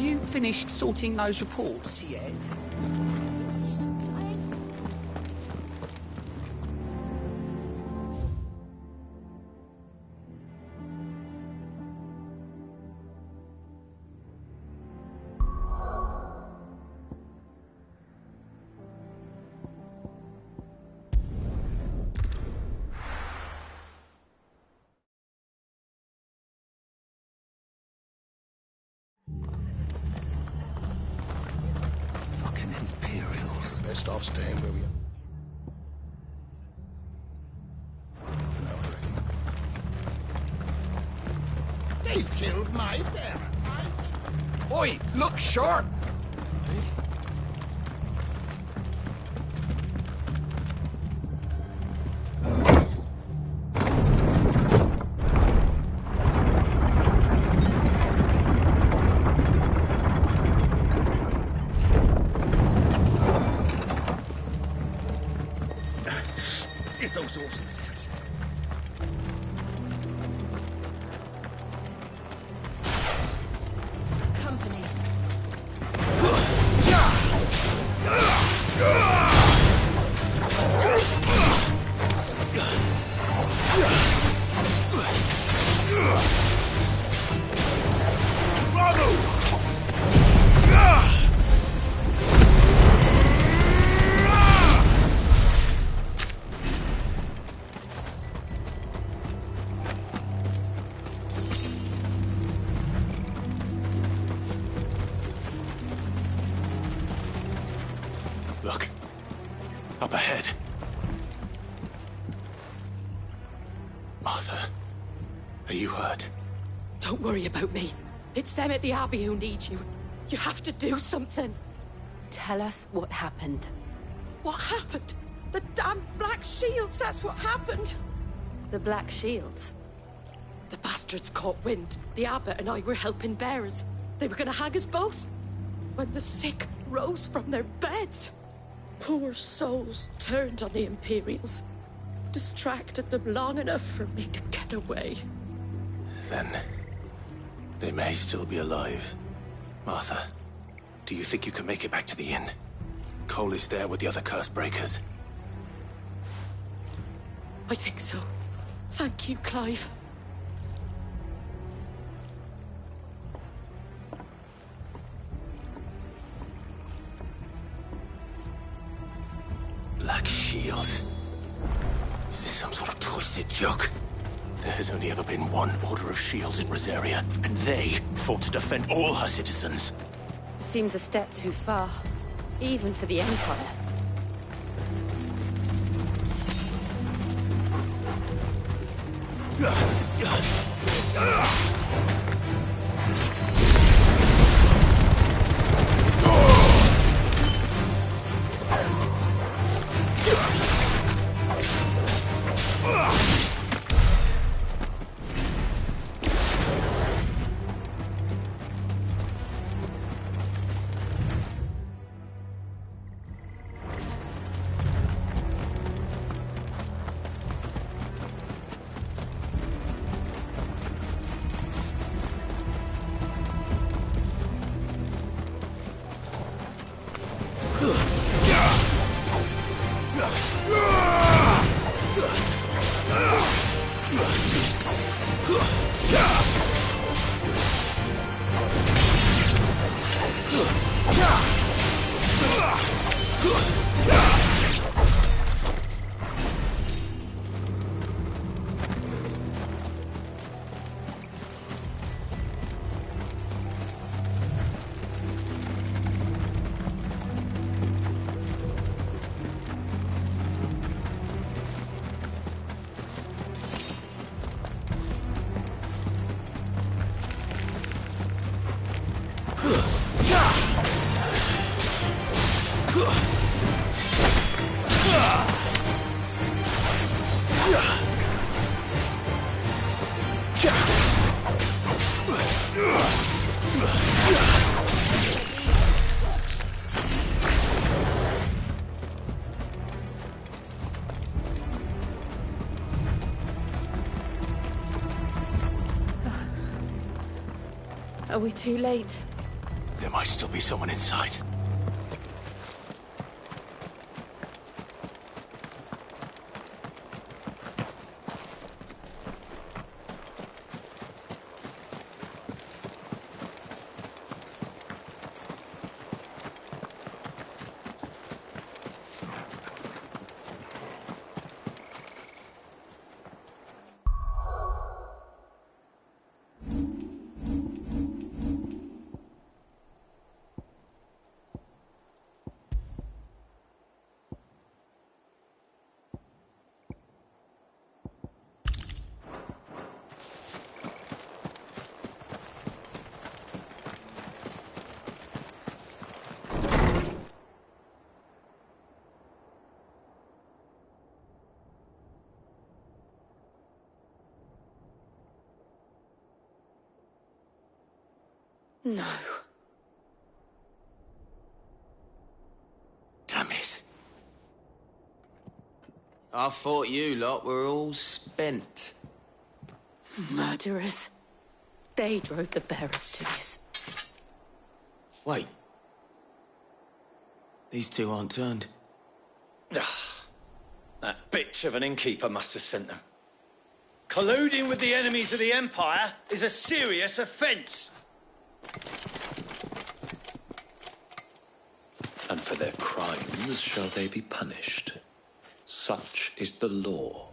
you finished sorting those reports yet? Fucking Imperials. Best off staying where we are. For now, I reckon. They've killed my parent. Oi, look sharp! Get those horses touching. Company. Look. Up ahead. Martha, are you hurt? Don't worry about me. It's them at the Abbey who need you. You have to do something. Tell us what happened. What happened? The damn Black Shields, that's what happened. The Black Shields? The bastards caught wind. The abbot and I were helping bearers. They were gonna hang us both. When the sick rose from their beds, poor souls turned on the Imperials. Distracted them long enough for me to get away. Then they may still be alive. Martha, do you think you can make it back to the inn? Cole is there with the other curse breakers. I think so. Thank you, Clive. Black Shields? Is this some sort of twisted joke? There has only ever been one Order of Shields in Rosaria, and they fought to defend all her citizens. Seems a step too far, even for the Empire. Are we too late? There might still be someone inside. No. Damn it. I thought you lot were all spent. Murderers. They drove the bearers to this. Wait. These two aren't turned. That bitch of an innkeeper must have sent them. Colluding with the enemies of the Empire is a serious offence. And for their crimes shall they be punished. Such is the law.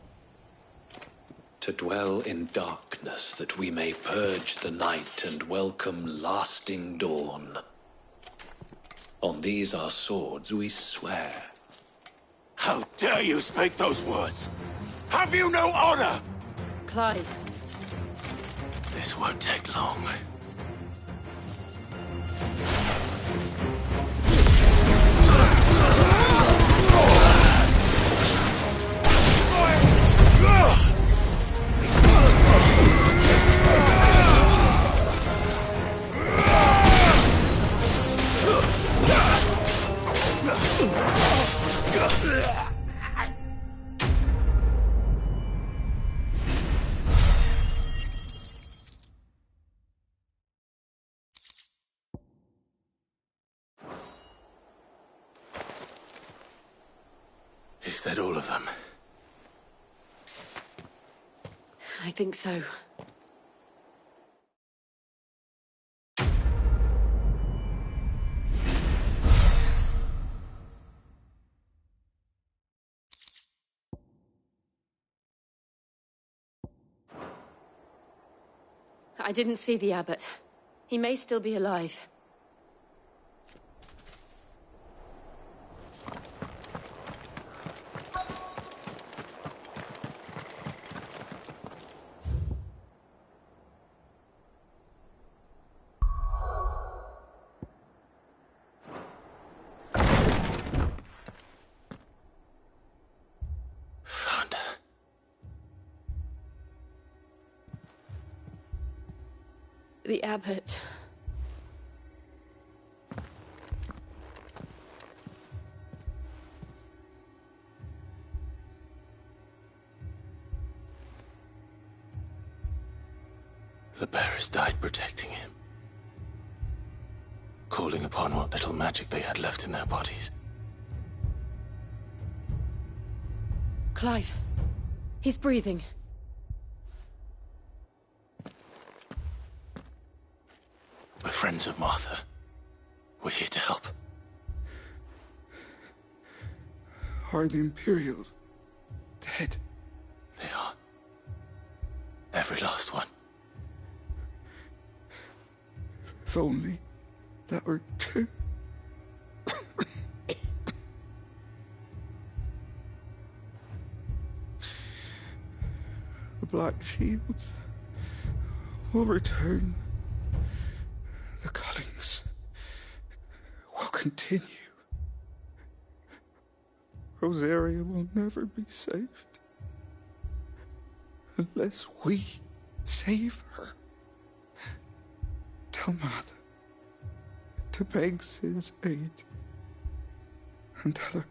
To dwell in darkness that we may purge the night and welcome lasting dawn. On these our swords we swear. How dare you speak those words? Have you no honor? Clive. This won't take long. Is that all of them? I think so. I didn't see the abbot. He may still be alive. Found her. The abbot. The bearers died protecting him. Calling upon what little magic they had left in their bodies. Clive. He's breathing. We're friends of Martha. We're here to help. Are the Imperials dead? They are. Every last one. If only that were true. The Black Shields will return. The Cullings will continue. Rosaria will never be saved unless we save her. Tell Mother to beg Sid's aid and tell her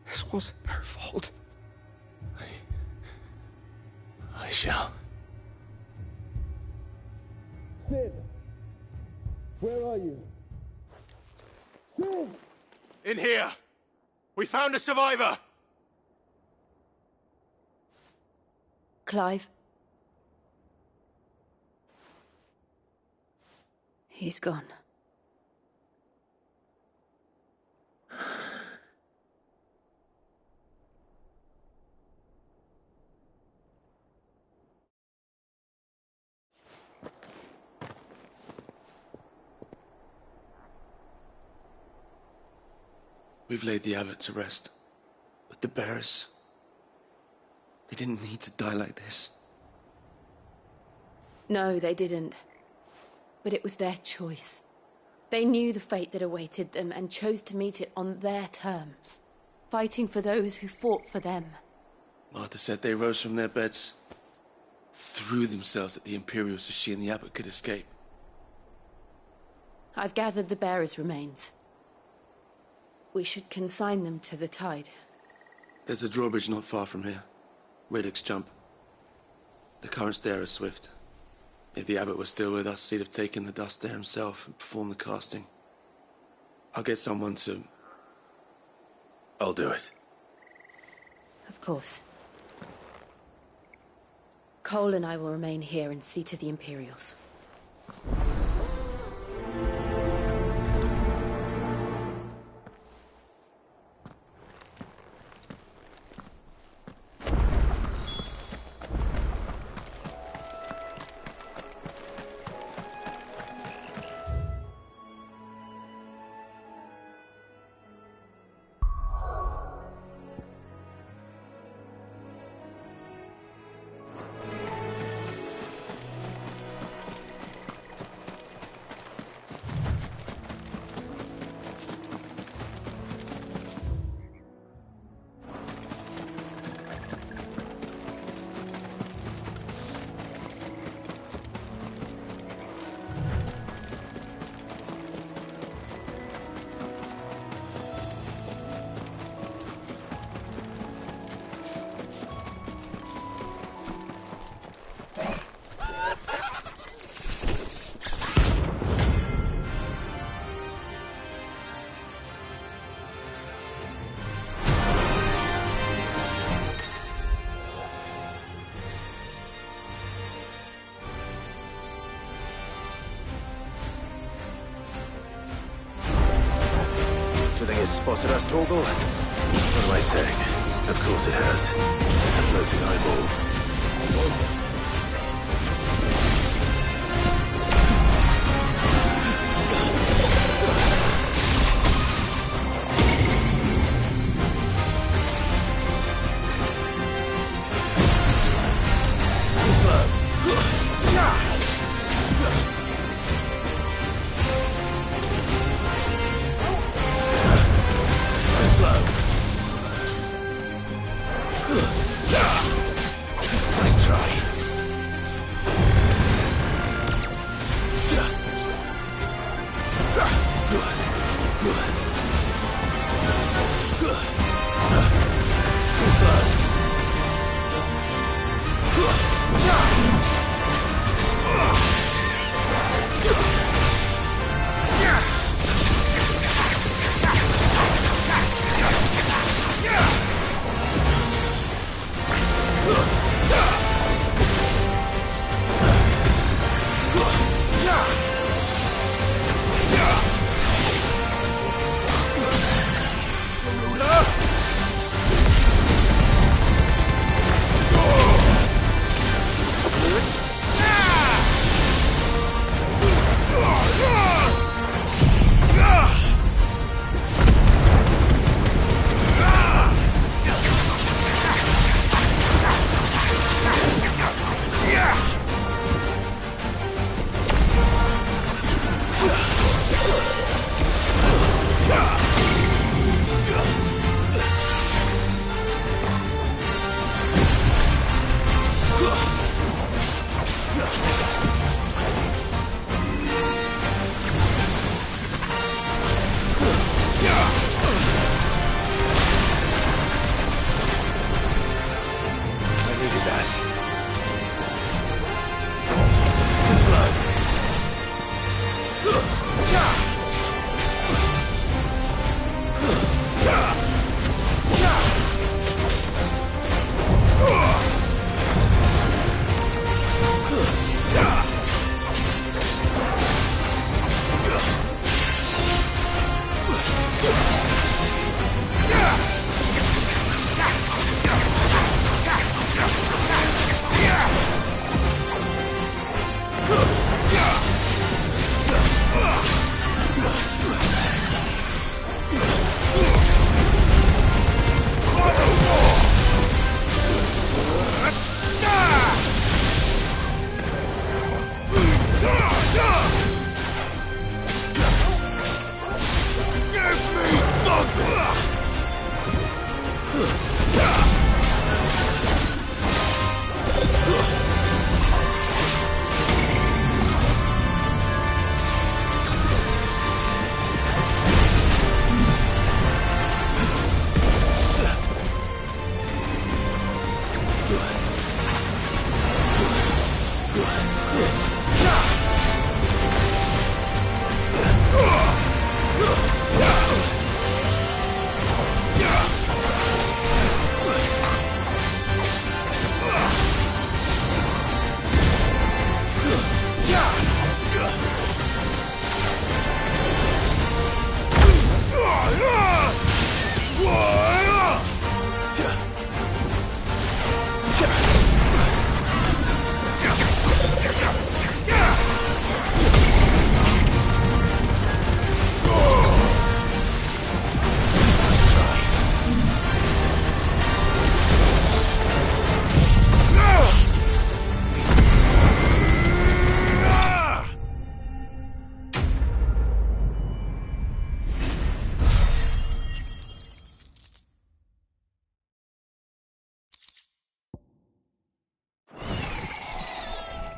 this wasn't her fault. I shall. Sid, Where are you? Sid! In here! We found a survivor! Clive. He's gone. We've laid the abbot to rest. But the bearers... they didn't need to die like this. No, they didn't. But it was their choice. They knew the fate that awaited them and chose to meet it on their terms, fighting for those who fought for them. Martha said they rose from their beds, threw themselves at the Imperials so she and the abbot could escape. I've gathered the bearers' remains. We should consign them to the tide. There's a drawbridge not far from here. Radix Jump. The currents there are swift. If the abbot was still with us, he'd have taken the dust there himself and performed the casting. I'll get someone to... I'll do it. Of course. Cole and I will remain here and see to the Imperials. It's spotted us, Torgal? What am I saying? Of course it has. It's a floating eyeball.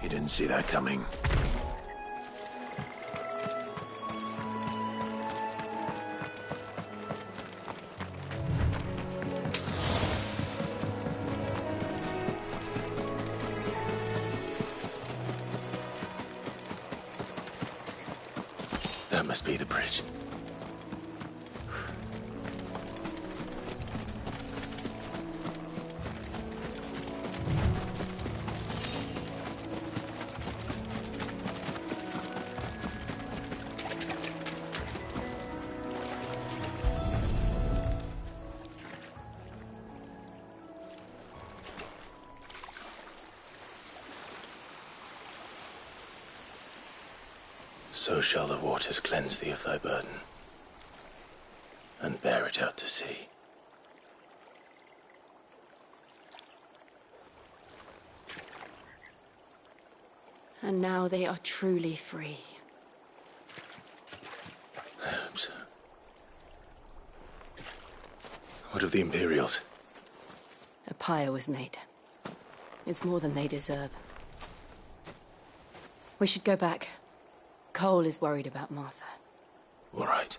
You didn't see that coming. That must be the bridge. So shall the waters cleanse thee of thy burden, and bear it out to sea. And now they are truly free. I hope so. What of the Imperials? A pyre was made. It's more than they deserve. We should go back. Cole is worried about Martha. All right.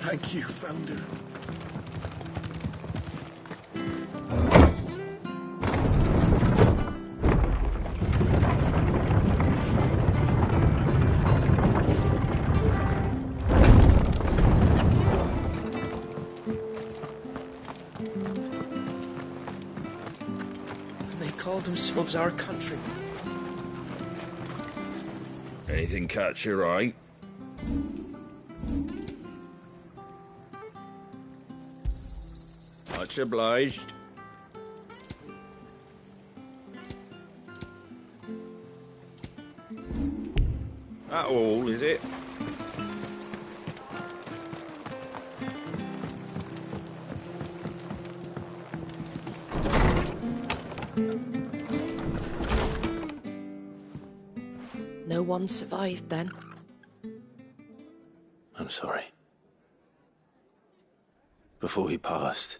Thank you, Founder. They called themselves our country. Anything catch your eye? Much obliged. That all, is it? No one survived then. I'm sorry. Before he passed,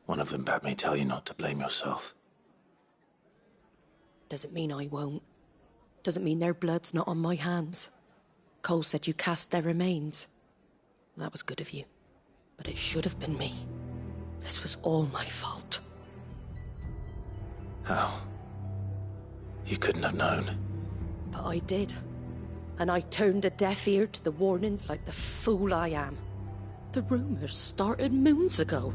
one of them bade me tell you not to blame yourself. Doesn't mean I won't. Doesn't mean their blood's not on my hands. Cole said you cast their remains. That was good of you. But it should have been me. This was all my fault. How? You couldn't have known. But I did. And I turned a deaf ear to the warnings like the fool I am. The rumours started moons ago.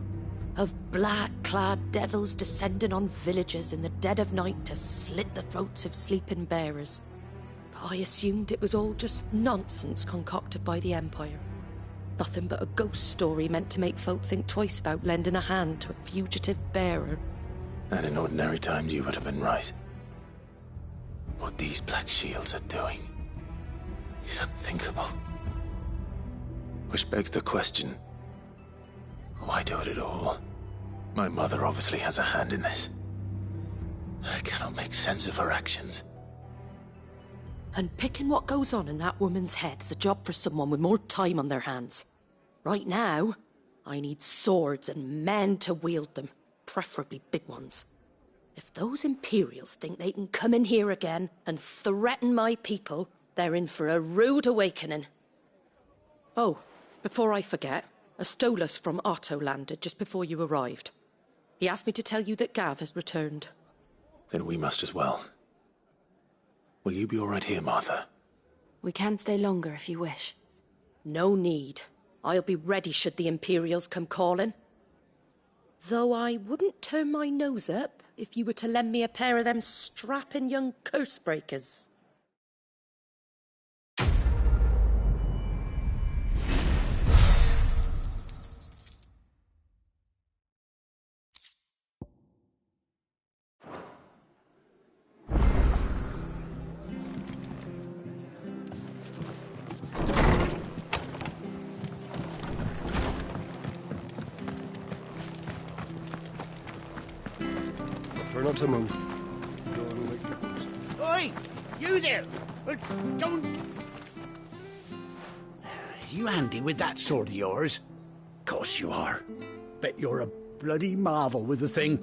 Of black-clad devils descending on villages in the dead of night to slit the throats of sleeping bearers. But I assumed it was all just nonsense concocted by the Empire. Nothing but a ghost story meant to make folk think twice about lending a hand to a fugitive bearer. And in ordinary times you would have been right. What these Black Shields are doing is unthinkable. Which begs the question, why do it at all? My mother obviously has a hand in this. I cannot make sense of her actions. And picking what goes on in that woman's head is a job for someone with more time on their hands. Right now, I need swords and men to wield them, preferably big ones. If those Imperials think they can come in here again and threaten my people, they're in for a rude awakening. Oh, before I forget, a Stolas from Otto landed just before you arrived. He asked me to tell you that Gav has returned. Then we must as well. Will you be all right here, Martha? We can stay longer if you wish. No need. I'll be ready should the Imperials come calling. Though I wouldn't turn my nose up if you were to lend me a pair of them strapping young curse-breakers. Try not to move. Oi! You there! Don't... You handy with that sword of yours? Course you are. Bet you're a bloody marvel with the thing.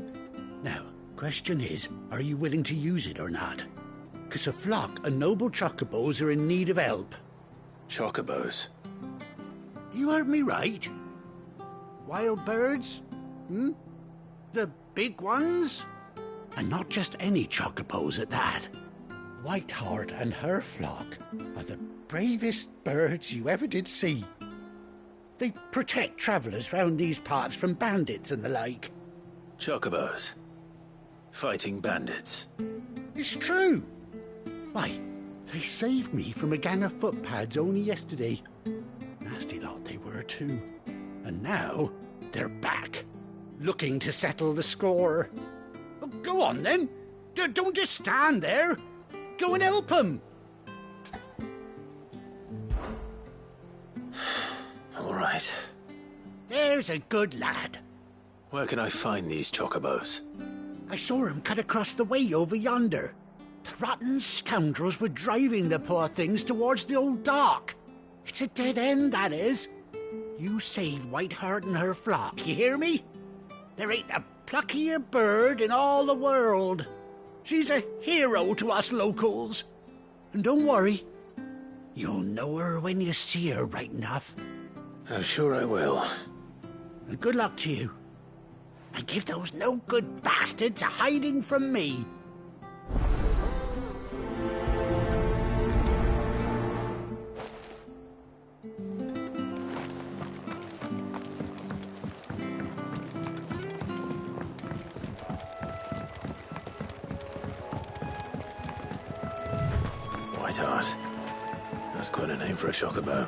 Now, question is, are you willing to use it or not? 'Cause a flock of noble chocobos are in need of help. Chocobos? You heard me right. Wild birds? The big ones? And not just any chocobos at that. Whiteheart and her flock are the bravest birds you ever did see. They protect travellers round these parts from bandits and the like. Chocobos? Fighting bandits? It's true. Why, they saved me from a gang of footpads only yesterday. Nasty lot they were too. And now they're back, looking to settle the score. Well, go on then. Don't just stand there. Go and help them. All right. There's a good lad. Where can I find these chocobos? I saw him cut across the way over yonder. The rotten scoundrels were driving the poor things towards the old dock. It's a dead end, that is. You save Whiteheart and her flock, you hear me? There ain't a pluckier bird in all the world. She's a hero to us locals. And don't worry, you'll know her when you see her right enough. I'm sure I will. And good luck to you. And give those no-good bastards a hiding from me. Whiteheart. That's quite a name for a chocobo.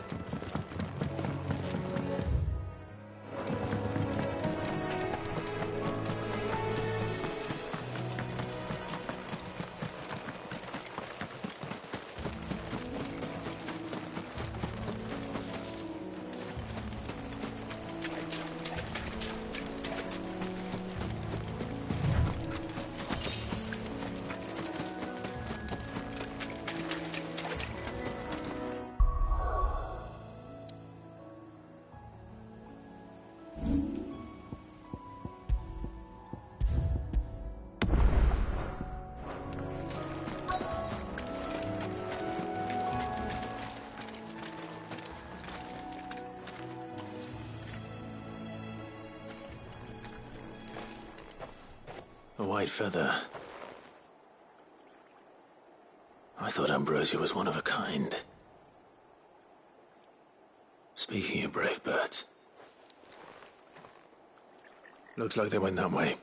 A white feather. I thought Ambrosia was one of a kind. Speaking of brave birds, looks like they went that way.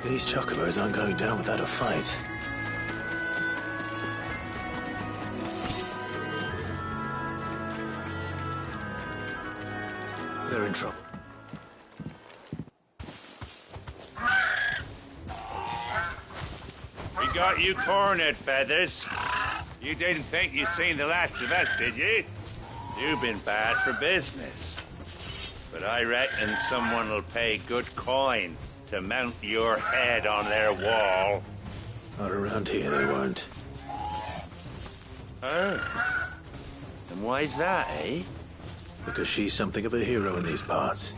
These chocobos aren't going down without a fight. They're in trouble. We got you cornered, Feathers. You didn't think you seen the last of us, did you? You've been bad for business. But I reckon someone will pay good coin to mount your head on their wall. Not around here, they won't. Oh. And why's that, eh? Because she's something of a hero in these parts.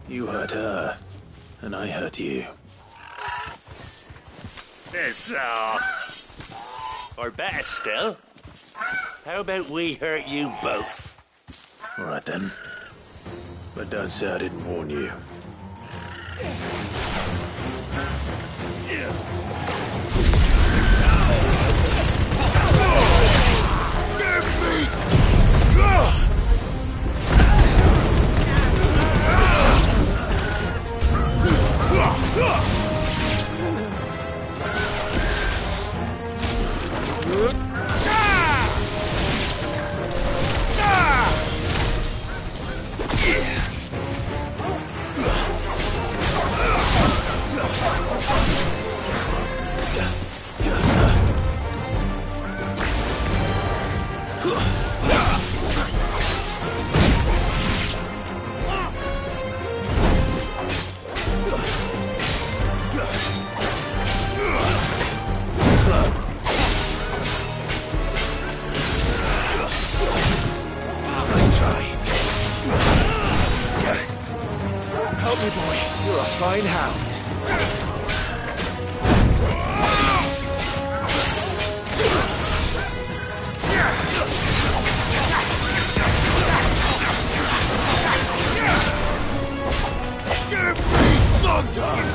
You hurt her, and I hurt you. Piss off. Or better still, how about we hurt you both? All right then. But don't say I didn't warn you. Help me, boy. You're a fine hound. Give me thunder!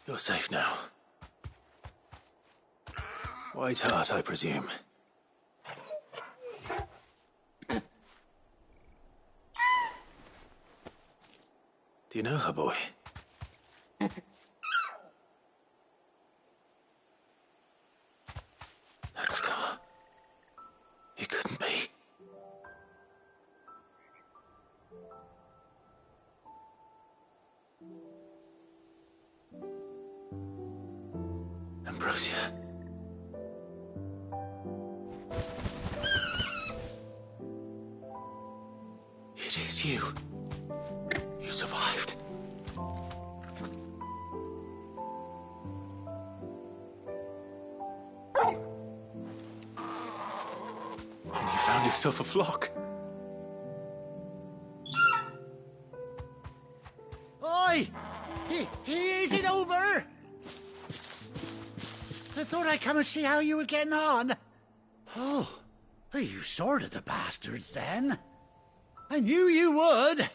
You're safe now. White Heart, I presume. Do you know her, boy? That scar. It couldn't be. Ambrosia. It is you. You survived. And you found yourself a flock. it over? I thought I'd come and see how you were getting on. Oh, you sorted the bastards then. I knew you would.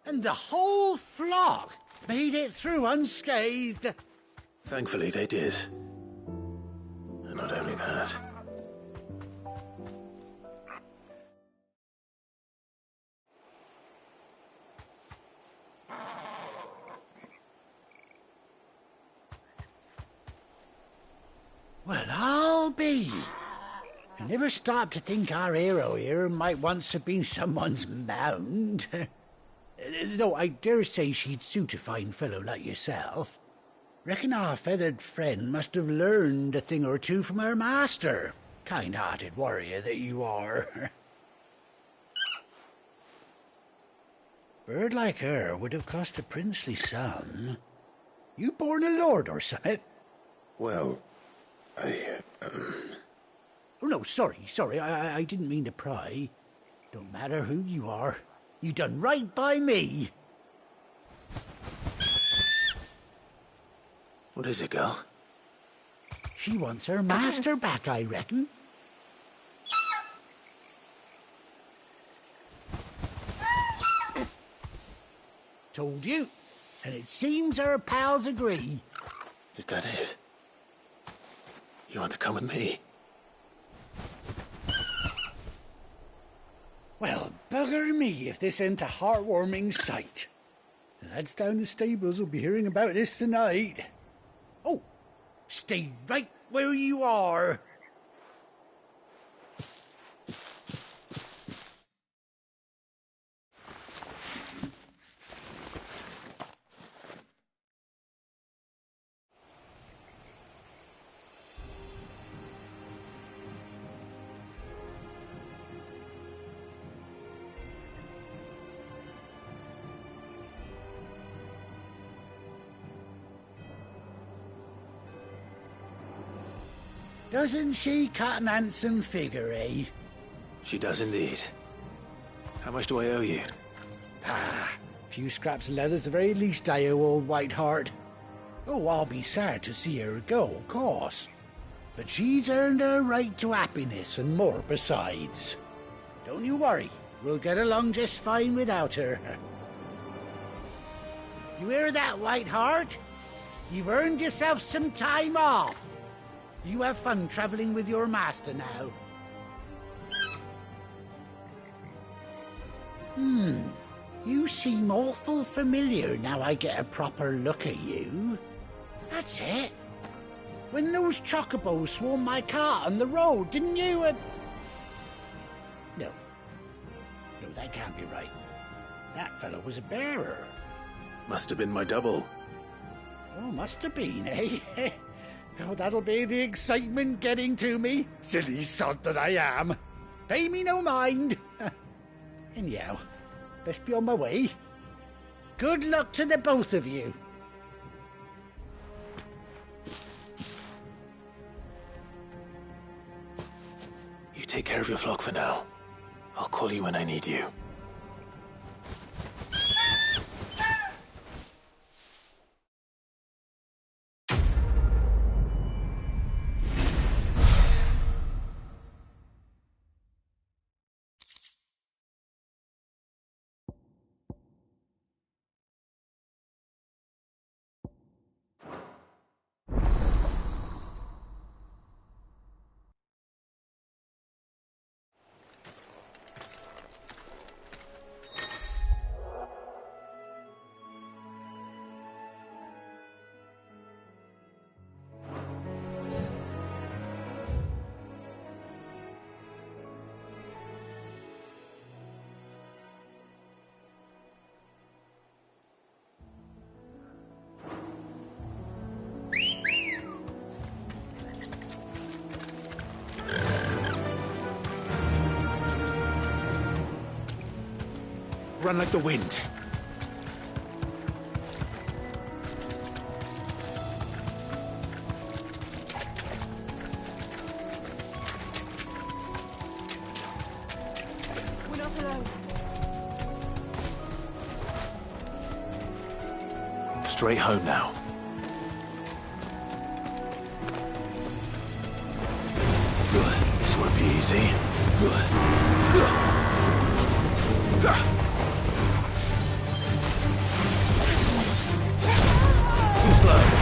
And the whole flock made it through unscathed. Thankfully they did. And not only that. Well, I'll be. I never stopped to think our hero here might once have been someone's mount. Though I dare say she'd suit a fine fellow like yourself. Reckon our feathered friend must have learned a thing or two from her master. Kind-hearted warrior that you are. Bird like her would have cost a princely sum. You born a lord or something? Well, Oh, no, sorry. I didn't mean to pry. Don't matter who you are. You done right by me. What is it, girl? She wants her master back, I reckon. Told you. And it seems her pals agree. Is that it? You want to come with me? Well, bugger me if this ain't a heartwarming sight. The lads down the stables will be hearing about this tonight. Oh, stay right where you are. Doesn't she cut an handsome figure, eh? She does indeed. How much do I owe you? A few scraps of leather's the very least I owe old Whiteheart. Oh, I'll be sad to see her go, of course. But she's earned her right to happiness and more besides. Don't you worry, we'll get along just fine without her. You hear that, Whiteheart? You've earned yourself some time off. You have fun traveling with your master now. You seem awful familiar now I get a proper look at you. That's it. When those chocobos swarmed my cart on the road, didn't you? No, that can't be right. That fellow was a bearer. Must have been my double. Oh, must have been, eh? Oh, that'll be the excitement getting to me. Silly sod that I am. Pay me no mind. Anyhow, best be on my way. Good luck to the both of you. You take care of your flock for now. I'll call you when I need you. Run like the wind. We're not alone. straight home now. This won't be easy. Too slow.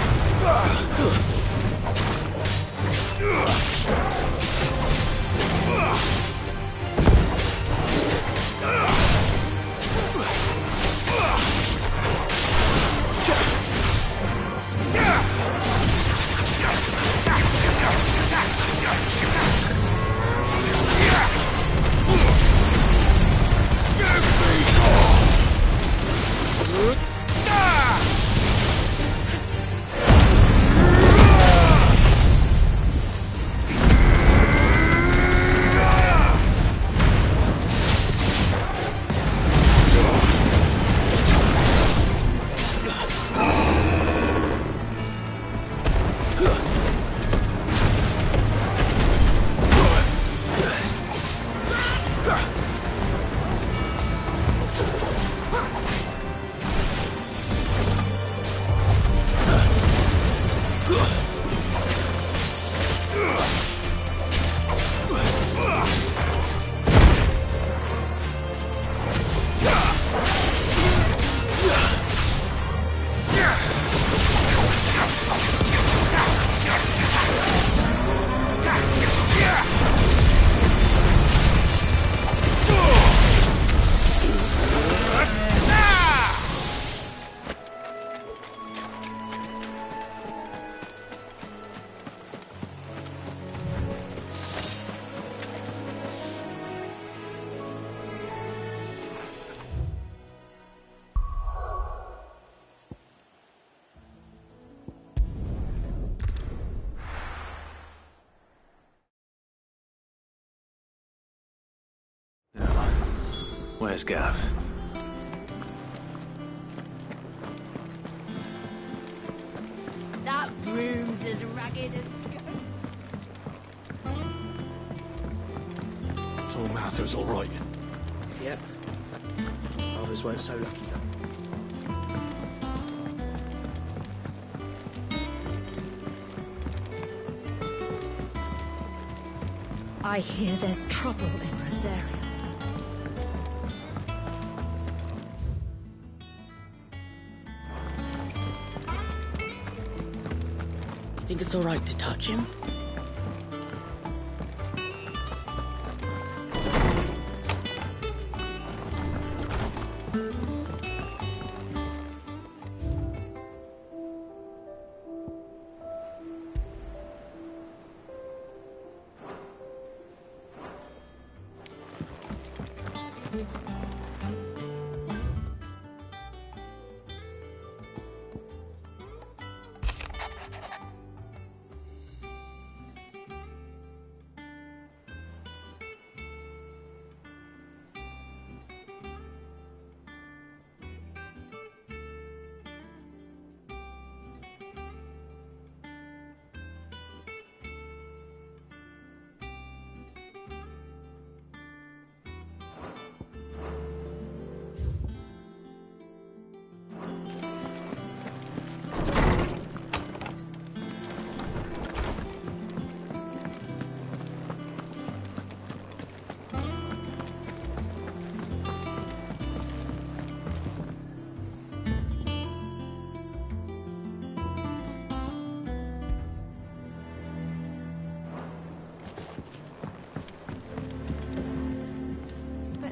Where's Gav? That broom's as ragged as So Mather's all right. Yep. Others weren't so lucky though. I hear there's trouble in Rosaria. Think it's all right to touch him?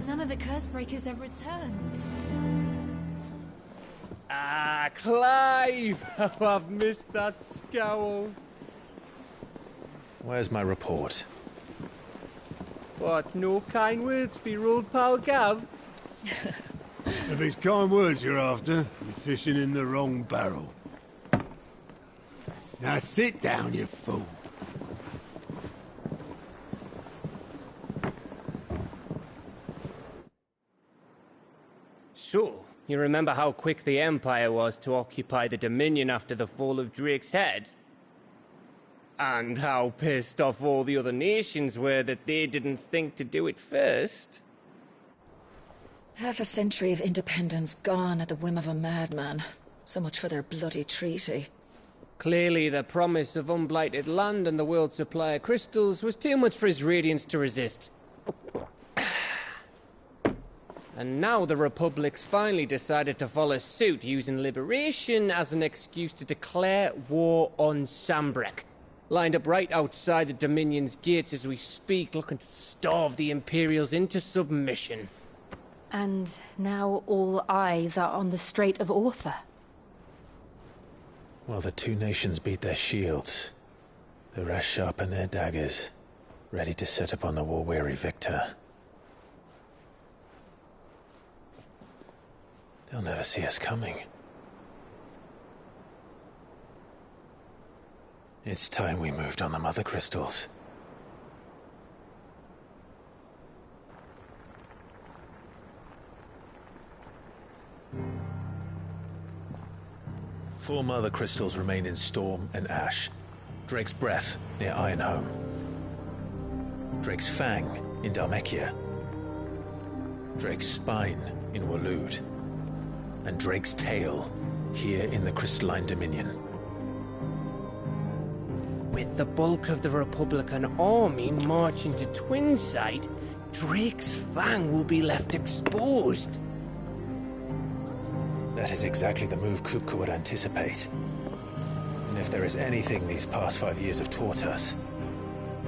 None of the curse breakers have returned. Ah, Clive! How I've missed that scowl. Where's my report? What, no kind words for your old pal Gav? If it's kind words you're after, you're fishing in the wrong barrel. Now sit down, you fool. So, you remember how quick the Empire was to occupy the Dominion after the fall of Drake's head? And how pissed off all the other nations were that they didn't think to do it first? Half a century of independence gone at the whim of a madman. So much for their bloody treaty. Clearly, the promise of unblighted land and the world's supply of crystals was too much for his radiance to resist. And now the Republic's finally decided to follow suit, using liberation as an excuse to declare war on Sambrek. Lined up right outside the Dominion's gates as we speak, looking to starve the Imperials into submission. And now all eyes are on the Strait of Author. While the two nations beat their shields, the rest sharpen their daggers, ready to set upon the war-weary victor. They'll never see us coming. It's time we moved on the Mother Crystals. Four Mother Crystals remain in Storm and Ash. Drake's Breath near Ironhome. Drake's Fang in Dhalmekia. Drake's Spine in Waloed. And Drake's Tail here in the Crystalline Dominion. With the bulk of the Republican army marching to Twinside, Drake's Fang will be left exposed. That is exactly the move Kupka would anticipate. And if there is anything these past 5 years have taught us,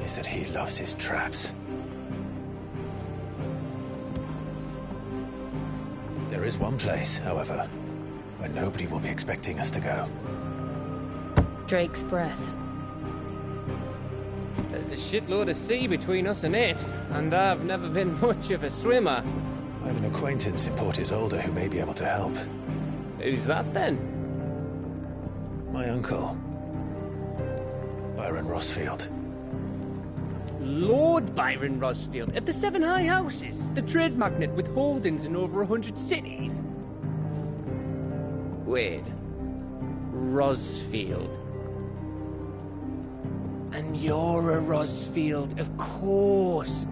is that he loves his traps. There is one place, however, where nobody will be expecting us to go. Drake's Breath. There's a shitload of sea between us and it, and I've never been much of a swimmer. I have an acquaintance in Port Isolde who may be able to help. Who's that then? My uncle, Byron Rosfield. Lord Byron Rosfield of the Seven High Houses, the trade magnate with holdings in over 100 cities. Wait, Rosfield. And you're a Rosfield, of course.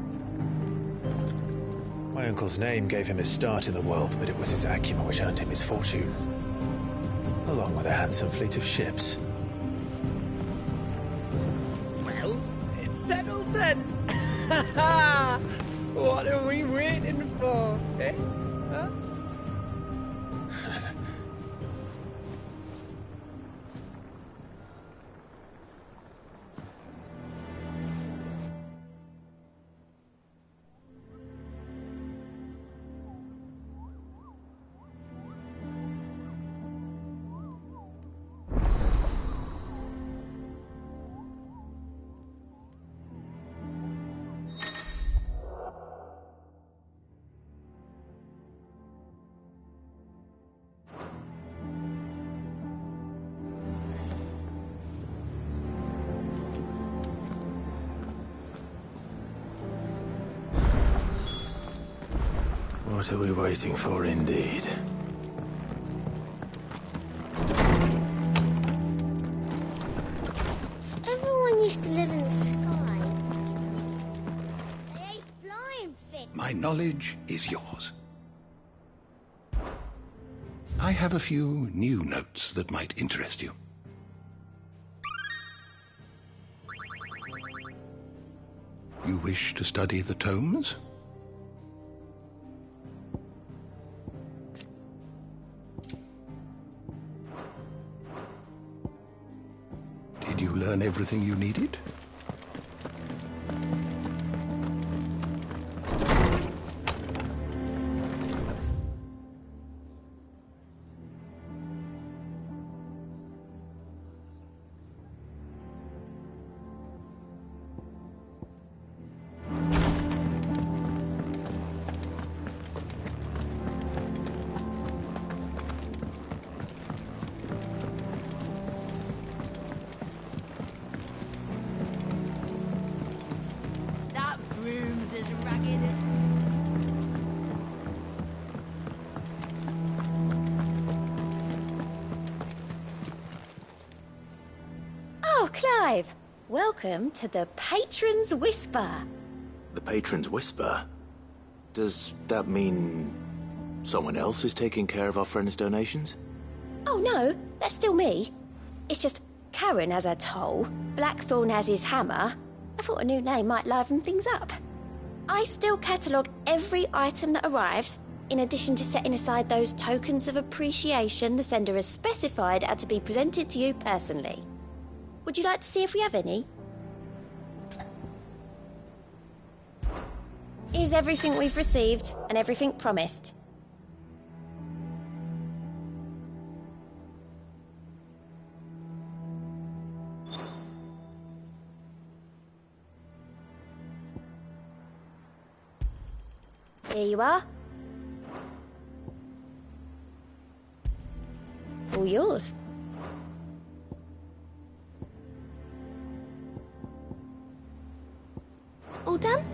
My uncle's name gave him his start in the world, but it was his acumen which earned him his fortune. Along with a handsome fleet of ships. Well, it's settled then. What are we waiting for, eh? Huh? What are we waiting for, indeed? Everyone used to live in the sky. They ate flying fish. My knowledge is yours. I have a few new notes that might interest you. You wish to study the tomes? Did you learn everything you needed? That broom's as ragged as... Oh, Clive. Welcome to the Patron's Whisper. The Patron's Whisper? Does that mean someone else is taking care of our friends' donations? Oh no, that's still me. It's just Karen has her toll, Blackthorn has his hammer. I thought a new name might liven things up. I still catalogue every item that arrives, in addition to setting aside those tokens of appreciation the sender has specified are to be presented to you personally. Would you like to see if we have any? Here's everything we've received and everything promised. Here you are. All yours. All done?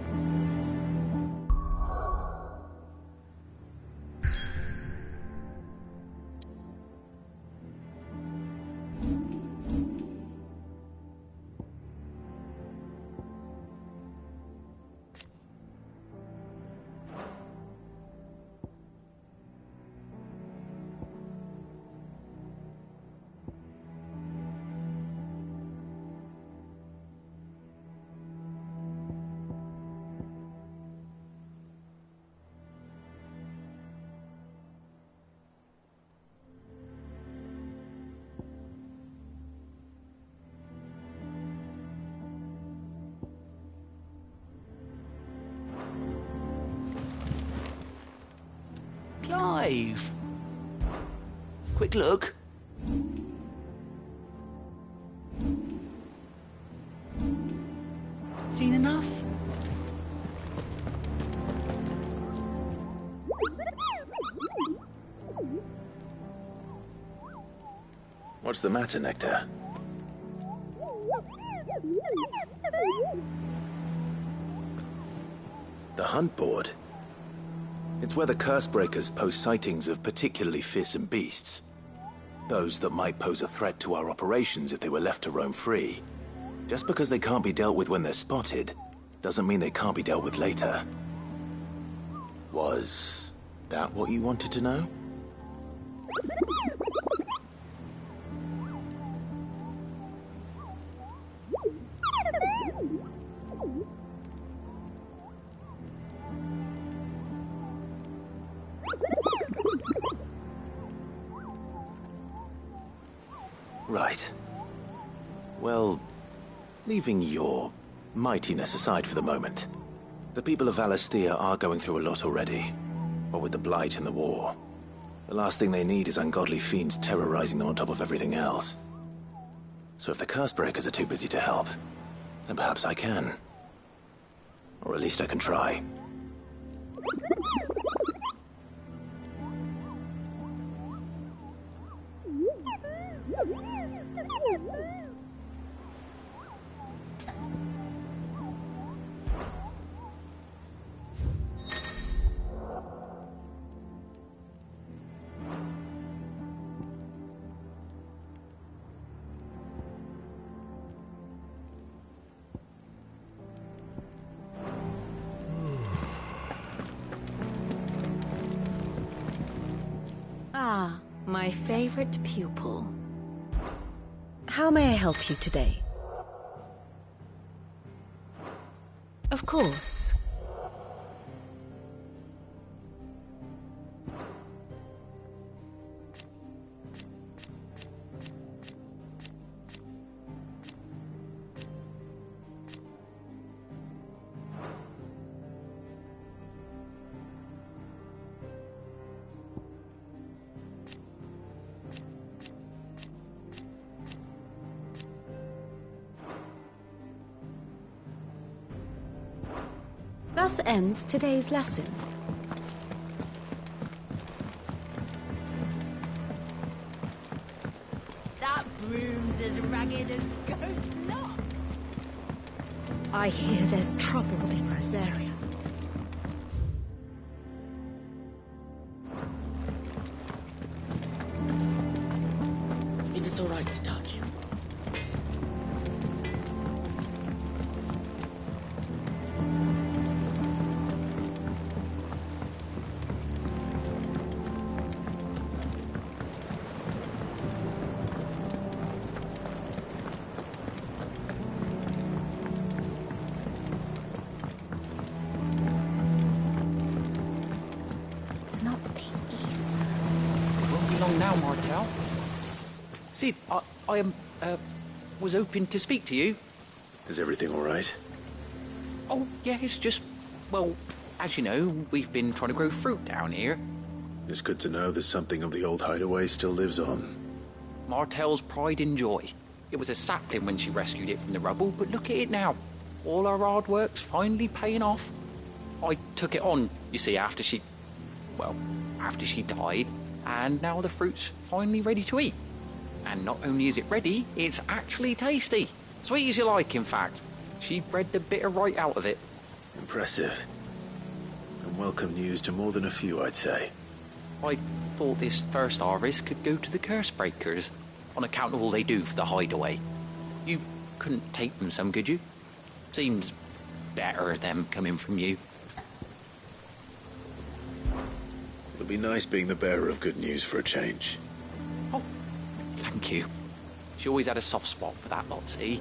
Clive! Quick look. Seen enough? What's the matter, Nectar? The hunt board? It's where the Cursebreakers post sightings of particularly fearsome beasts. Those that might pose a threat to our operations if they were left to roam free. Just because they can't be dealt with when they're spotted, doesn't mean they can't be dealt with later. Was that what you wanted to know? Right. Well, leaving your mightiness aside for the moment, the people of Valisthea are going through a lot already. What with the Blight and the war. The last thing they need is ungodly fiends terrorizing them on top of everything else. So if the Cursebreakers are too busy to help, then perhaps I can. Or at least I can try. Ah, my favorite pupil. How may I help you today? Of course. Thus ends today's lesson. That broom's as ragged as goat's locks. I hear there's trouble in Rosaria. Think it's all right to touch him? now, Martel. Sid, I was hoping to speak to you. Is everything all right? Oh, yeah, it's just, well, as you know, we've been trying to grow fruit down here. It's good to know that something of the old hideaway still lives on. Martel's pride and joy. It was a sapling when she rescued it from the rubble, but look at it now. All our hard work's finally paying off. I took it on, you see, after she died, and now the fruit's finally ready to eat. And not only is it ready, it's actually tasty. Sweet as you like, in fact. She bred the bitter right out of it. Impressive. And welcome news to more than a few, I'd say. I thought this first harvest could go to the curse breakers, on account of all they do for the hideaway. You couldn't take them some, could you? Seems better them coming from you. It'll be nice being the bearer of good news for a change. Oh, thank you. She always had a soft spot for that lot, see?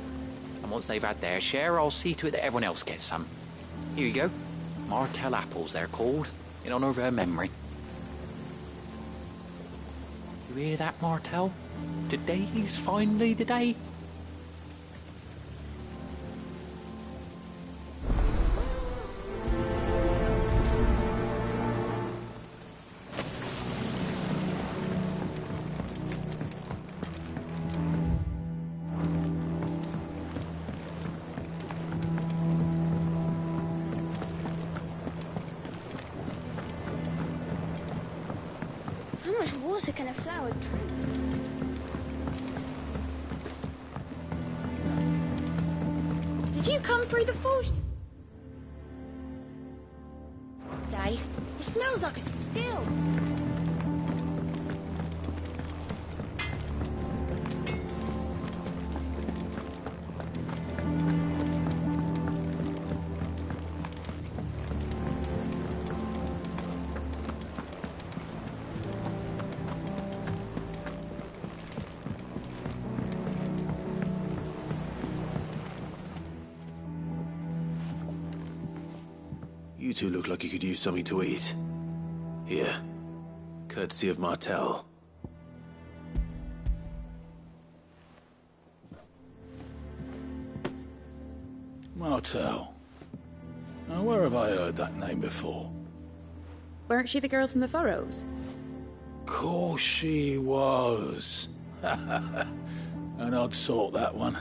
And once they've had their share, I'll see to it that everyone else gets some. Here you go. Martel apples, they're called, in honour of her memory. You hear that, Martel? Today's finally the day. How much water can a flower drink? Did you come through the forge? Day. It smells like a still. You two look like you could use something to eat. Here. Courtesy of Martel. Martel. Now, where have I heard that name before? Weren't she the girl from the Furrows? Course she was. An odd sort, that one.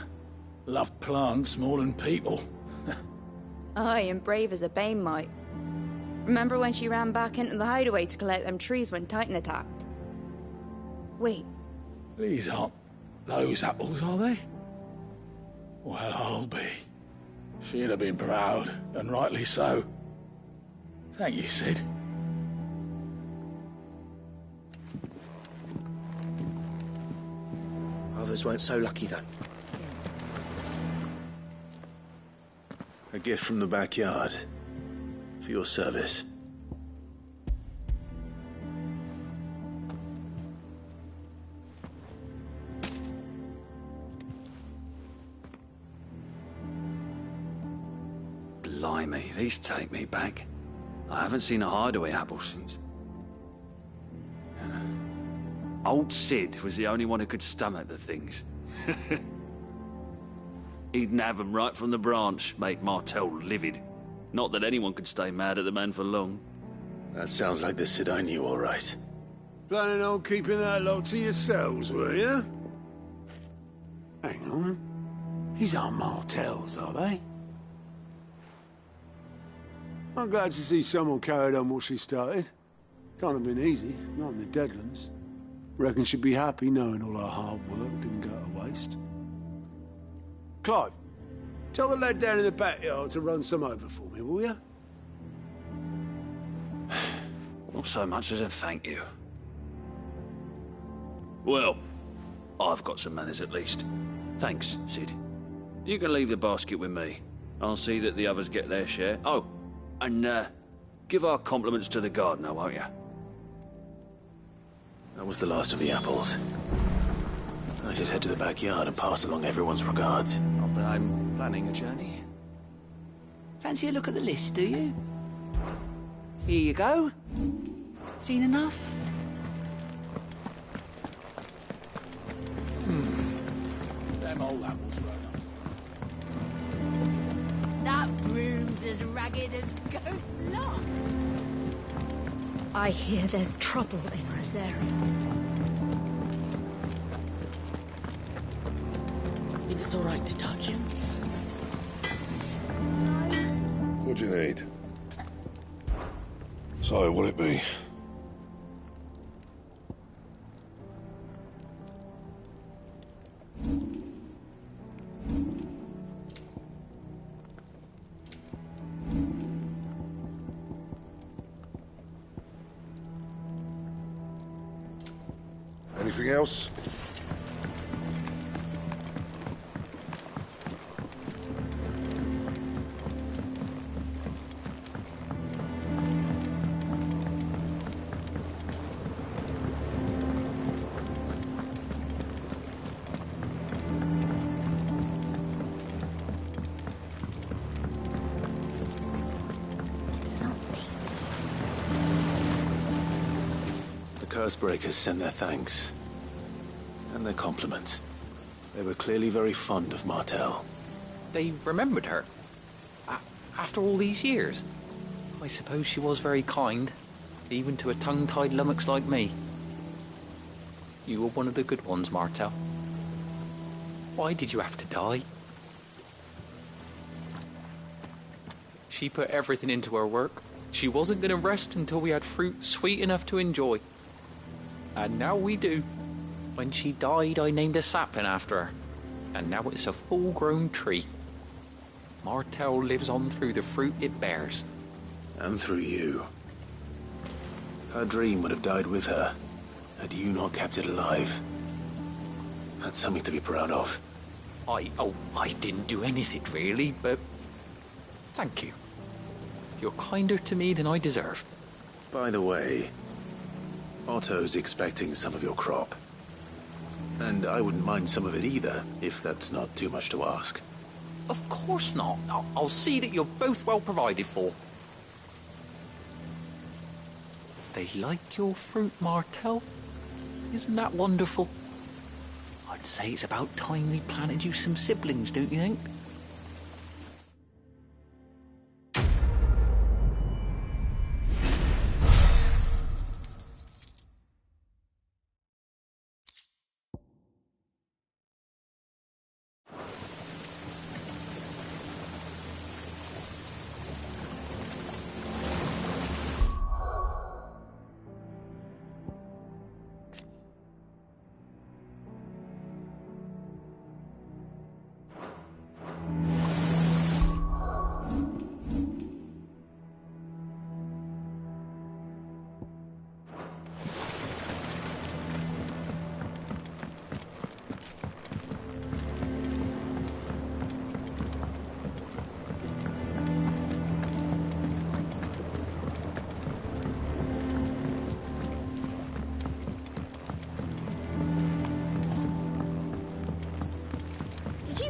Loved plants more than people. Aye, and brave as a bane might. Remember when she ran back into the hideaway to collect them trees when Titan attacked? Wait. These aren't those apples, are they? Well, I'll be. She'd have been proud, and rightly so. Thank you, Sid. Others weren't so lucky, though. A gift from the backyard. For your service. Blimey, these take me back. I haven't seen a hideaway apple since. Old Sid was the only one who could stomach the things. He'd nab them right from the branch, make Martel livid. Not that anyone could stay mad at the man for long. That sounds like the Sid I knew, all right. Planning on keeping that lot to yourselves, were you? Hang on. These aren't Martels, are they? I'm glad to see someone carried on what she started. Can't have been easy, not in the Deadlands. Reckon she'd be happy knowing all her hard work didn't go to waste. Clive, tell the lad down in the backyard to run some over for me, will you? Not so much as a thank you. Well, I've got some manners at least. Thanks, Sid. You can leave the basket with me. I'll see that the others get their share. Oh, and give our compliments to the gardener, won't you? That was the last of the apples. I should head to the backyard and pass along everyone's regards. Not that I'm planning a journey. Fancy a look at the list, do you? Here you go. Seen enough? old apples grown up. That broom's as ragged as goat's locks. I hear there's trouble in Rosaria. Think it's all right to touch him? What do you need? So, what'll it be? Anything else? Cursebreakers send their thanks. And their compliments. They were clearly very fond of Martel. They remembered her. After all these years. I suppose she was very kind, even to a tongue-tied lummox like me. You were one of the good ones, Martel. Why did you have to die? She put everything into her work. She wasn't going to rest until we had fruit sweet enough to enjoy. And now we do. When she died, I named a sapling after her. And now it's a full-grown tree. Martel lives on through the fruit it bears. And through you. Her dream would have died with her, had you not kept it alive. That's something to be proud of. I didn't do anything really, but thank you. You're kinder to me than I deserve. By the way, Otto's expecting some of your crop. And I wouldn't mind some of it either, if that's not too much to ask. Of course not. I'll see that you're both well provided for. They like your fruit, Martel. Isn't that wonderful? I'd say it's about time we planted you some siblings, don't you think?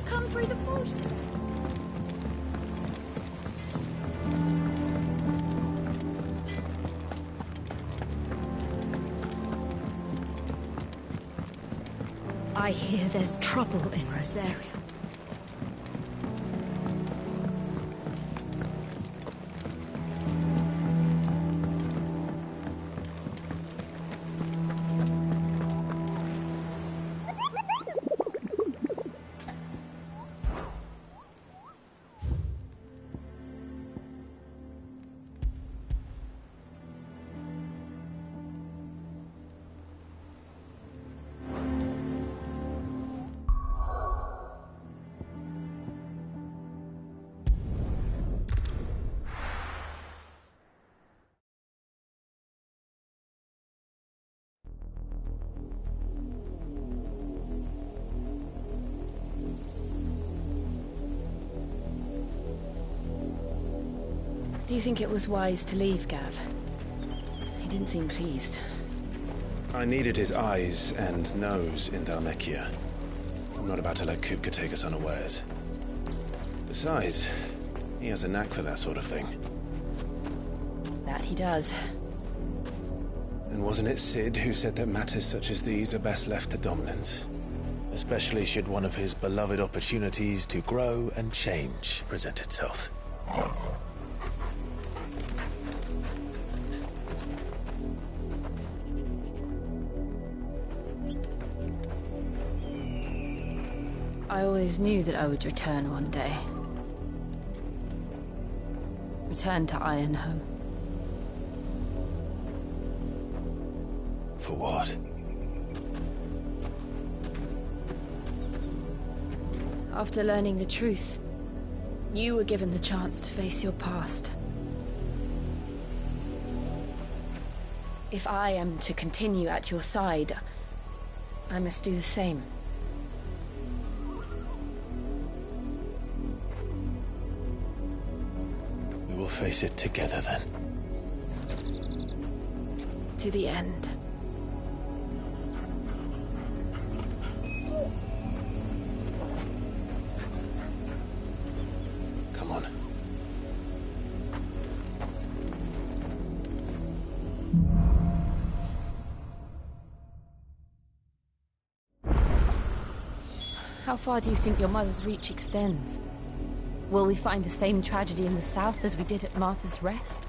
Come through the forge today. I hear there's trouble in Rosaria. Do you think it was wise to leave, Gav? He didn't seem pleased. I needed his eyes and nose in Dhalmekia. I'm not about to let Kupka take us unawares. Besides, he has a knack for that sort of thing. That he does. And wasn't it Sid who said that matters such as these are best left to dominance? A especially should one of his beloved opportunities to grow and change present itself. I always knew that I would return one day. Return to Ironhome. For what? After learning the truth, you were given the chance to face your past. If I am to continue at your side, I must do the same. We will face it together then. To the end. Come on. How far do you think your mother's reach extends? Will we find the same tragedy in the south as we did at Martha's Rest?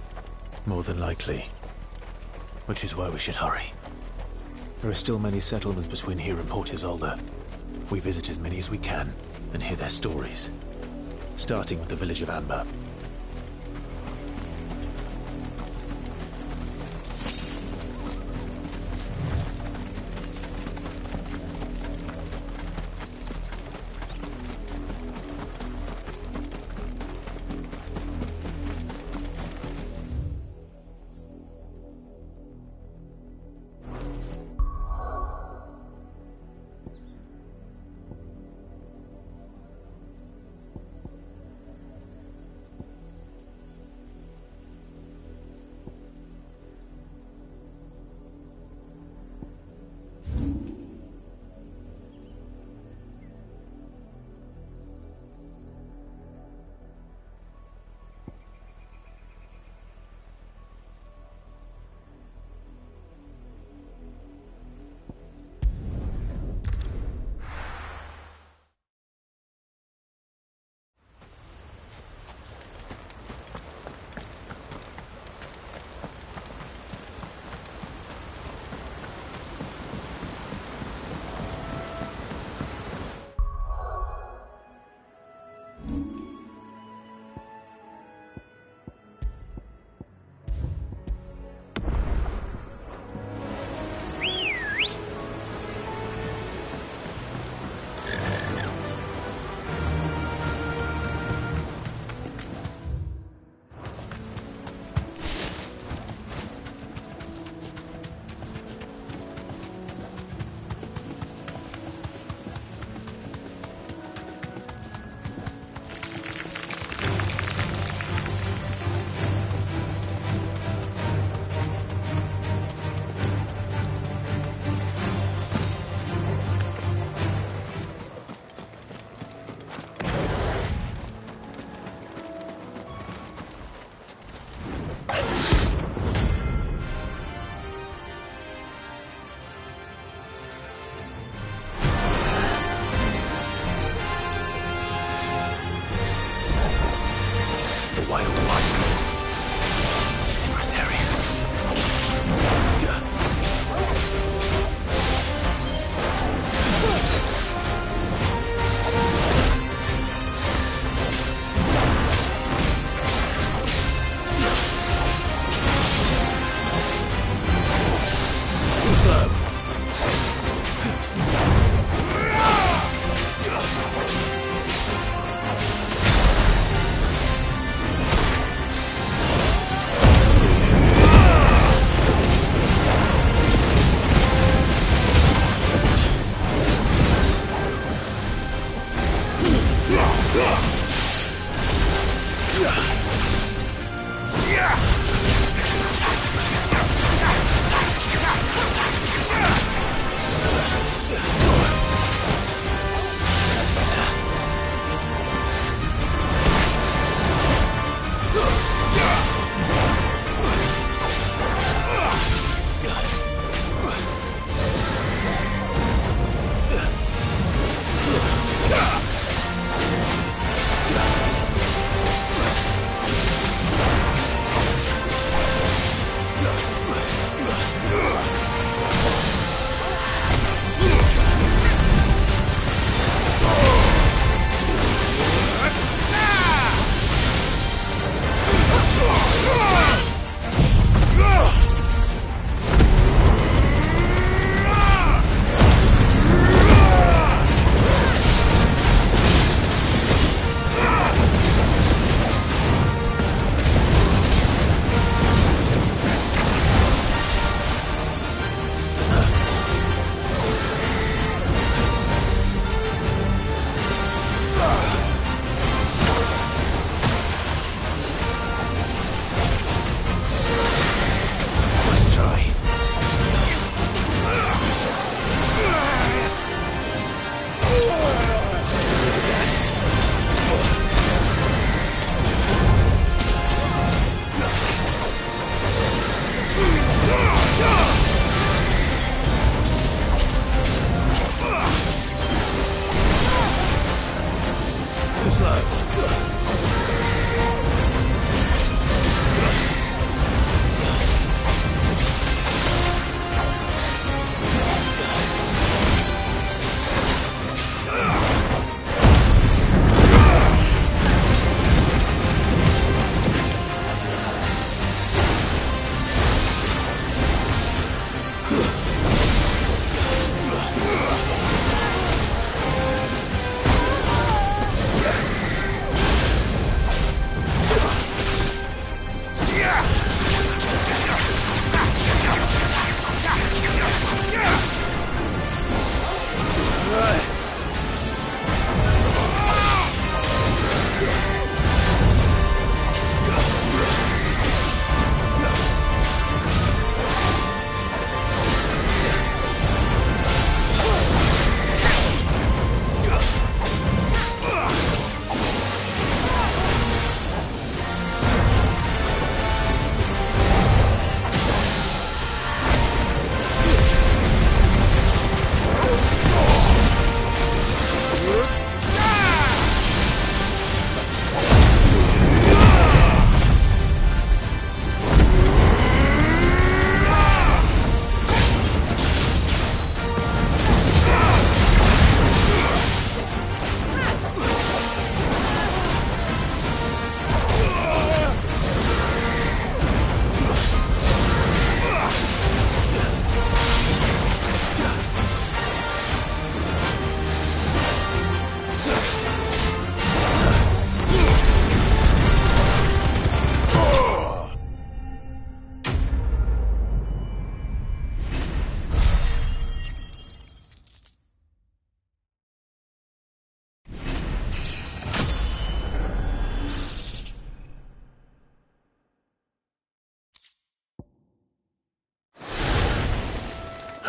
More than likely. Which is why we should hurry. There are still many settlements between here and Port Isolde. We visit as many as we can and hear their stories. Starting with the village of Amber.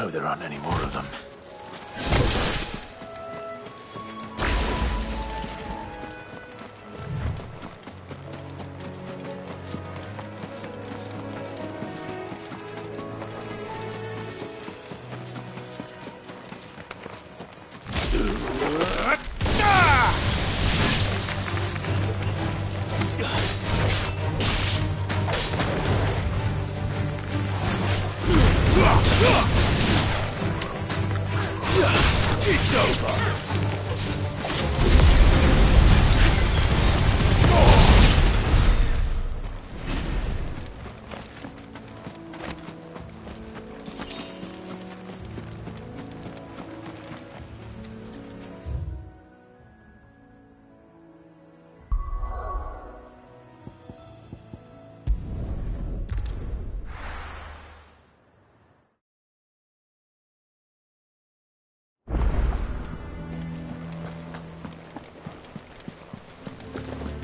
Hope there aren't any more of them. It's over.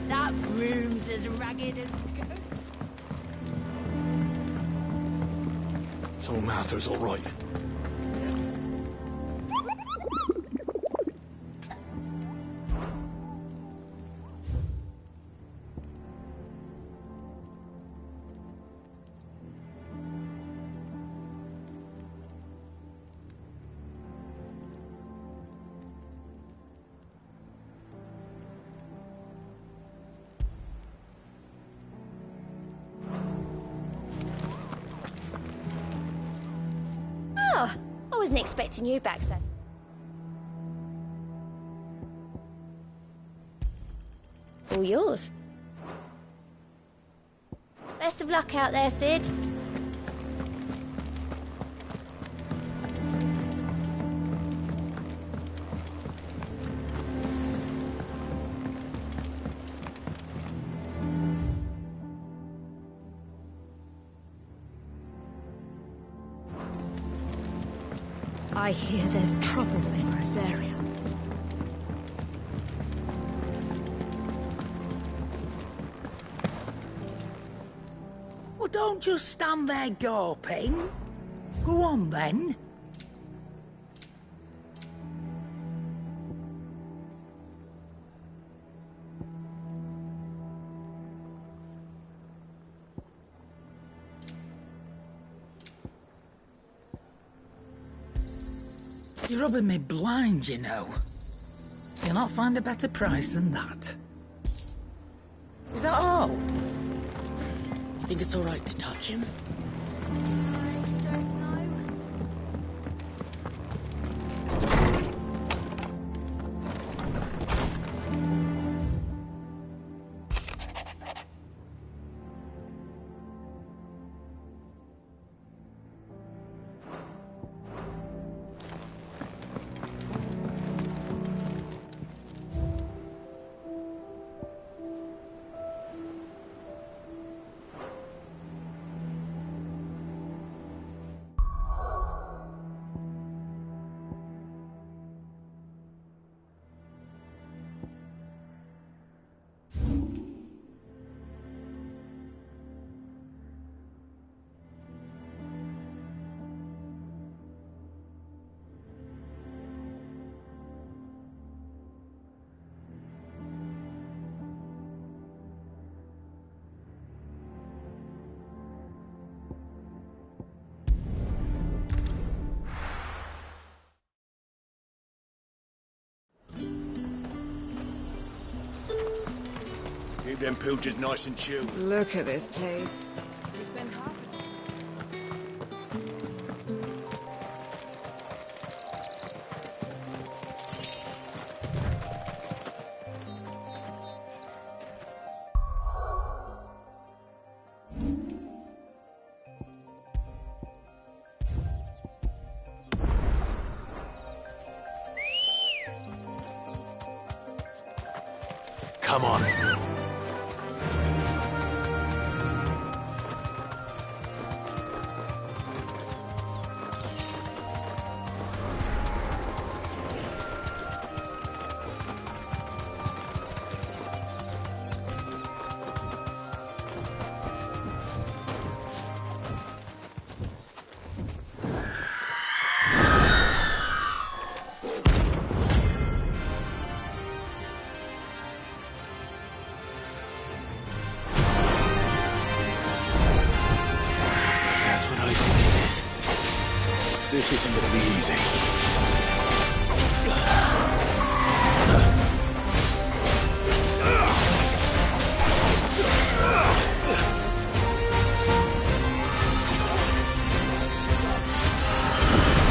That room's as ragged as ghost. So Martha's all right. Oh, I wasn't expecting you back, son. All yours. Best of luck out there, Sid. I hear there's trouble in Rosaria. Well, don't just stand there gawping. Go on, then. You're rubbing me blind, you know. You'll not find a better price than that. Is that all? You think it's all right to touch him? Keep them pilgers nice and chilled. Look at this place. It's been half. Come on. This isn't gonna be easy.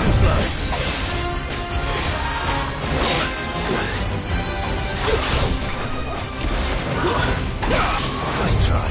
Too slow. Nice try.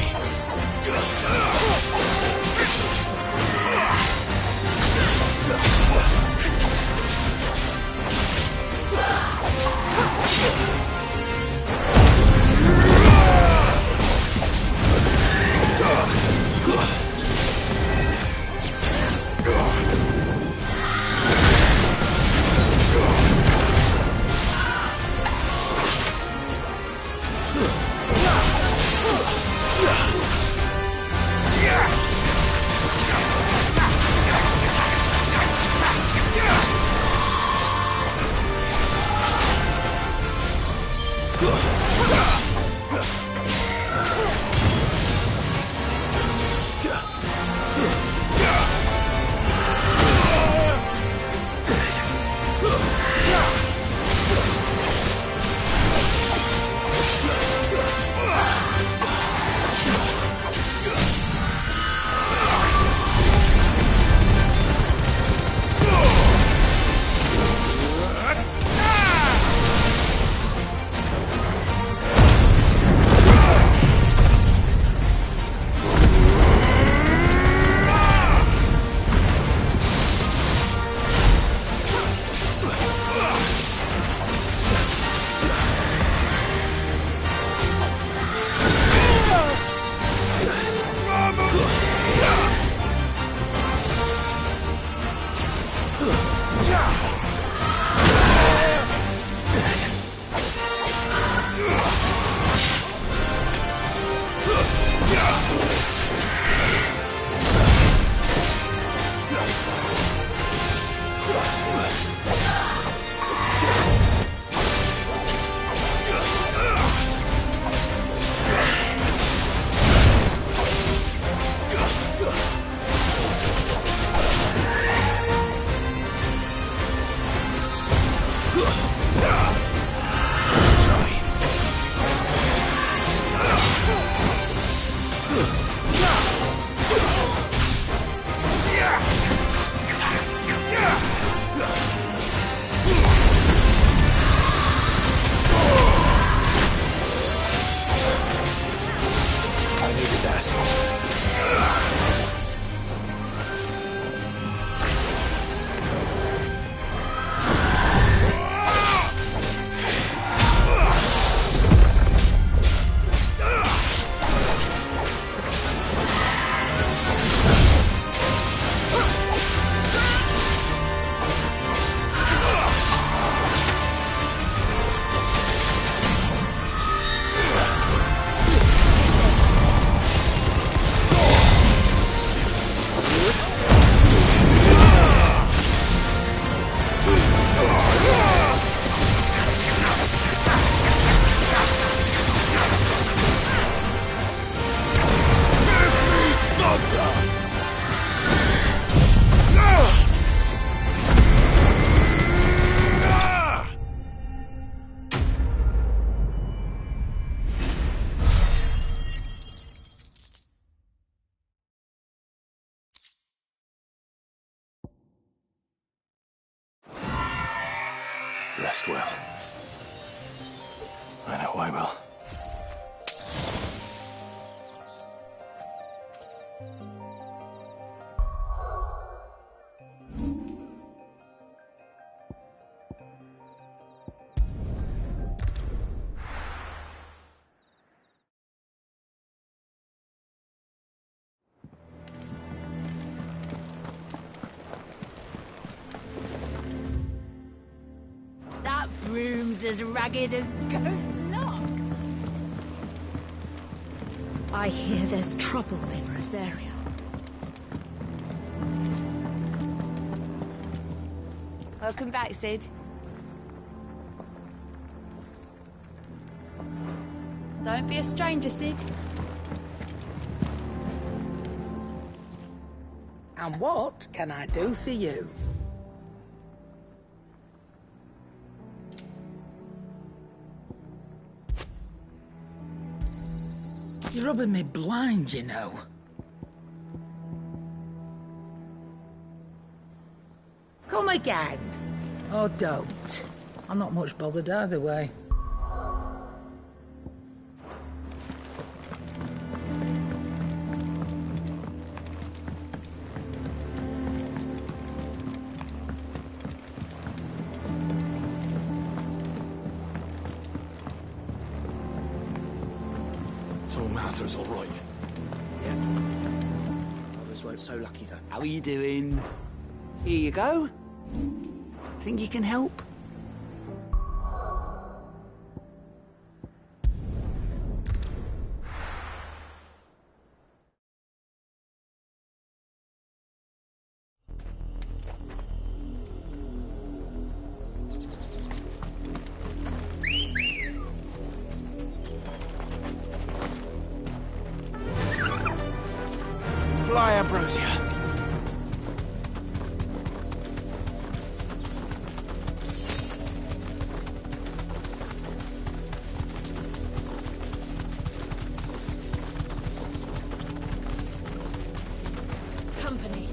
Rest well. I know I will. That broom's as ragged as goat's locks. I hear there's trouble in Rosaria. Welcome back, Sid. Don't be a stranger, Sid. And what can I do for you? You're rubbing me blind, you know. Come again. Or don't. I'm not much bothered either way. So Martha's all right? Yeah. Others weren't so lucky, though. How are you doing? Here you go. Think you can help? Fly, Ambrosia. Company.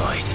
Fight.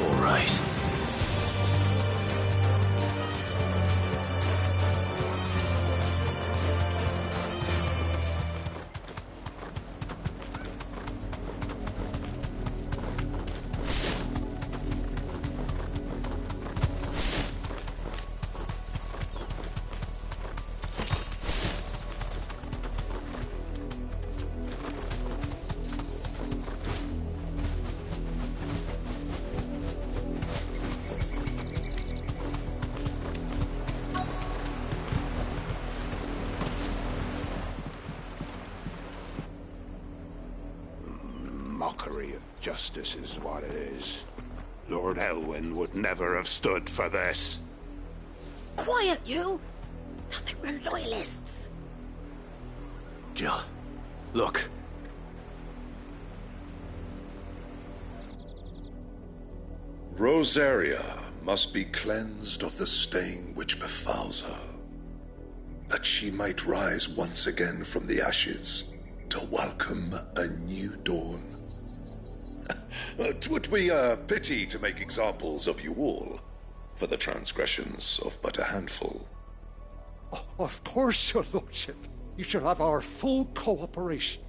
All right. Mockery of justice is what it is. Lord Elwyn would never have stood for this. Quiet, you! I think we're loyalists. Jill, look. Rosaria must be cleansed of the stain which befouls her, that she might rise once again from the ashes to welcome a new dawn. 'Twould be a pity to make examples of you all for the transgressions of but a handful. Of course, your lordship. You shall have our full cooperation.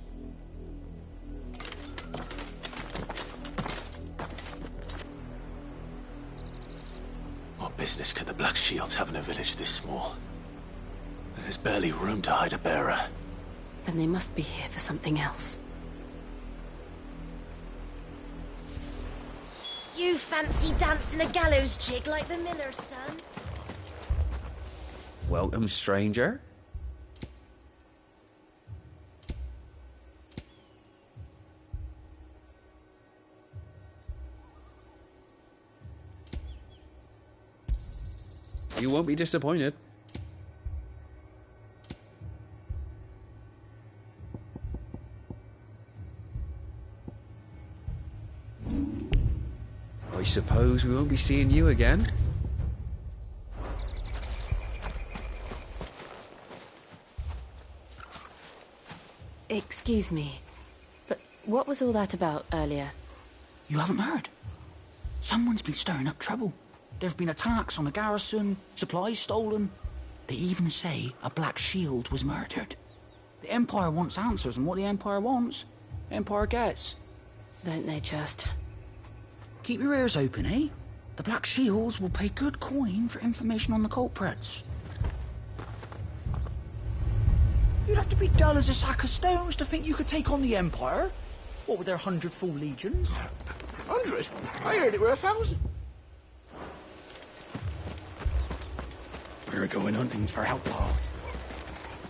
What business could the Black Shields have in a village this small? There's barely room to hide a bearer. Then they must be here for something else. You fancy dancing a gallows jig like the miller's son? Welcome, stranger. You won't be disappointed. I suppose we won't be seeing you again. Excuse me, but what was all that about earlier? You haven't heard? Someone's been stirring up trouble. There have been attacks on the garrison, supplies stolen. They even say a Black Shield was murdered. The Empire wants answers, and what the Empire wants, Empire gets. Don't they just? Keep your ears open, eh? The Black Shields will pay good coin for information on the culprits. You'd have to be dull as a sack of stones to think you could take on the Empire. What with their 100 full legions? 100? I heard it were 1,000. We're going hunting for outlaws.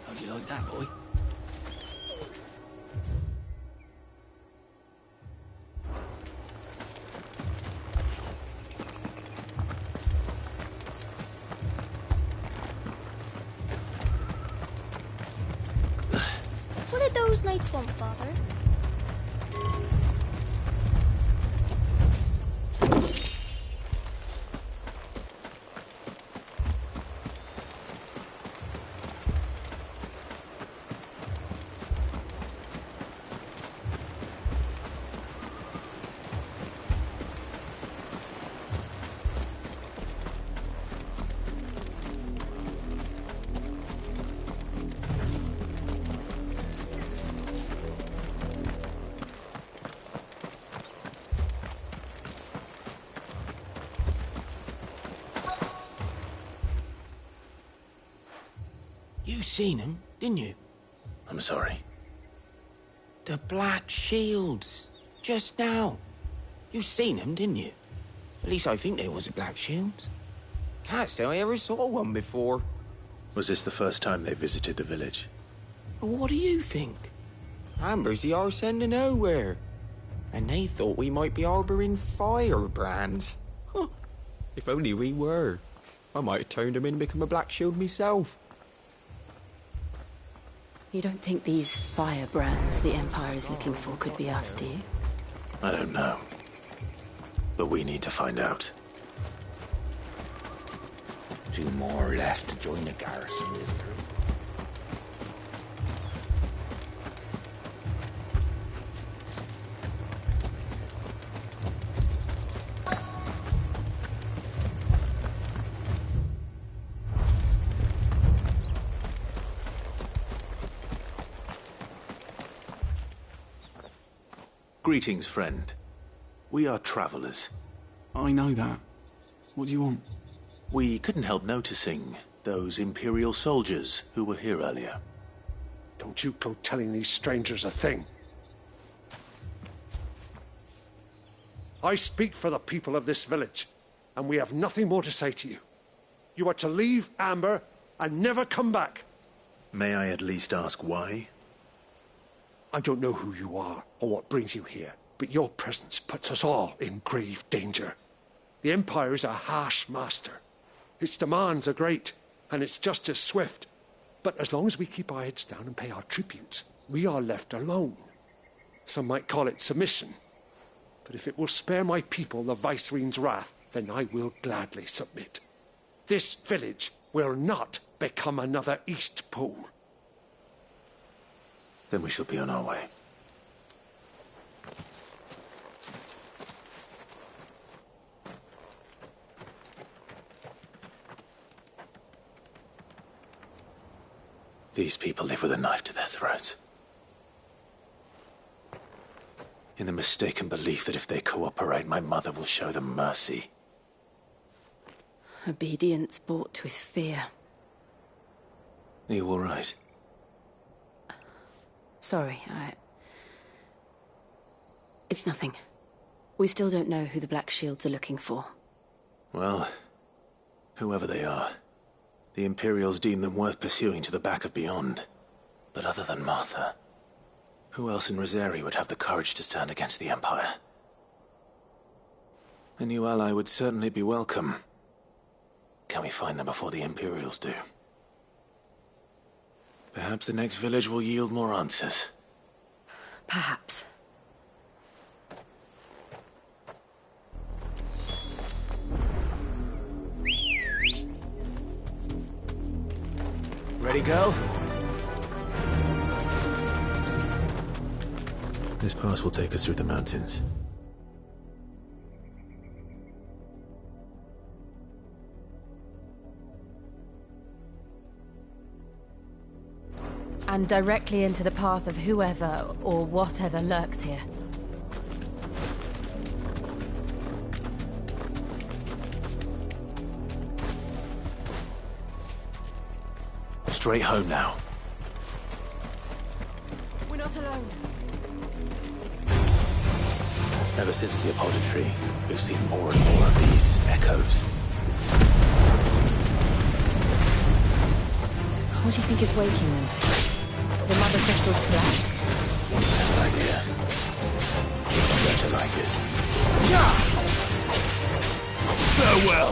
How do you like that, boy? What did those knights want, Father? You seen him, didn't you? I'm sorry. The Black Shields. Just now. You seen them, didn't you? At least I think there was a Black Shields. Can't say I ever saw one before. Was this the first time they visited the village? What do you think? Amber's the arse end of nowhere. And they thought we might be harbouring firebrands. Huh. If only we were. I might have turned them in and become a Black Shield myself. You don't think these firebrands the Empire is looking for could be us, do you? I don't know. But we need to find out. 2 more left to join the garrison, isn't there? Greetings, friend. We are travelers. I know that. What do you want? We couldn't help noticing those Imperial soldiers who were here earlier. Don't you go telling these strangers a thing. I speak for the people of this village, and we have nothing more to say to you. You are to leave Amber and never come back. May I at least ask why? I don't know who you are or what brings you here, but your presence puts us all in grave danger. The Empire is a harsh master. Its demands are great, and its justice swift. But as long as we keep our heads down and pay our tributes, we are left alone. Some might call it submission. But if it will spare my people the Viceroy's wrath, then I will gladly submit. This village will not become another Eastpool. Then we shall be on our way. These people live with a knife to their throats. In the mistaken belief that if they cooperate, my mother will show them mercy. Obedience bought with fear. Are you all right? Sorry, It's nothing. We still don't know who the Black Shields are looking for. Well, whoever they are, the Imperials deem them worth pursuing to the back of beyond. But other than Martha, who else in Rosari would have the courage to stand against the Empire? A new ally would certainly be welcome. Can we find them before the Imperials do? Perhaps the next village will yield more answers. Perhaps. Ready, girl? This pass will take us through the mountains. And directly into the path of whoever or whatever lurks here. Straight home now. We're not alone. Ever since the Apollo tree, we've seen more and more of these echoes. What do you think is waking them? The mother crystals collapse? Bad idea. Better like it. Farewell.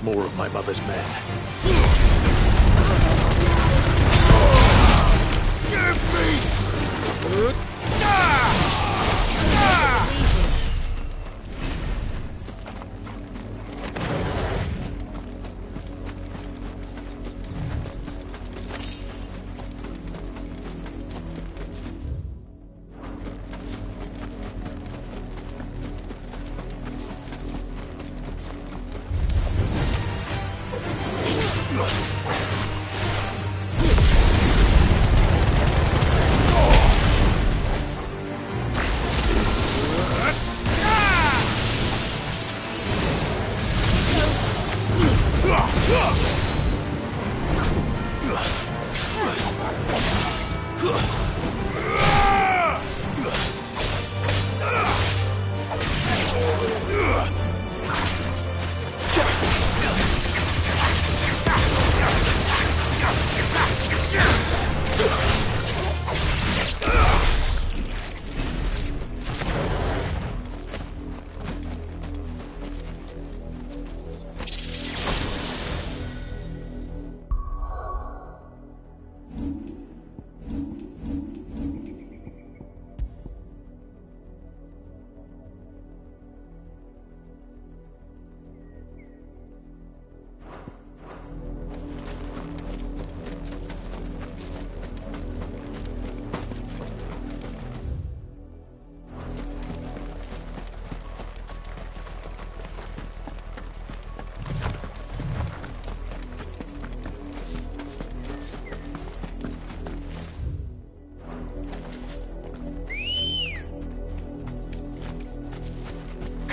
More of my mother's men. Give me!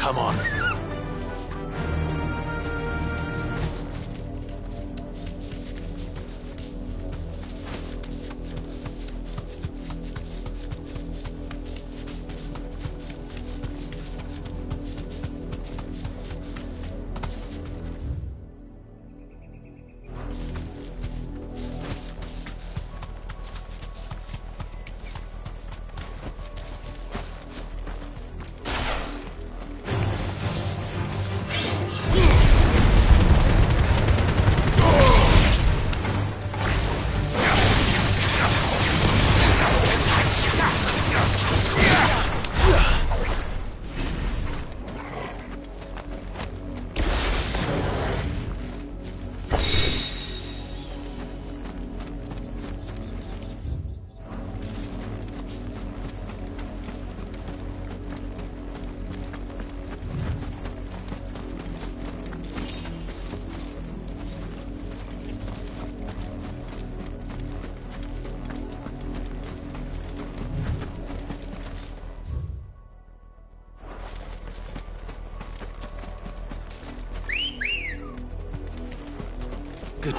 Come on.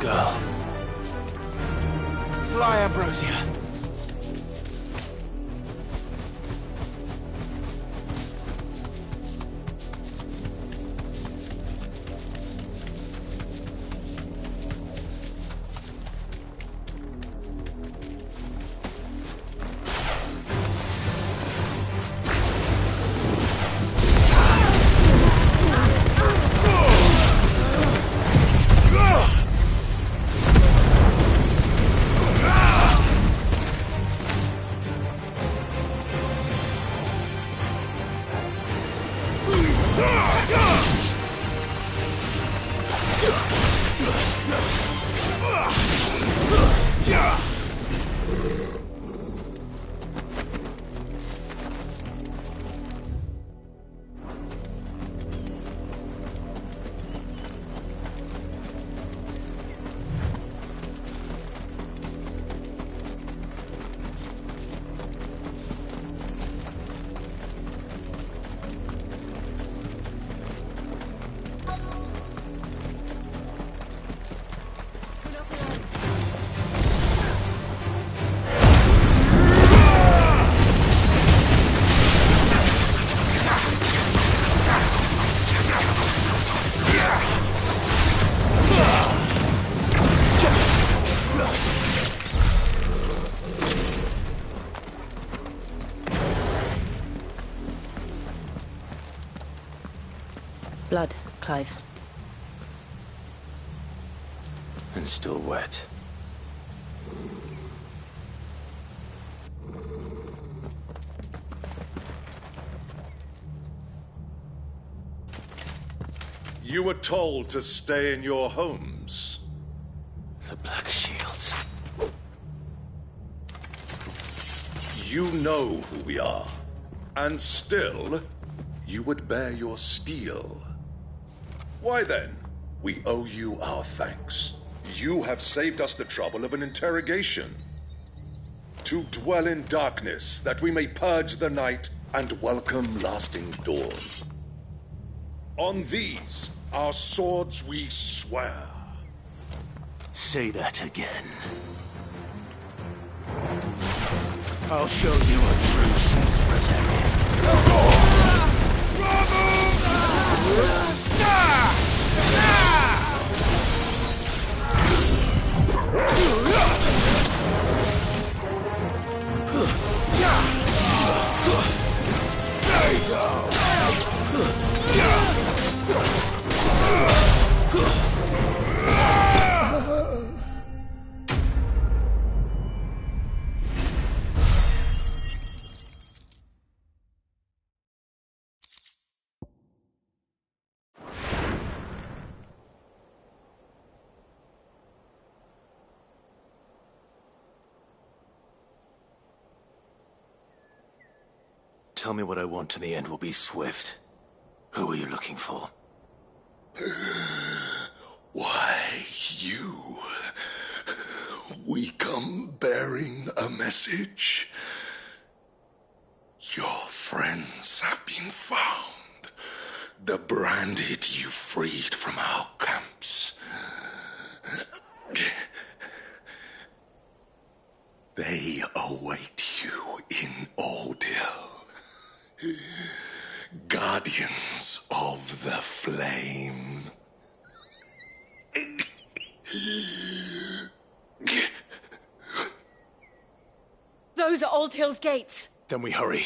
girl. Fly, Ambrosia. Blood, Clive. And still wet. You were told to stay in your homes. The Black Shields. You know who we are. And still, you would bear your steel. Why then, we owe you our thanks. You have saved us the trouble of an interrogation. To dwell in darkness, that we may purge the night and welcome lasting dawns. On these, our swords we swear. Say that again. I'll show you a true salt berserker. Stay down! Tell me what I want and the end will be swift. Who are you looking for? Why, you. We come bearing a message. Your friends have been found. The branded you freed from our camps. They await you in Odil. Guardians of the Flame. Those are Old Hill's gates. Then we hurry.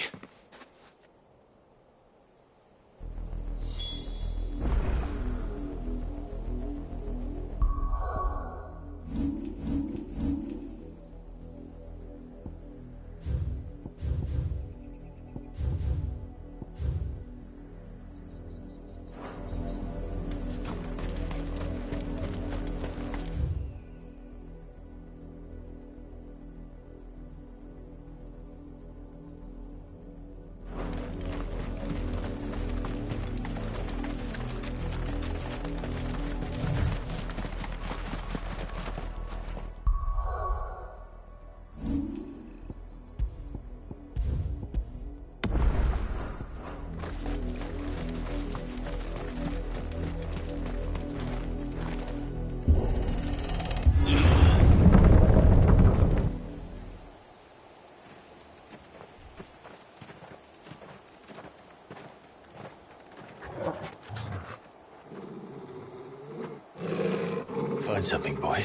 find something, boy.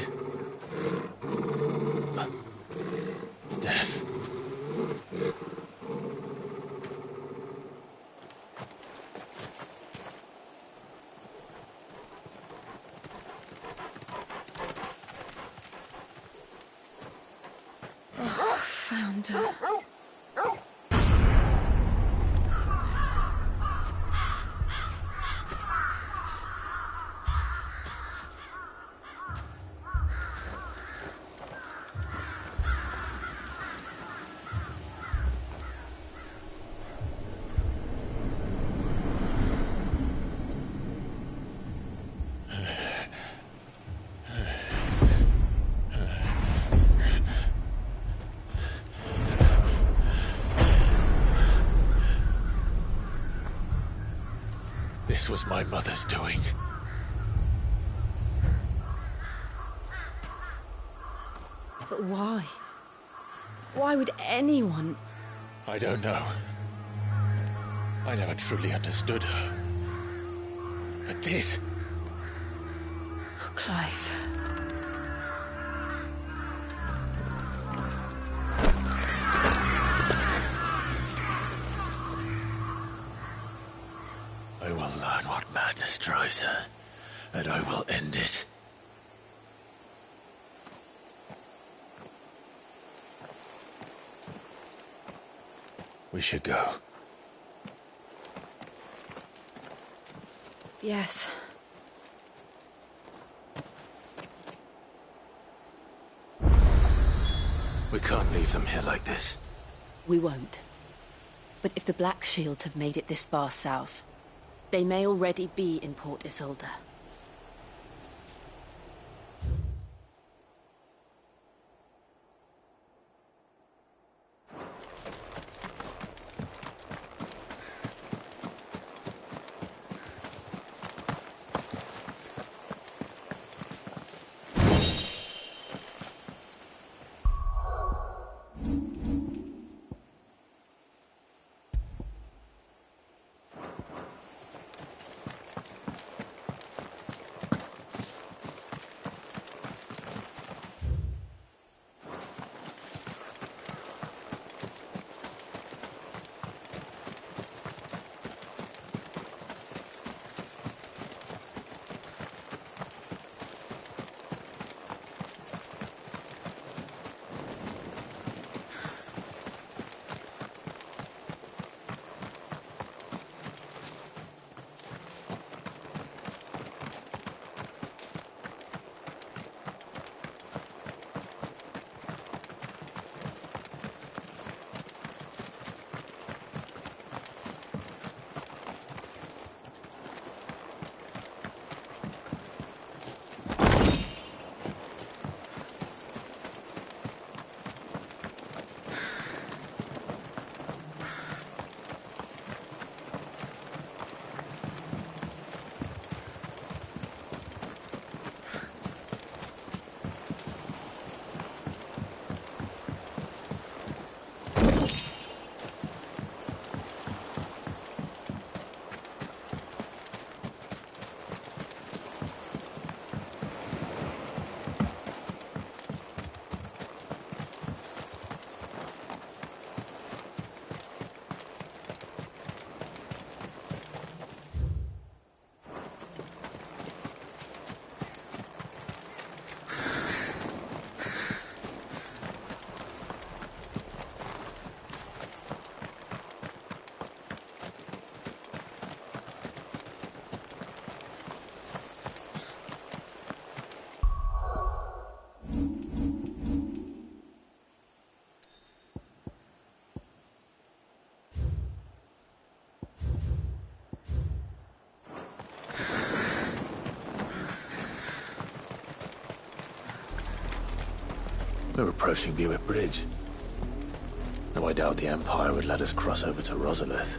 Death. Found her. This was my mother's doing. But why? Why would anyone... I don't know. I never truly understood her. But this... Oh, Clive. I will learn what madness drives her, and I will end it. We should go. Yes. We can't leave them here like this. We won't. But if the Black Shields have made it this far south, they may already be in Port Isolde. We're approaching Buick Bridge. Though I doubt the Empire would let us cross over to Rosalith.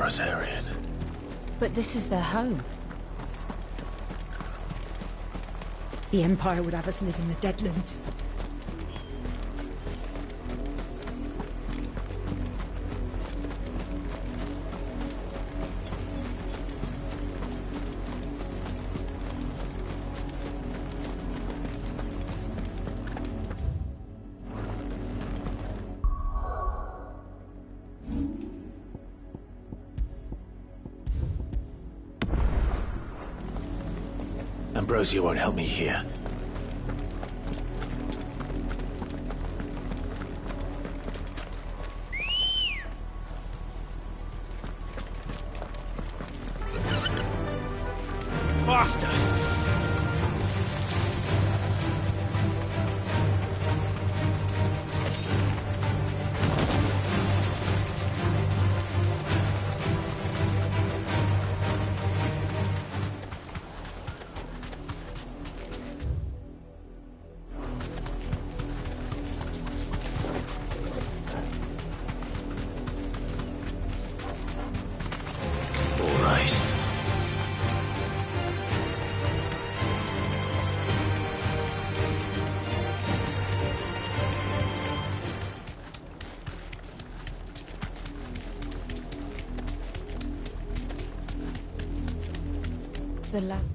Rosarian. But this is their home. The Empire would have us live in the Deadlands. Ambrosia won't help me here. Faster! The last...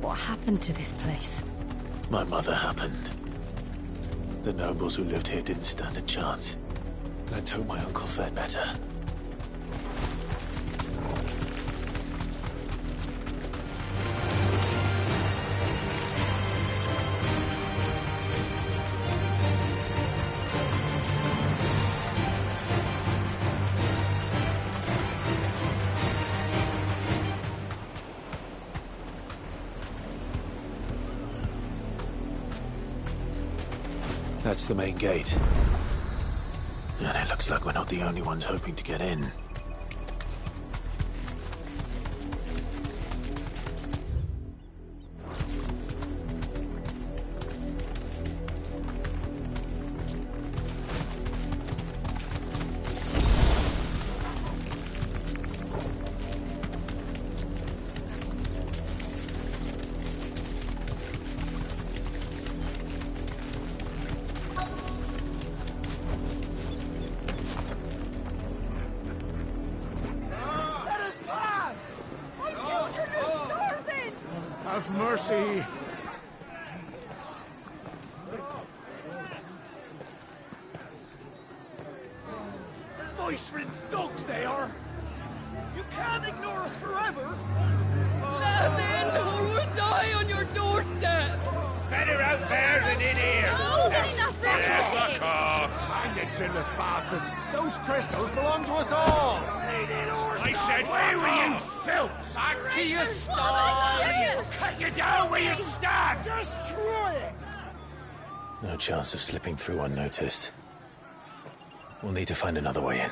What happened to this place? My mother happened. The nobles who lived here didn't stand a chance. Let's hope my uncle fared better. That's the main gate. And it looks like we're not the only ones hoping to get in. Have mercy. Voice-rinsed dogs they are. You can't ignore us forever. Let us in, or we'll die on your doorstep. Better out there than in here. Oh, getting enough for Fuck off. Hang the chinless bastards. Those crystals belong to us all. I said, where were you, filth? Back to your stall. Cut you down where you stand. Destroy it. No chance of slipping through unnoticed. We'll need to find another way in.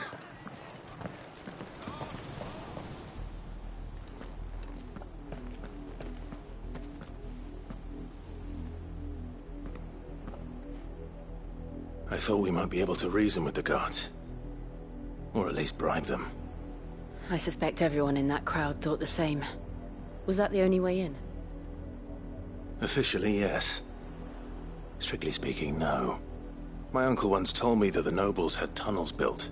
I thought we might be able to reason with the guards. Or at least bribe them. I suspect everyone in that crowd thought the same. Was that the only way in? Officially, yes. Strictly speaking, no. My uncle once told me that the nobles had tunnels built,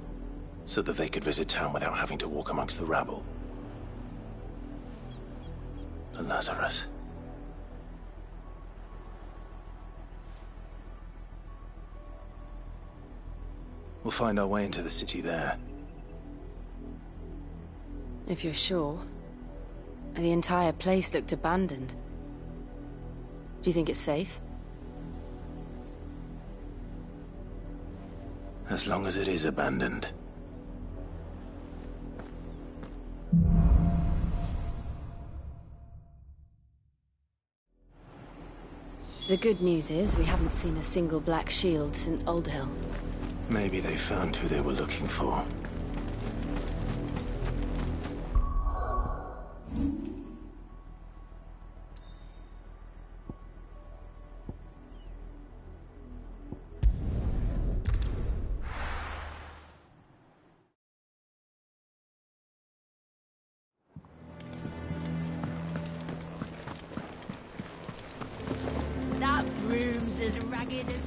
so that they could visit town without having to walk amongst the rabble. And Lazarus. We'll find our way into the city there. If you're sure. The entire place looked abandoned. Do you think it's safe? As long as it is abandoned. The good news is we haven't seen a single black shield since Old Hill. Maybe they found who they were looking for. as ragged as...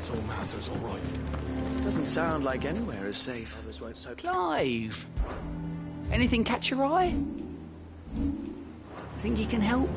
So Martha's all right. Doesn't sound like anywhere is safe. Others weren't so... Clive! Anything catch your eye? Think you can help?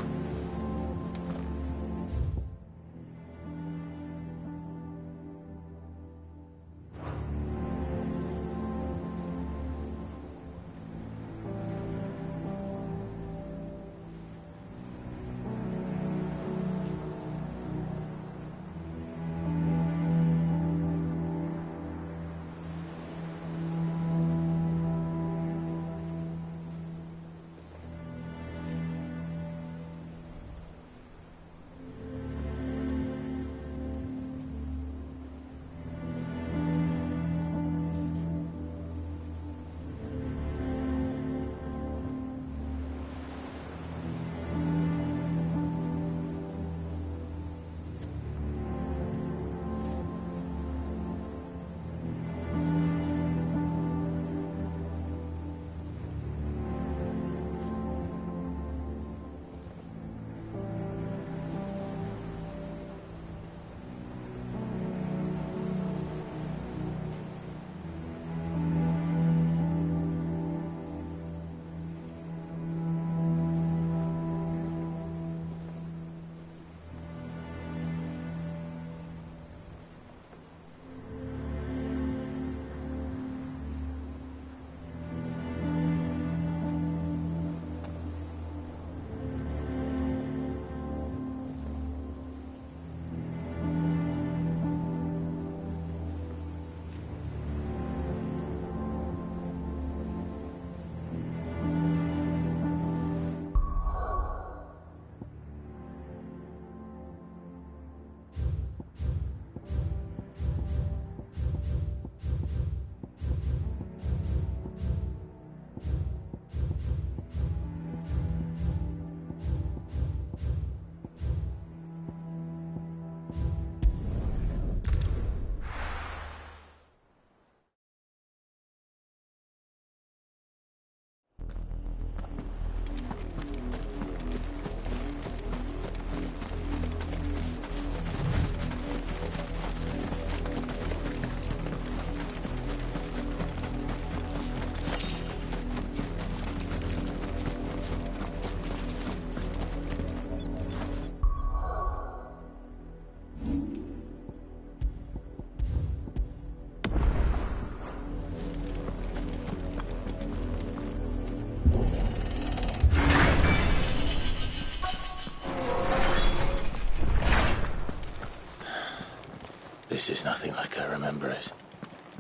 This is nothing like I remember it.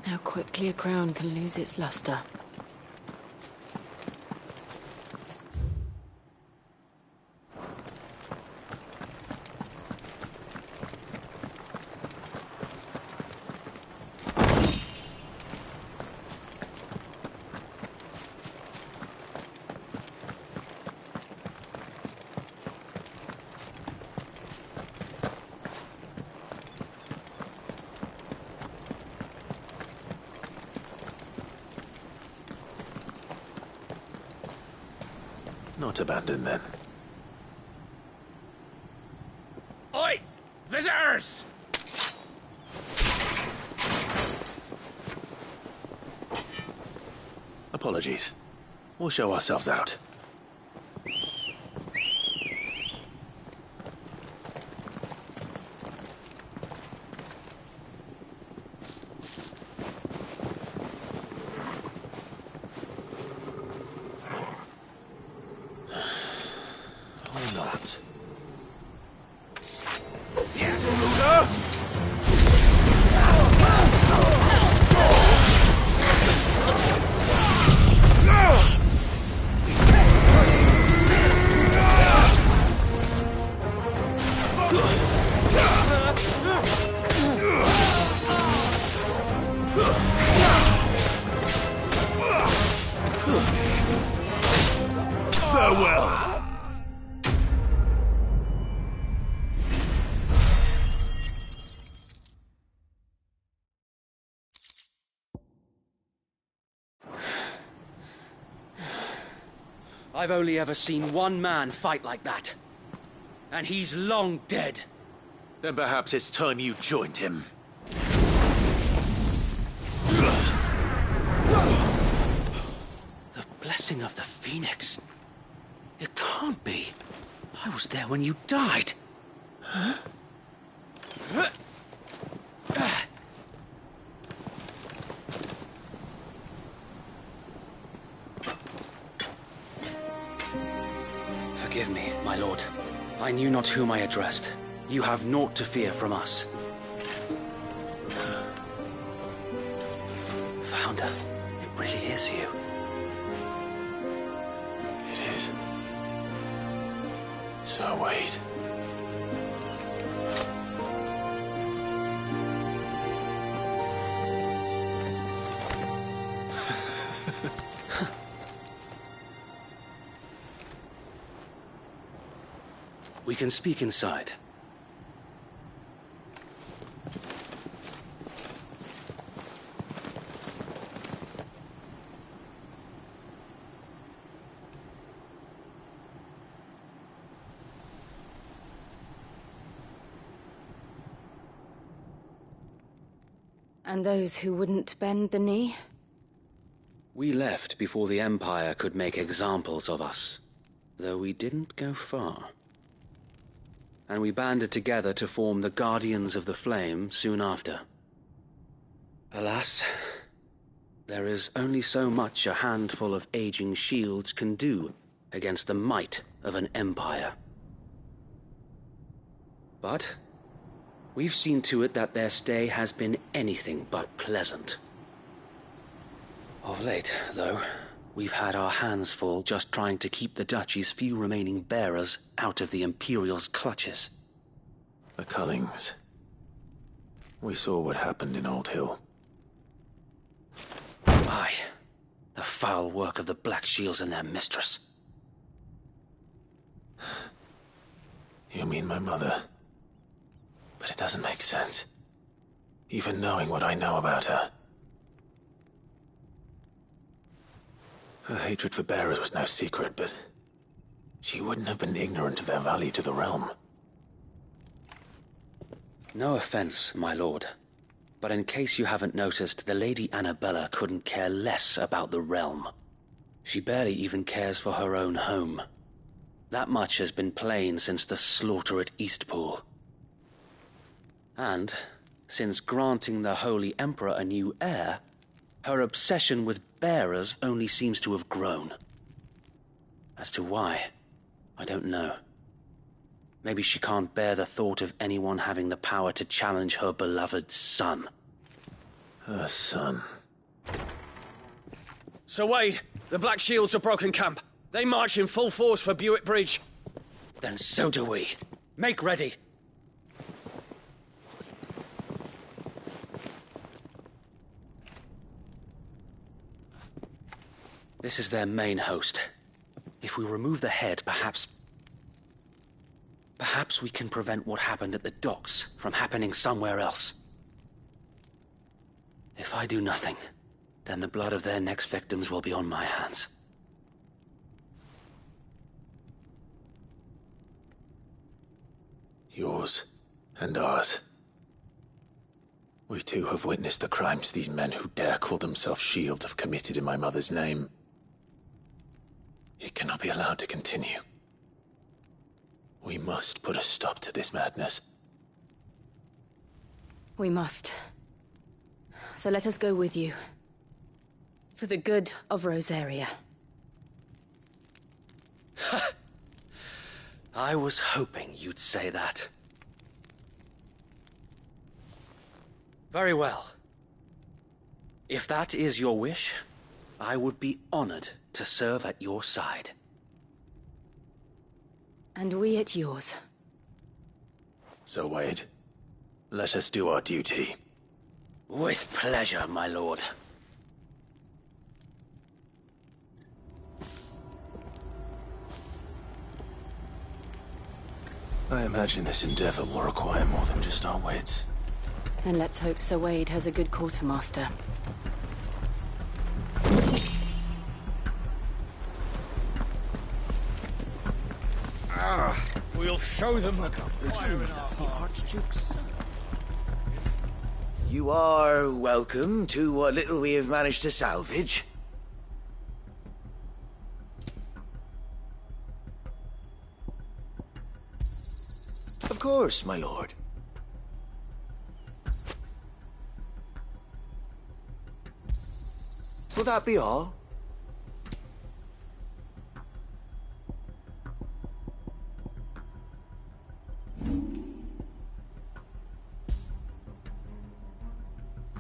How quickly a crown can lose its luster. Not abandoned, then. Oi! Visitors! Apologies. We'll show ourselves out. Yeah. I've only ever seen one man fight like that. And he's long dead. Then perhaps it's time you joined him. The blessing of the Phoenix. It can't be. I was there when you died. Huh? Forgive me, my lord. I knew not whom I addressed. You have naught to fear from us. Founder, it really is you. It is. So wait. We can speak inside. And those who wouldn't bend the knee? We left before the Empire could make examples of us, though we didn't go far. And we banded together to form the Guardians of the Flame soon after. Alas, there is only so much a handful of aging shields can do against the might of an empire. But we've seen to it that their stay has been anything but pleasant. Of late, though, we've had our hands full just trying to keep the Duchy's few remaining bearers out of the Imperial's clutches. The Cullings. We saw what happened in Old Hill. Aye. The foul work of the Black Shields and their mistress. You mean my mother? But it doesn't make sense. Even knowing what I know about her. Her hatred for bearers was no secret, but she wouldn't have been ignorant of their value to the realm. No offense, my lord, but in case you haven't noticed, the Lady Annabella couldn't care less about the realm. She barely even cares for her own home. That much has been plain since the slaughter at Eastpool. And, since granting the Holy Emperor a new heir, her obsession with bearers only seems to have grown. As to why, I don't know. Maybe she can't bear the thought of anyone having the power to challenge her beloved son. Her son. Sir Wade, the Black Shields have broken camp. They march in full force for Buick Bridge. Then so do we. Make ready. This is their main host. If we remove the head, perhaps we can prevent what happened at the docks from happening somewhere else. If I do nothing, then the blood of their next victims will be on my hands. Yours and ours. We too have witnessed the crimes these men who dare call themselves shields have committed in my mother's name. It cannot be allowed to continue. We must put a stop to this madness. We must. So let us go with you. For the good of Rosaria. I was hoping you'd say that. Very well. If that is your wish, I would be honored to serve at your side. And we at yours. So, Wade, let us do our duty. With pleasure, my lord. I imagine this endeavor will require more than just our wits. Then let's hope Sir Wade has a good quartermaster. We'll show them the fire in our The Archduke's son. You are welcome to what little we have managed to salvage. Of course, my lord. Will that be all?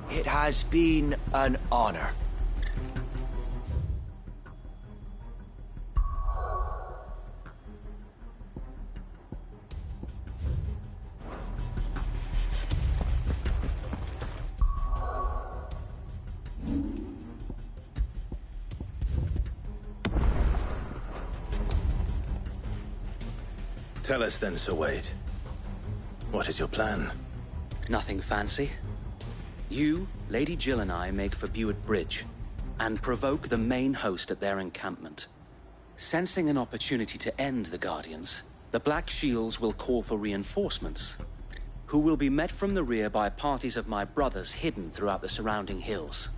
It has been an honor. Tell us then, Sir Wade. What is your plan? Nothing fancy. You, Lady Jill and I make for Buett Bridge and provoke the main host at their encampment. Sensing an opportunity to end the Guardians, the Black Shields will call for reinforcements, who will be met from the rear by parties of my brothers hidden throughout the surrounding hills.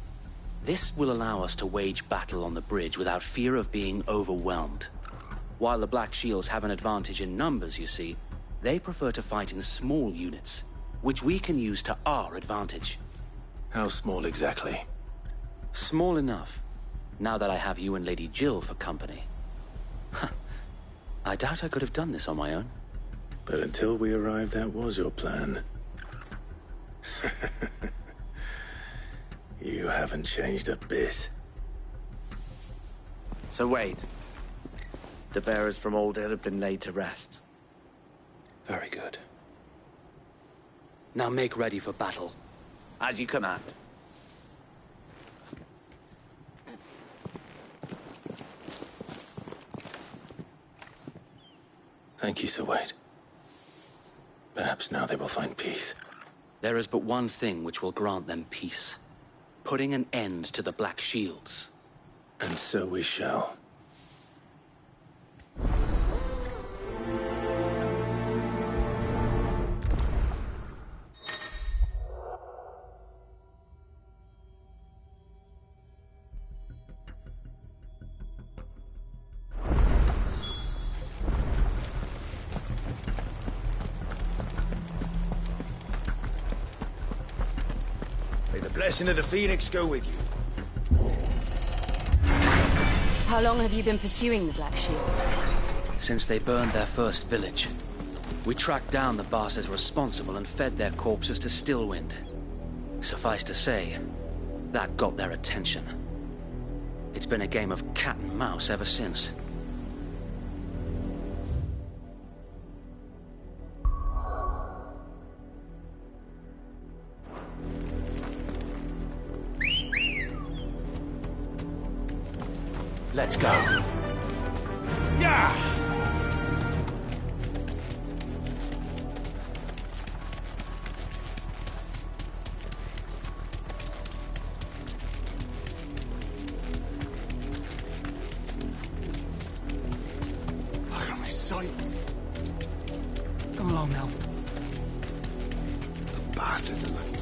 This will allow us to wage battle on the bridge without fear of being overwhelmed. While the Black Shields have an advantage in numbers, you see, they prefer to fight in small units, which we can use to our advantage. How small exactly? Small enough, now that I have you and Lady Jill for company. I doubt I could have done this on my own. But until we arrived, that was your plan. You haven't changed a bit. So Wade, the bearers from Old Hill have been laid to rest. Very good. Now make ready for battle. As you command. Thank you, Sir Wade. Perhaps now they will find peace. There is but one thing which will grant them peace. Putting an end to the Black Shields. And so we shall. Blessing of the Phoenix go with you. How long have you been pursuing the Black Shields? Since they burned their first village. We tracked down the bastards responsible and fed their corpses to Stillwind. Suffice to say, that got their attention. It's been a game of cat and mouse ever since. Let's go. Yeah! Out of my sight. Come along now. The bastards are lucky.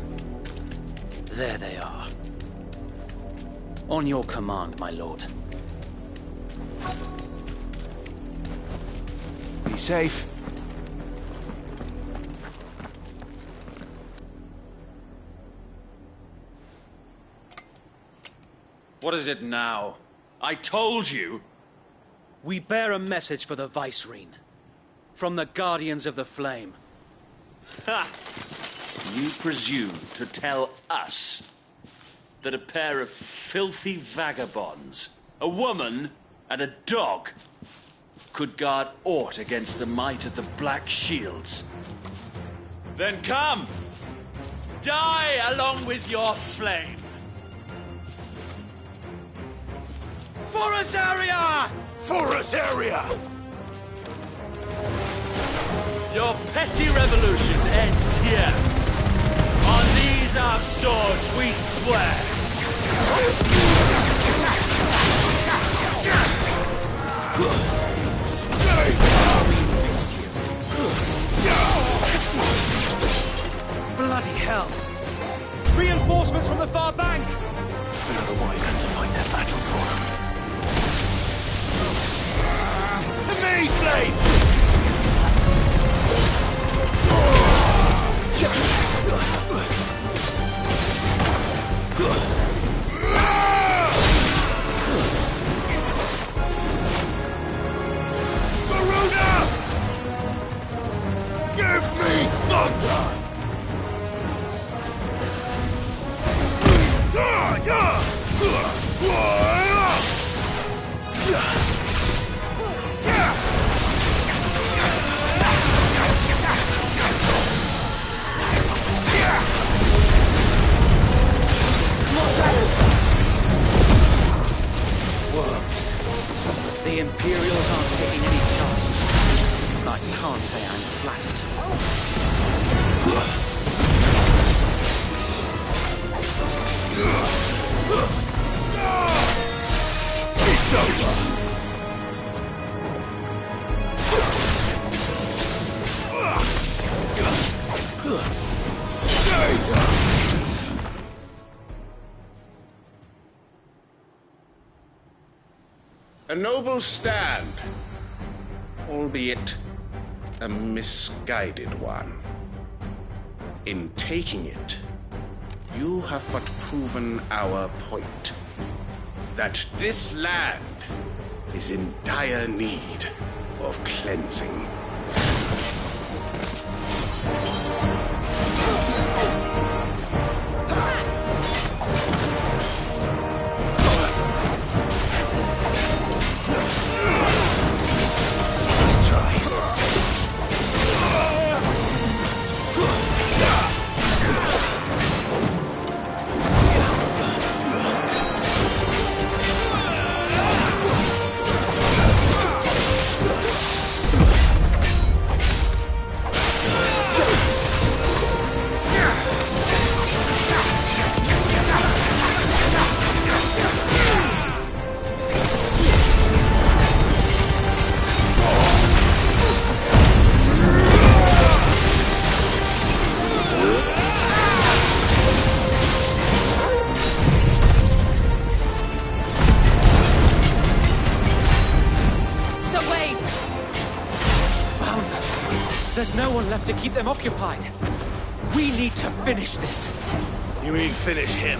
There they are. On your command, my lord. Be safe. What is it now? I told you! We bear a message for the Vicereine. From the Guardians of the Flame. Ha! You presume to tell us that a pair of filthy vagabonds, a woman and a dog, could guard aught against the might of the Black Shields? Then come! Die along with your flame! For Azaria! For Azaria! Your petty revolution ends here. On these our swords we swear. We missed you. The Imperials aren't taking any chances. I can't say I'm flattered. It's over! Stay down! A noble stand, albeit a misguided one. In taking it, you have but proven our point, that this land is in dire need of cleansing. There's no one left to keep them occupied. We need to finish this. You mean finish him?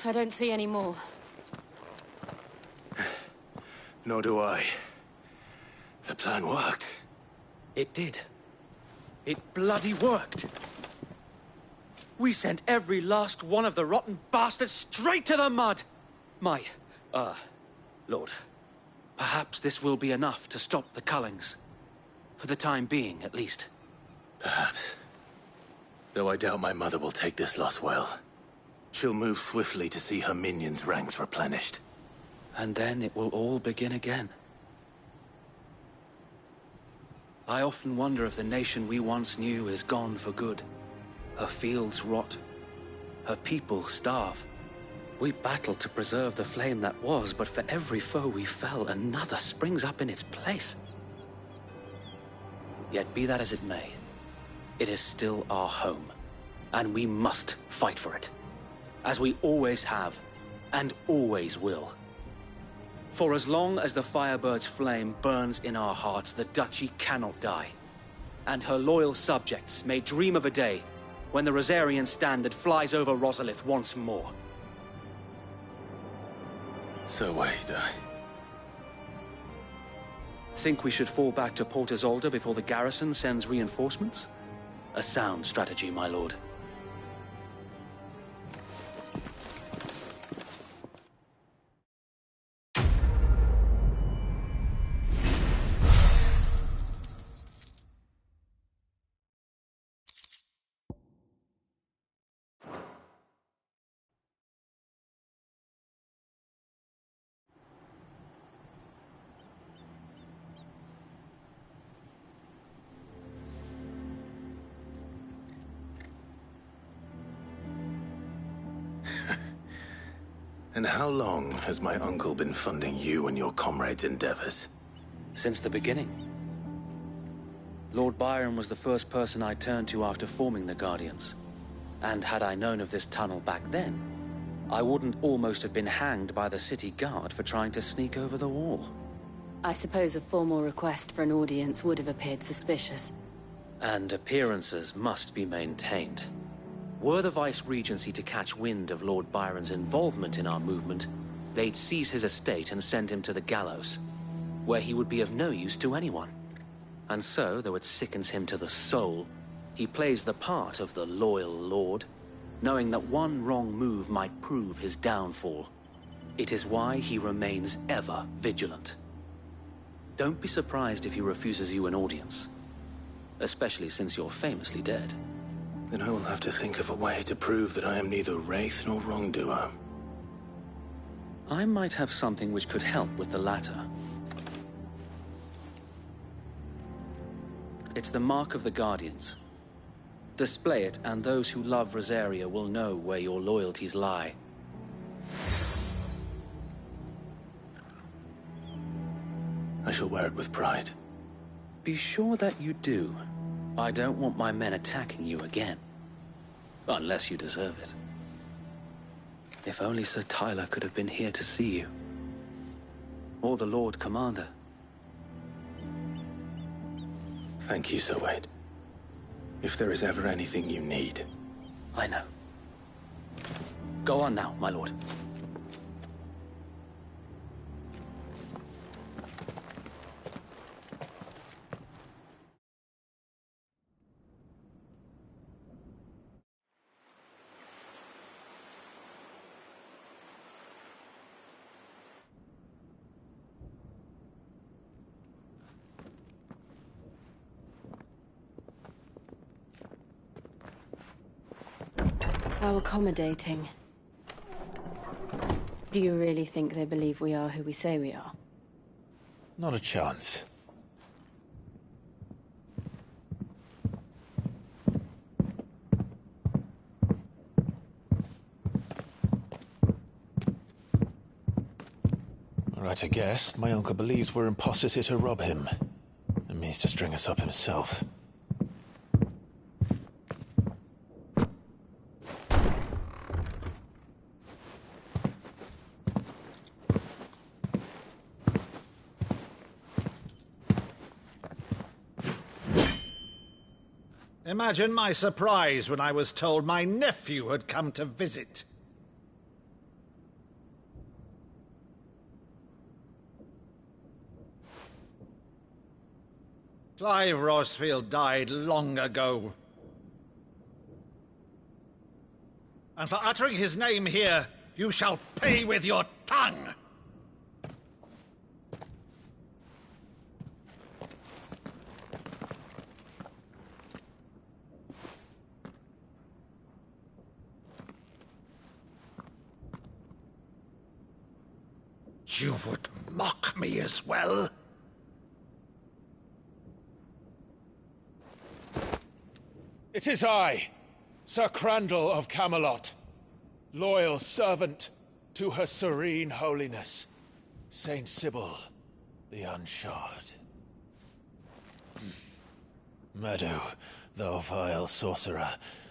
I don't see any more. Nor do I. The plan worked. It did. It bloody worked. We sent every last one of the rotten bastards straight to the mud! Lord, perhaps this will be enough to stop the Cullings. For the time being, at least. Perhaps. Though I doubt my mother will take this loss well. She'll move swiftly to see her minions' ranks replenished. And then it will all begin again. I often wonder if the nation we once knew is gone for good. Her fields rot. Her people starve. We battled to preserve the flame that was, but for every foe we fell, another springs up in its place. Yet be that as it may, it is still our home, and we must fight for it. As we always have, and always will. For as long as the Firebird's flame burns in our hearts, the Duchy cannot die. And her loyal subjects may dream of a day when the Rosarian standard flies over Rosalith once more. So wait, Think we should fall back to Port Isolde before the garrison sends reinforcements? A sound strategy, my lord. And how long has my uncle been funding you and your comrades' endeavors? Since the beginning. Lord Byron was the first person I turned to after forming the Guardians. And had I known of this tunnel back then, I wouldn't almost have been hanged by the city guard for trying to sneak over the wall. I suppose a formal request for an audience would have appeared suspicious. And appearances must be maintained. Were the Vice-Regency to catch wind of Lord Byron's involvement in our movement, they'd seize his estate and send him to the gallows, where he would be of no use to anyone. And so, though it sickens him to the soul, he plays the part of the loyal lord, knowing that one wrong move might prove his downfall. It is why he remains ever vigilant. Don't be surprised if he refuses you an audience, especially since you're famously dead. Then I will have to think of a way to prove that I am neither wraith nor wrongdoer. I might have something which could help with the latter. It's the mark of the Guardians. Display it, and those who love Rosaria will know where your loyalties lie. I shall wear it with pride. Be sure that you do. I don't want my men attacking you again. Unless you deserve it. If only Sir Tyler could have been here to see you. Or the Lord Commander. Thank you, Sir Wade. If there is ever anything you need. I know. Go on now, my lord. How accommodating. Do you really think they believe we are who we say we are? Not a chance. Right, I guess. My uncle believes we're imposters here to rob him. And means to string us up himself. Imagine my surprise when I was told my nephew had come to visit. Clive Rosfield died long ago. And for uttering his name here, you shall pay with your tongue! You would mock me as well? It is I, Sir Crandall of Camelot, loyal servant to Her Serene Holiness, Saint Sybil the Unshod. Meadow, thou vile sorcerer,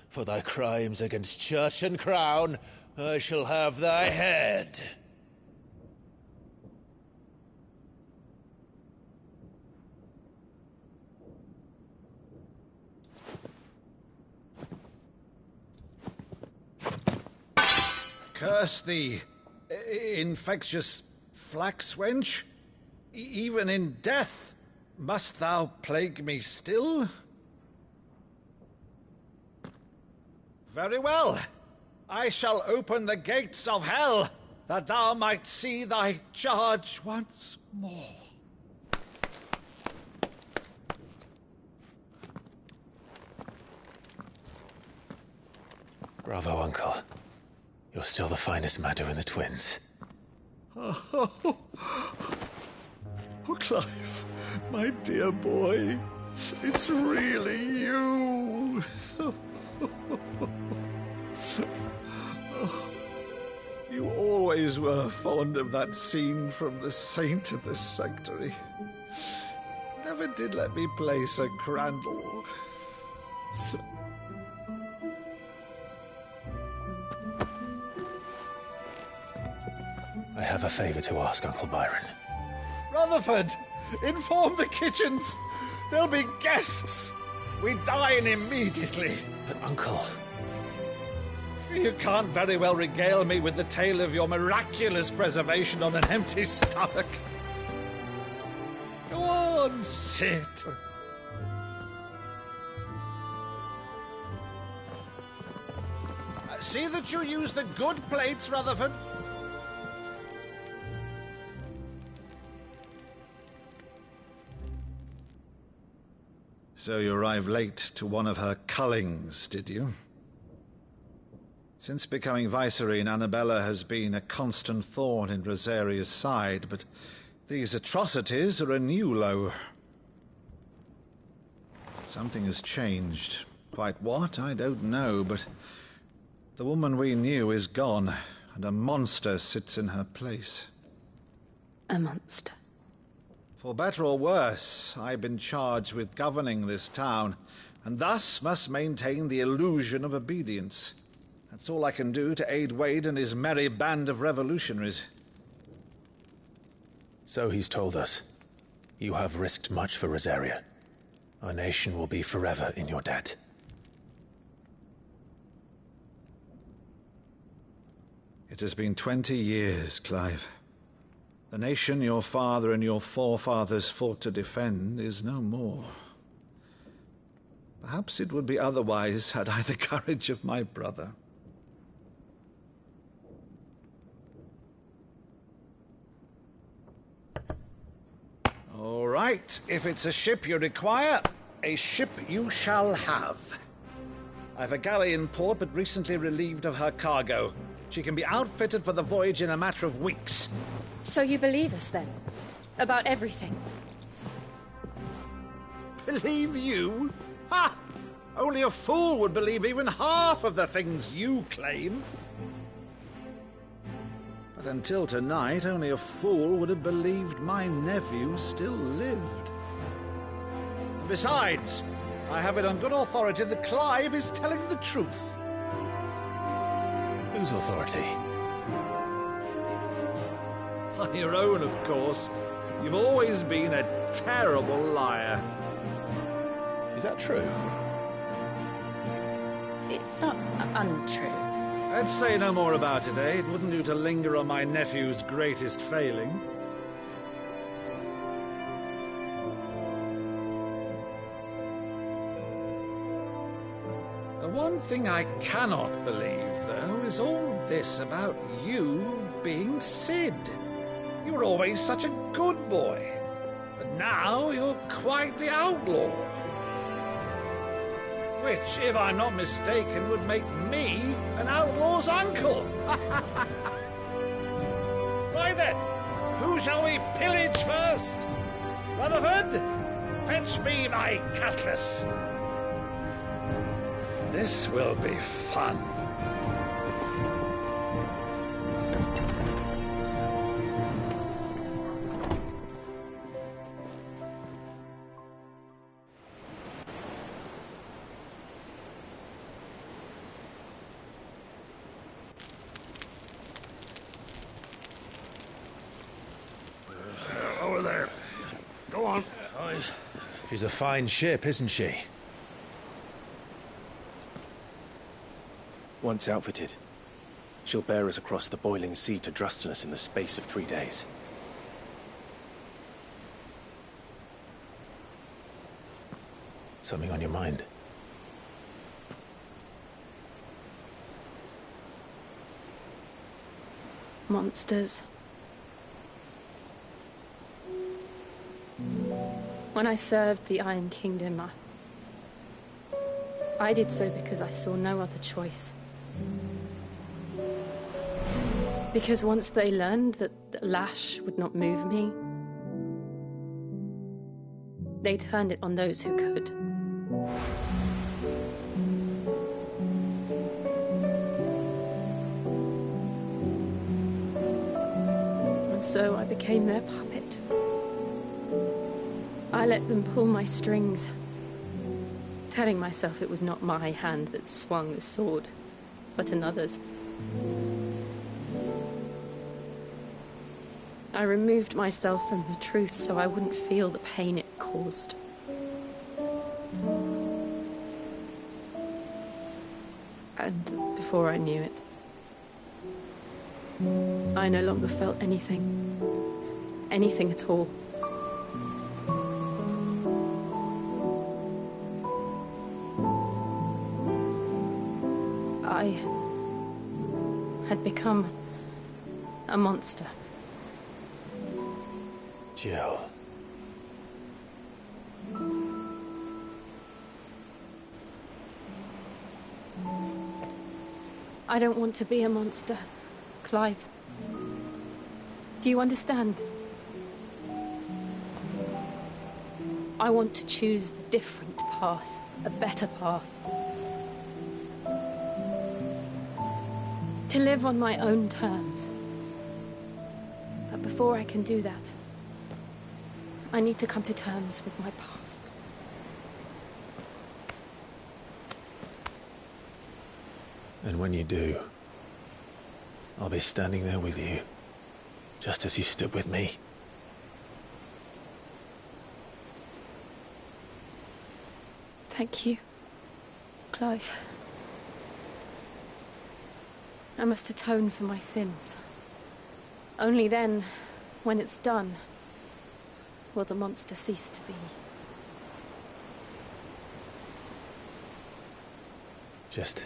for thy crimes against church and crown, I shall have thy head. Curse thee, infectious flax wench. Even in death, must thou plague me still? Very well. I shall open the gates of hell, that thou might see thy charge once more. Bravo, Uncle. You're still the finest Meadow in the twins. Oh, Clive, my dear boy, it's really you. You always always were fond of that scene from The Saint of the Sanctuary. Never did let me play Sir Crandall. I have a favor to ask, Uncle Byron. Rutherford, inform the kitchens. There'll be guests. We dine immediately. But, Uncle... You can't very well regale me with the tale of your miraculous preservation on an empty stomach. Go on, sit. See that you use the good plates, Rutherford. So you arrived late to one of her cullings, did you? Since becoming Vicereine, Annabella has been a constant thorn in Rosaria's side, but these atrocities are a new low. Something has changed. Quite what, I don't know, but the woman we knew is gone, and a monster sits in her place. A monster? For better or worse, I've been charged with governing this town, and thus must maintain the illusion of obedience. That's all I can do to aid Wade and his merry band of revolutionaries. So he's told us. You have risked much for Rosaria. Our nation will be forever in your debt. It has been 20 years, Clive. The nation your father and your forefathers fought to defend is no more. Perhaps it would be otherwise had I the courage of my brother. All right, if it's a ship you require, a ship you shall have. I've a galley in port, but recently relieved of her cargo. She can be outfitted for the voyage in a matter of weeks. So you believe us, then? About everything? Believe you? Ha! Only a fool would believe even half of the things you claim. But until tonight, only a fool would have believed my nephew still lived. And besides, I have it on good authority that Clive is telling the truth. Whose authority? Your own, of course. You've always been a terrible liar. Is that true? It's not untrue. Let's say no more about it, eh? It wouldn't do to linger on my nephew's greatest failing. The one thing I cannot believe, though, is all this about you being Sid. You were always such a good boy, but now you're quite the outlaw. Which, if I'm not mistaken, would make me an outlaw's uncle. Right then, who shall we pillage first? Rutherford, fetch me my cutlass. This will be fun. Over there. Go on. She's a fine ship, isn't she? Once outfitted, she'll bear us across the boiling sea to Drustinus in the space of 3 days. Something on your mind? Monsters. When I served the Iron Kingdom, I did so because I saw no other choice. Because once they learned that the lash would not move me, they turned it on those who could. so I became their puppet. I let them pull my strings, telling myself it was not my hand that swung the sword, but another's. I removed myself from the truth so I wouldn't feel the pain it caused. And before I knew it, I no longer felt anything. Anything at all. I had become a monster. Jill. I don't want to be a monster, Clive. Do you understand? I want to choose a different path, a better path. To live on my own terms. But before I can do that, I need to come to terms with my past. And when you do, I'll be standing there with you, just as you stood with me. Thank you, Clive. I must atone for my sins. Only then, when it's done, will the monster cease to be. Just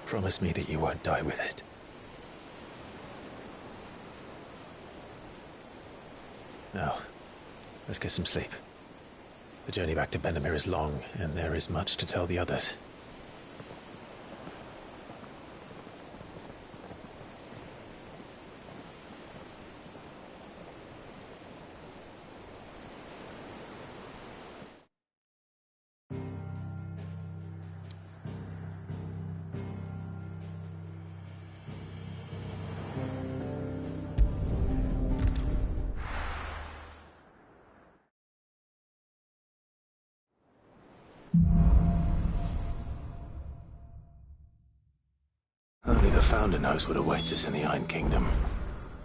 promise me that you won't die with it. Now, let's get some sleep. The journey back to Benamir is long, and there is much to tell the others. Only the Founder knows what awaits us in the Iron Kingdom.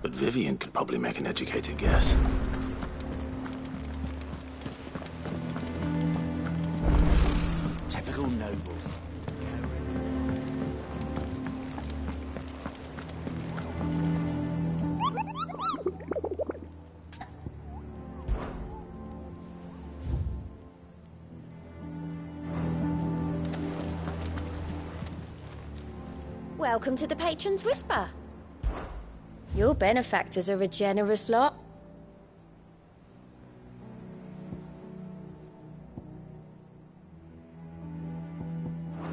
But Vivian could probably make an educated guess. Typical nobles. Welcome to the Patron's Whisper. Your benefactors are a generous lot.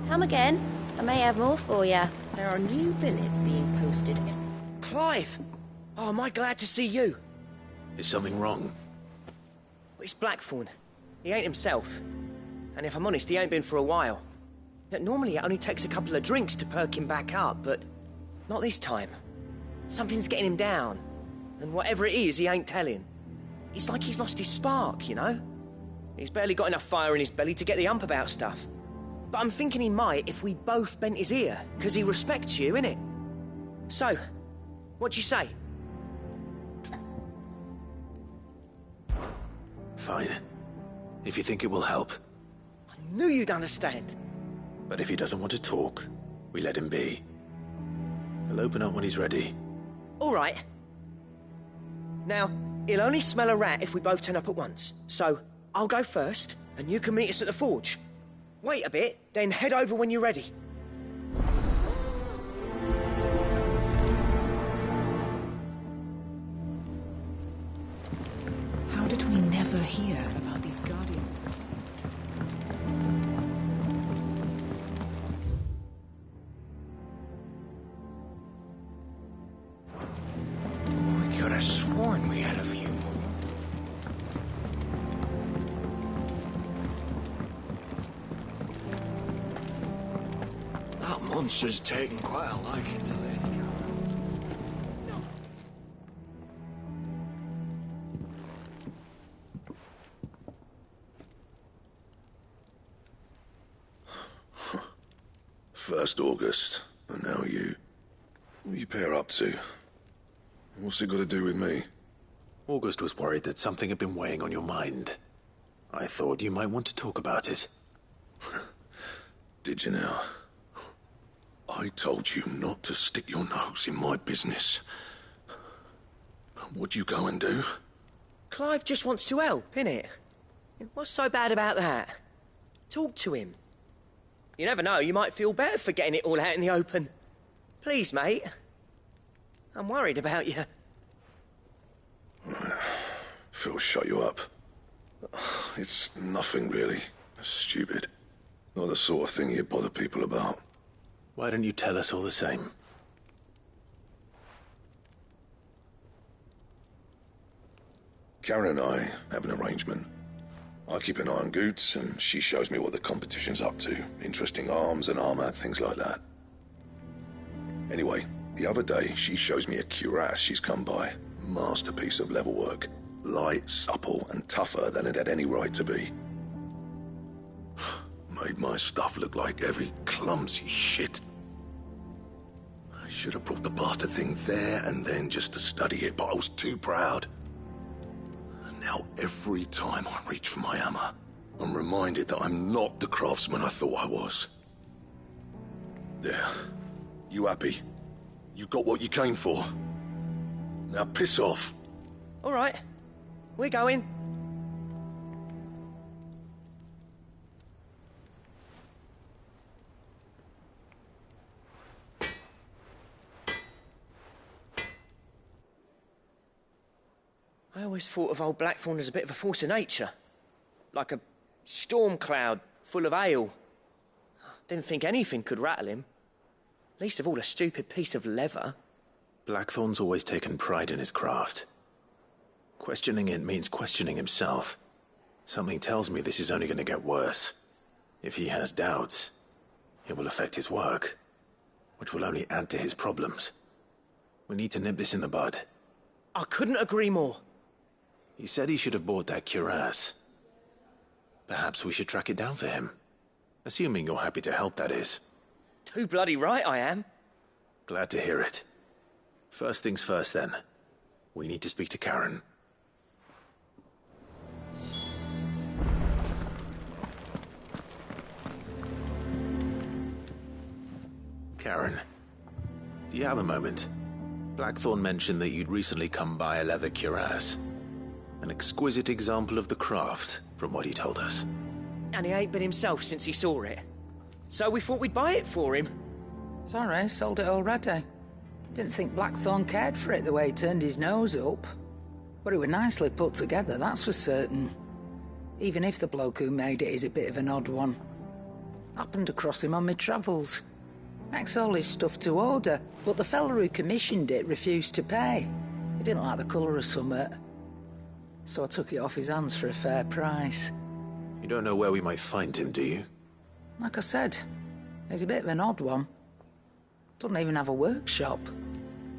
Come again. I may have more for you. There are new billets being posted. Clive! Oh, am I glad to see you? Is something wrong? It's Blackthorn. He ain't himself. And if I'm honest, he ain't been for a while. Normally it only takes a couple of drinks to perk him back up, but not this time. Something's getting him down. And whatever it is, he ain't telling. It's like he's lost his spark, you know? He's barely got enough fire in his belly to get the ump about stuff. But I'm thinking he might if we both bent his ear, because he respects you, innit? So, what do you say? Fine. If you think it will help. I knew you'd understand. But if he doesn't want to talk, we let him be. He'll open up when he's ready. All right. Now, he'll only smell a rat if we both turn up at once. So, I'll go first, and you can meet us at the forge. Wait a bit, then head over when you're ready. How did we never hear about these guardians? We could have sworn we had a few more. That monster's taken quite a liking to Lady First August, and now you. What are you pair up to? What's it got to do with me? August was worried that something had been weighing on your mind. I thought you might want to talk about it. Did you now? I told you not to stick your nose in my business. What'd you go and do? Clive just wants to help, innit? What's so bad about that? Talk to him. You never know, you might feel better for getting it all out in the open. Please, mate. I'm worried about you. Phil shut you up. It's nothing really. Stupid. Not the sort of thing you bother people about. Why don't you tell us all the same? Karen and I have an arrangement. I keep an eye on Goots, and she shows me what the competition's up to. Interesting arms and armor, things like that. Anyway, the other day, she shows me a cuirass she's come by. Masterpiece of level work. Light, supple, and tougher than it had any right to be. Made my stuff look like heavy, clumsy shit. I should have brought the bastard thing there and then just to study it, but I was too proud. And now every time I reach for my hammer, I'm reminded that I'm not the craftsman I thought I was. There. You happy? You got what you came for. Now piss off. All right. We're going. I always thought of old Blackthorn as a bit of a force of nature. Like a storm cloud full of hail. Didn't think anything could rattle him. Least of all a stupid piece of leather. Blackthorn's always taken pride in his craft. Questioning it means questioning himself. Something tells me this is only going to get worse. If he has doubts, it will affect his work, which will only add to his problems. We need to nip this in the bud. I couldn't agree more. He said he should have bought that cuirass. Perhaps we should track it down for him. Assuming you're happy to help, that is. Too bloody right I am. Glad to hear it. First things first, then. We need to speak to Karen. Karen, do you have a moment? Blackthorn mentioned that you'd recently come by a leather cuirass. An exquisite example of the craft, from what he told us. And he ain't been himself since he saw it. So we thought we'd buy it for him. Sorry, sold it already. Didn't think Blackthorn cared for it the way he turned his nose up. But it was nicely put together, that's for certain. Even if the bloke who made it is a bit of an odd one. Happened across him on my travels. Makes all his stuff to order, but the fella who commissioned it refused to pay. He didn't like the colour of summit. So I took it off his hands for a fair price. You don't know where we might find him, do you? Like I said, he's a bit of an odd one. Doesn't even have a workshop.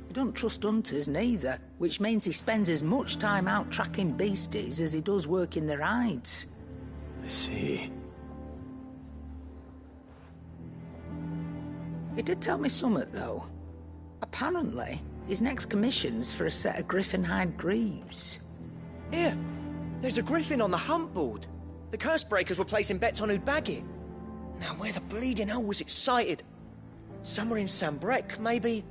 He doesn't trust hunters neither, which means he spends as much time out tracking beasties as he does working their hides. I see. He did tell me something, though. Apparently, his next commission's for a set of griffin hide greaves. Here, there's a griffin on the hunt board. The curse breakers were placing bets on who'd bag it. Now, where the bleeding hell was it sighted? Somewhere in Sambrec, maybe?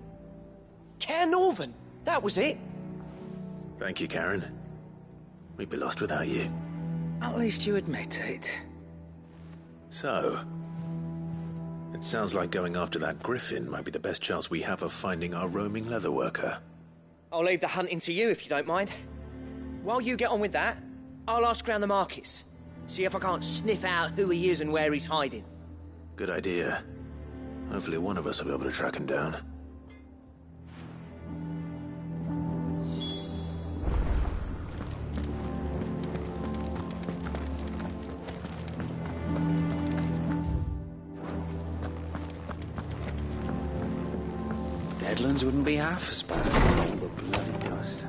Caer Northern, that was it. Thank you, Karen. We'd be lost without you. At least you admit it. So, it sounds like going after that griffin might be the best chance we have of finding our roaming leatherworker. I'll leave the hunting to you if you don't mind. While you get on with that, I'll ask round the markets. See if I can't sniff out who he is and where he's hiding. Good idea. Hopefully one of us will be able to track him down. Deadlands wouldn't be half as bad with all the bloody dust.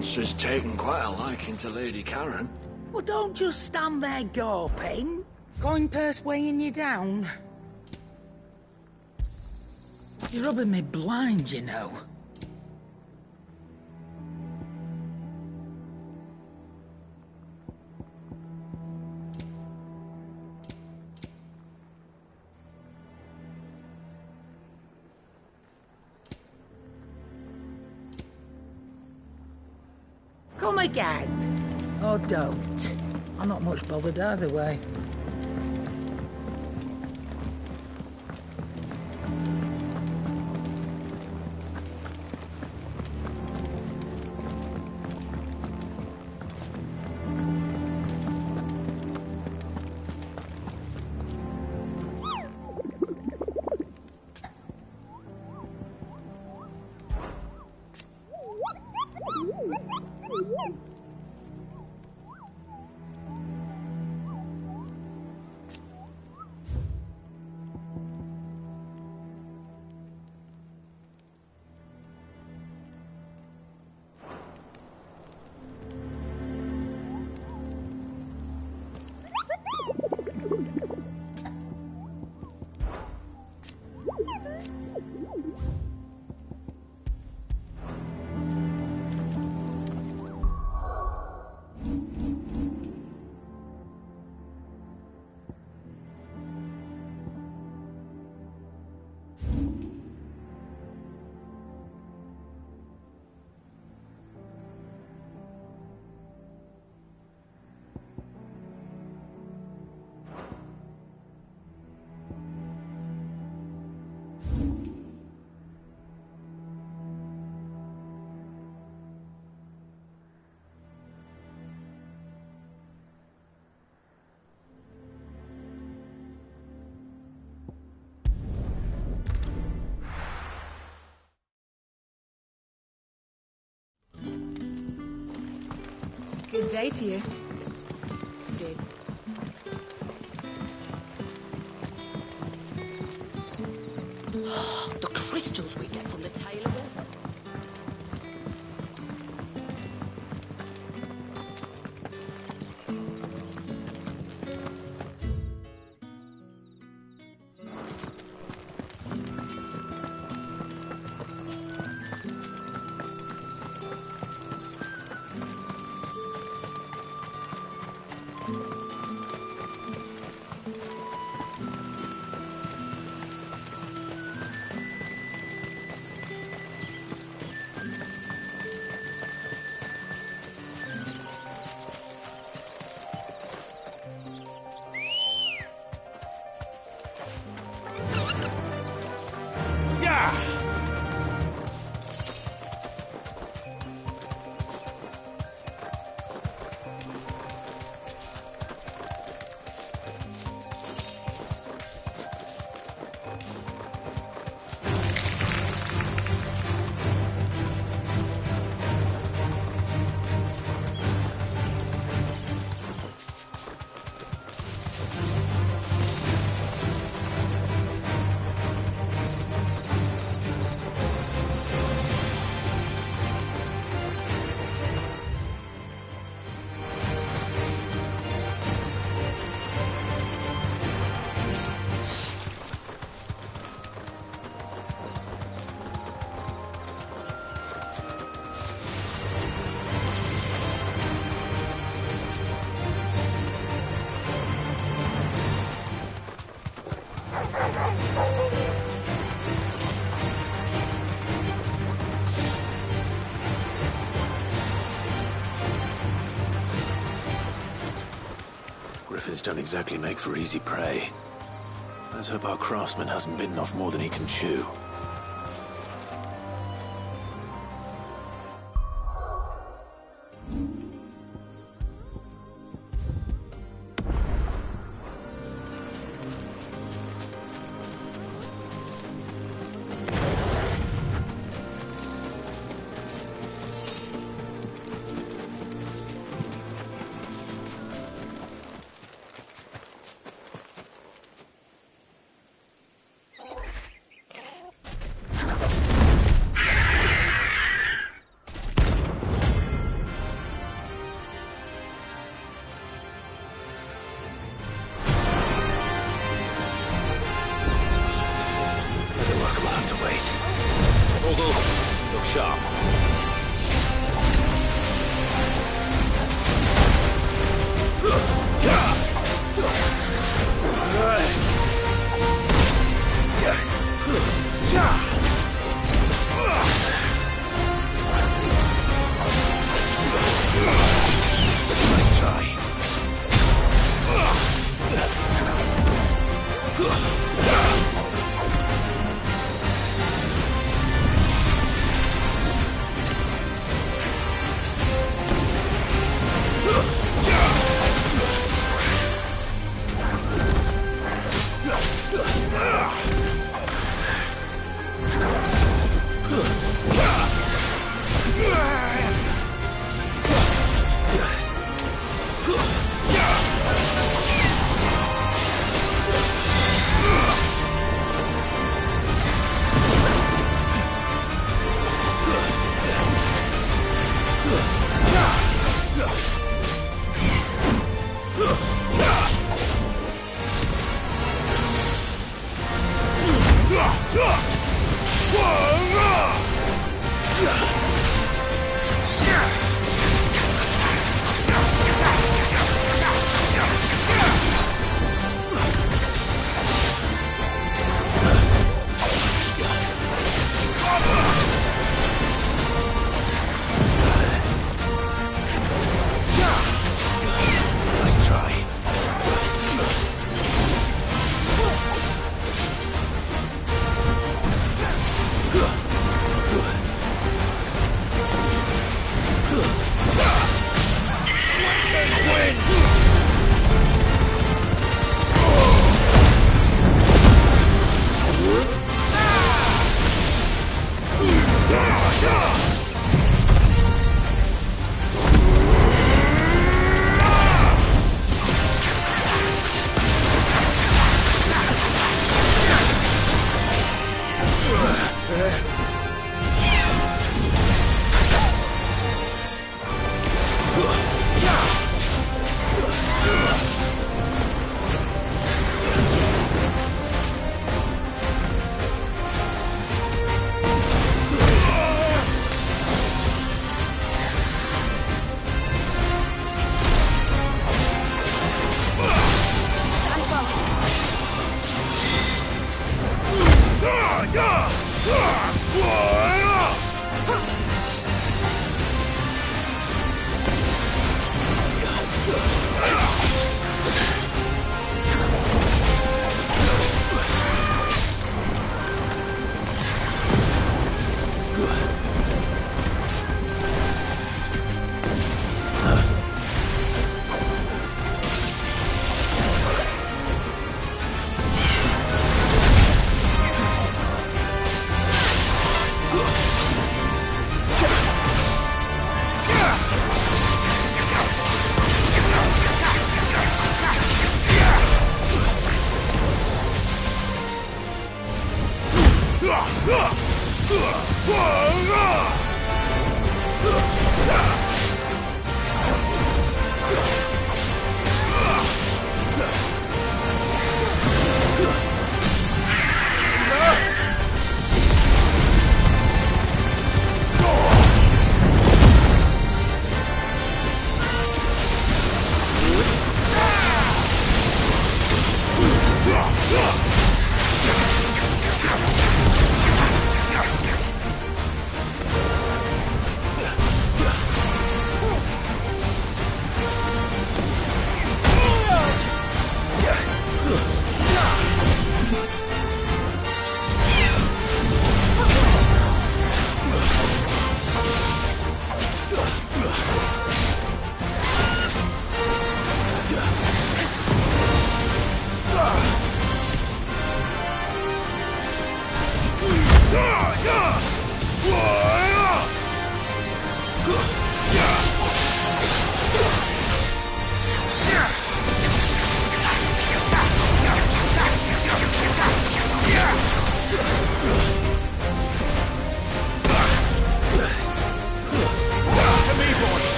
monster's taken quite a liking to Lady Karen. Well, don't just stand there gawping. Going purse weighing you down. You're rubbing me blind, you know. Come again. Or don't. I'm not much bothered either way. Good day to you, Sid. The crystals we get from the tailor. Griffins don't exactly make for easy prey. Let's hope our craftsman hasn't bitten off more than he can chew.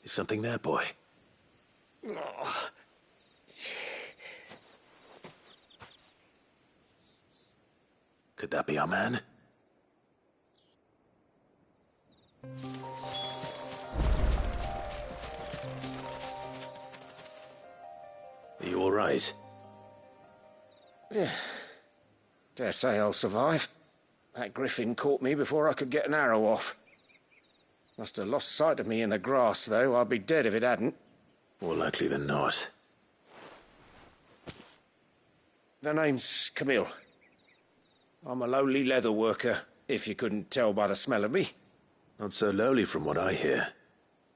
Is something there, boy? Could that be our man? Are you all right? Dare say I'll survive. That griffin caught me before I could get an arrow off. Must have lost sight of me in the grass, though. I'd be dead if it hadn't. More likely than not. The name's Camille. I'm a lowly leather worker, if you couldn't tell by the smell of me. Not so lowly from what I hear.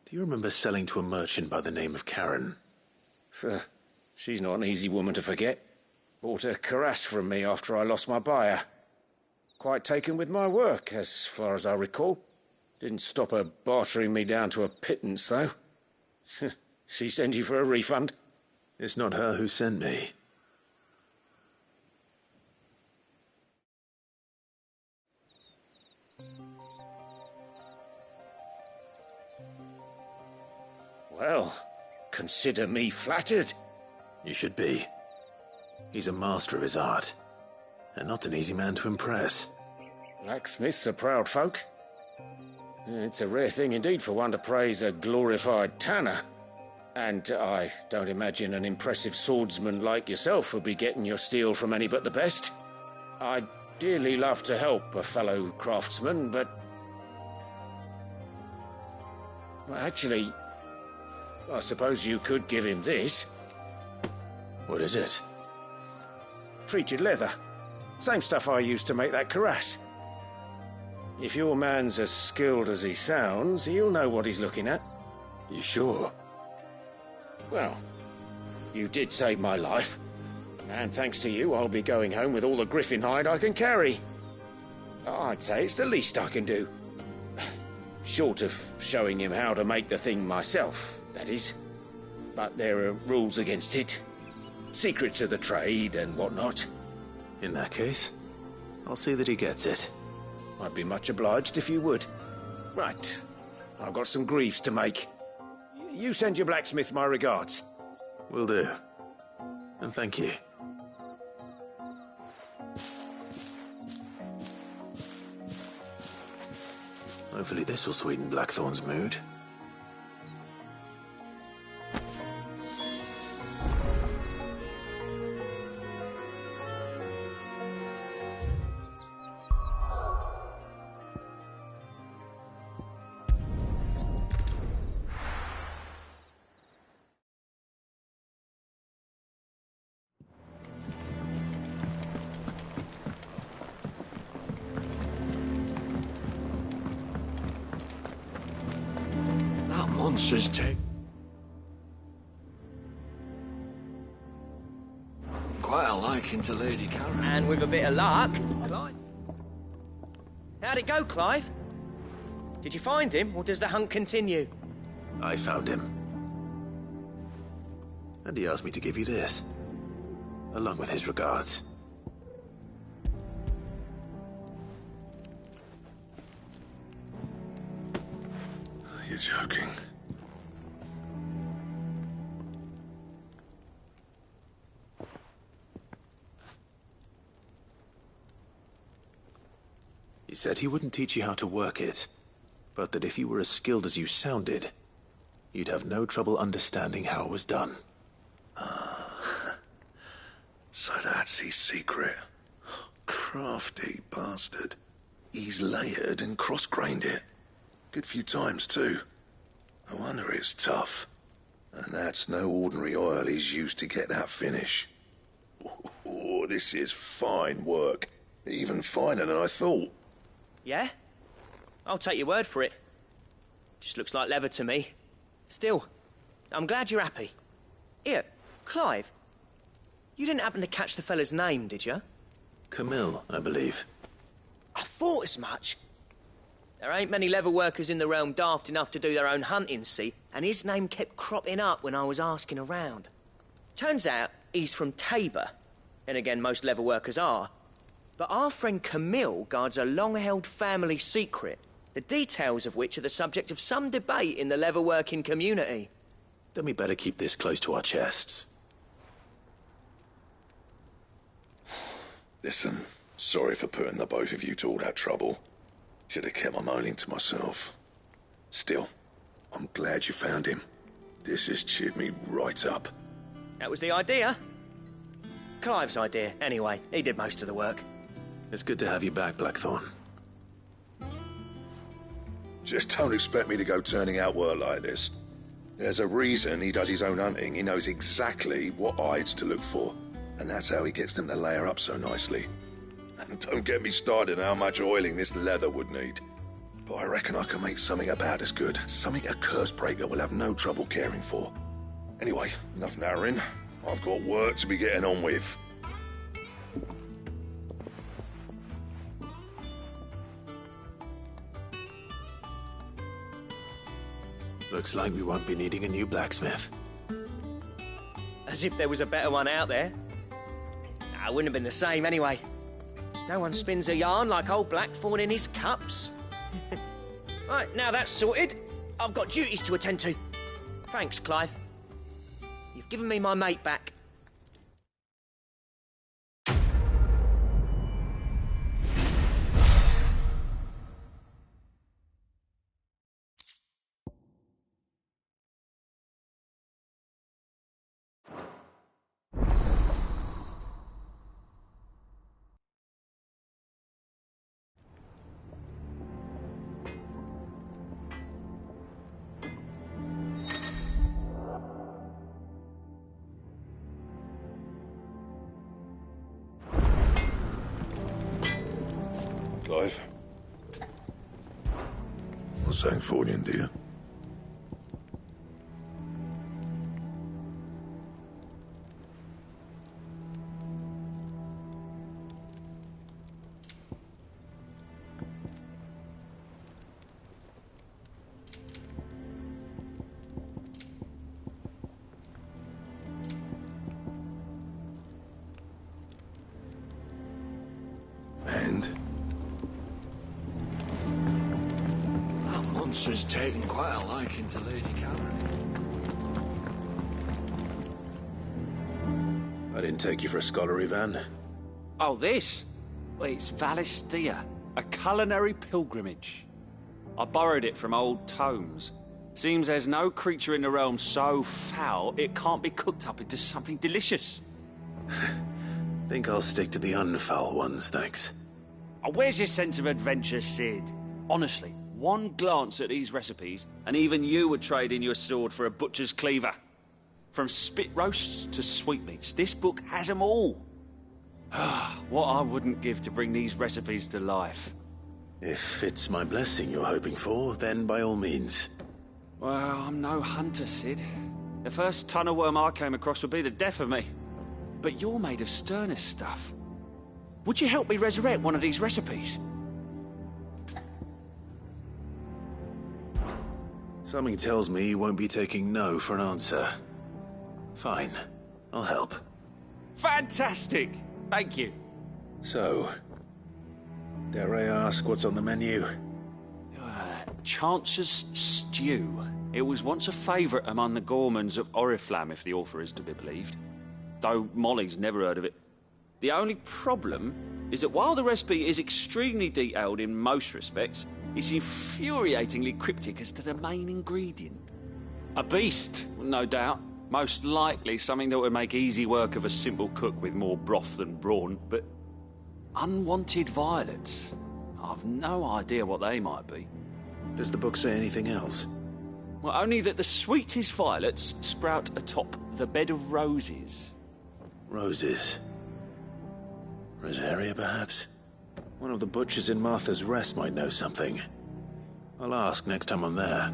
Do you remember selling to a merchant by the name of Karen? She's not an easy woman to forget. Bought a cuirass from me after I lost my buyer. Quite taken with my work, as far as I recall. Didn't stop her bartering me down to a pittance, though. She sent you for a refund? It's not her who sent me. Well, consider me flattered. You should be. He's a master of his art, and not an easy man to impress. Blacksmiths are proud folk. It's a rare thing indeed for one to praise a glorified tanner. And I don't imagine an impressive swordsman like yourself would be getting your steel from any but the best. I'd dearly love to help a fellow craftsman, but... well, actually, I suppose you could give him this. What is it? Treated leather. Same stuff I used to make that cuirass. If your man's as skilled as he sounds, he'll know what he's looking at. You sure? Well, you did save my life. And thanks to you, I'll be going home with all the griffin hide I can carry. I'd say it's the least I can do. Short of showing him how to make the thing myself, that is. But there are rules against it. Secrets of the trade and whatnot. In that case, I'll see that he gets it. I'd be much obliged if you would. Right. I've got some greaves to make. You send your blacksmith my regards. Will do. And thank you. Hopefully this will sweeten Blackthorn's mood. Monster's take. Quite a liking to Lady Karen. And with a bit of luck, Clive. How'd it go, Clive? Did you find him, or does the hunt continue? I found him. And he asked me to give you this, along with his regards. joking. He said he wouldn't teach you how to work it, but that if you were as skilled as you sounded, you'd have no trouble understanding how it was done. So that's his secret. Crafty bastard. He's layered and cross-grained it. Good few times, too. No wonder it's tough. And that's no ordinary oil he's used to get that finish. Oh, this is fine work. Even finer than I thought. Yeah? I'll take your word for it. Just looks like leather to me. Still, I'm glad you're happy. Here, Clive. You didn't happen to catch the fella's name, did you? Camille, I believe. I thought as much. There ain't many leather workers in the realm daft enough to do their own hunting, see? And his name kept cropping up when I was asking around. Turns out he's from Tabor. And again, most leather workers are. But our friend Camille guards a long-held family secret, the details of which are the subject of some debate in the leather-working community. Then we better keep this close to our chests. Listen, sorry for putting the both of you to all that trouble. Should have kept my moaning to myself. Still, I'm glad you found him. This has cheered me right up. That was the idea. Clive's idea, anyway. He did most of the work. It's good to have you back, Blackthorn. Just don't expect me to go turning out work like this. There's a reason he does his own hunting. He knows exactly what hides to look for. And that's how he gets them to layer up so nicely. And don't get me started on how much oiling this leather would need. But I reckon I can make something about as good. Something a curse breaker will have no trouble caring for. Anyway, enough nattering. I've got work to be getting on with. Looks like we won't be needing a new blacksmith. As if there was a better one out there. Nah, it wouldn't have been the same anyway. No one spins a yarn like old Blackthorn in his cups. Right, now that's sorted, I've got duties to attend to. Thanks, Clive. You've given me my mate back. Clive? What's saying for you, dear? Monster's taken quite a liking to Lady Karen. I didn't take you for a scholar, Ivan. Oh, this? Well, it's Valisthea, a culinary pilgrimage. I borrowed it from old tomes. Seems there's no creature in the realm so foul it can't be cooked up into something delicious. Think I'll stick to the unfoul ones, thanks. Oh, where's your sense of adventure, Sid? Honestly, one glance at these recipes, and even you would trade in your sword for a butcher's cleaver. From spit roasts to sweetmeats, this book has them all. What I wouldn't give to bring these recipes to life. If it's my blessing you're hoping for, then by all means. Well, I'm no hunter, Sid. The first tunnel worm I came across would be the death of me. But you're made of sterner stuff. Would you help me resurrect one of these recipes? Something tells me you won't be taking no for an answer. Fine, I'll help. Fantastic! Thank you. So, dare I ask what's on the menu? Chance's Stew. It was once a favourite among the gourmands of Oriflamme, if the author is to be believed. Though Molly's never heard of it. The only problem is that while the recipe is extremely detailed in most respects, it's infuriatingly cryptic as to the main ingredient. A beast, no doubt. Most likely something that would make easy work of a simple cook with more broth than brawn, but unwanted violets. I've no idea what they might be. Does the book say anything else? Well, only that the sweetest violets sprout atop the bed of roses. Roses. Rosaria, perhaps? One of the butchers in Martha's Rest might know something. I'll ask next time I'm there.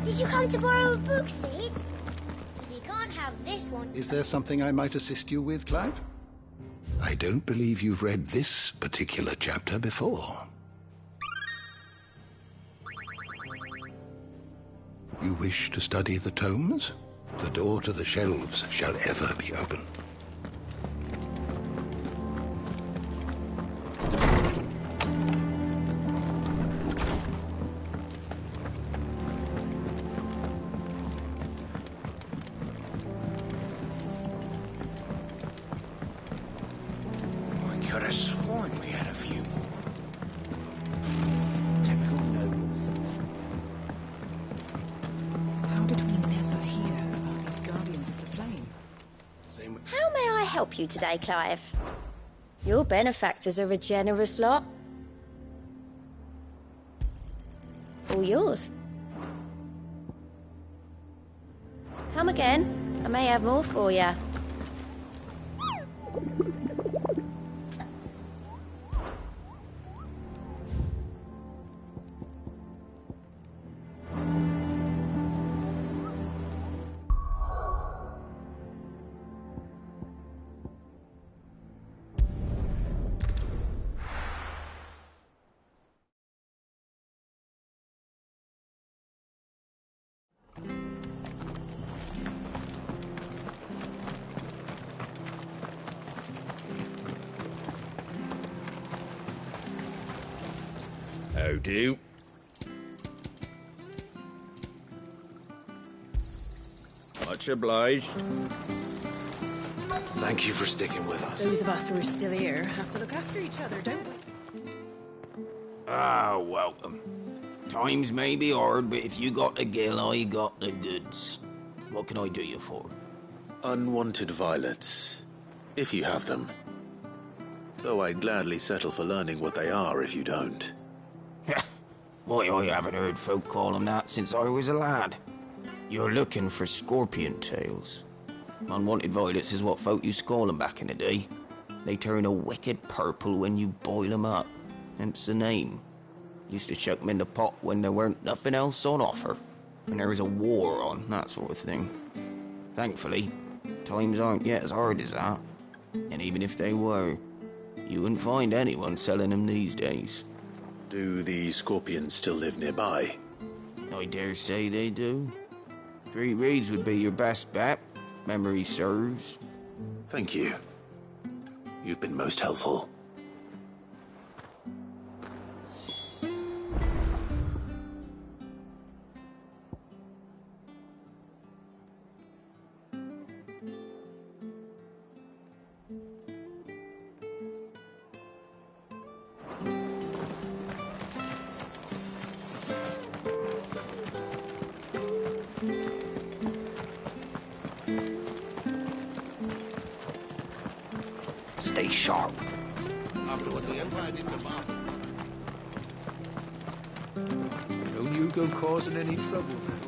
Did you come to borrow a book, Sid? Because you can't have this one. Is there something I might assist you with, Clive? I don't believe you've read this particular chapter before. You wish to study the tomes? The door to the shelves shall ever be open. I could have sworn we had a few more. Typical nobles. How did we never hear about these Guardians of the Flame? How may I help you today, Clive? Your benefactors are a generous lot. All yours. Come again. I may have more for you. How do? Much obliged. Thank you for sticking with us. Those of us who are still here have to look after each other, don't we? Ah, welcome. Times may be hard, but if you got the gill, I got the goods. What can I do you for? Unwanted violets, if you have them. Though I'd gladly settle for learning what they are if you don't. Why, I haven't heard folk call them that since I was a lad. You're looking for scorpion tails. Unwanted violets is what folk used to call them back in the day. They turn a wicked purple when you boil them up. Hence the name. Used to chuck them in the pot when there weren't nothing else on offer. When there was a war on, that sort of thing. Thankfully, times aren't yet as hard as that. And even if they were, you wouldn't find anyone selling them these days. Do the scorpions still live nearby? I dare say they do. 3 reeds would be your best bet, if memory serves. Thank you. You've been most helpful. Stay sharp. After what the Empire did to Martha. Don't you go causing any trouble now.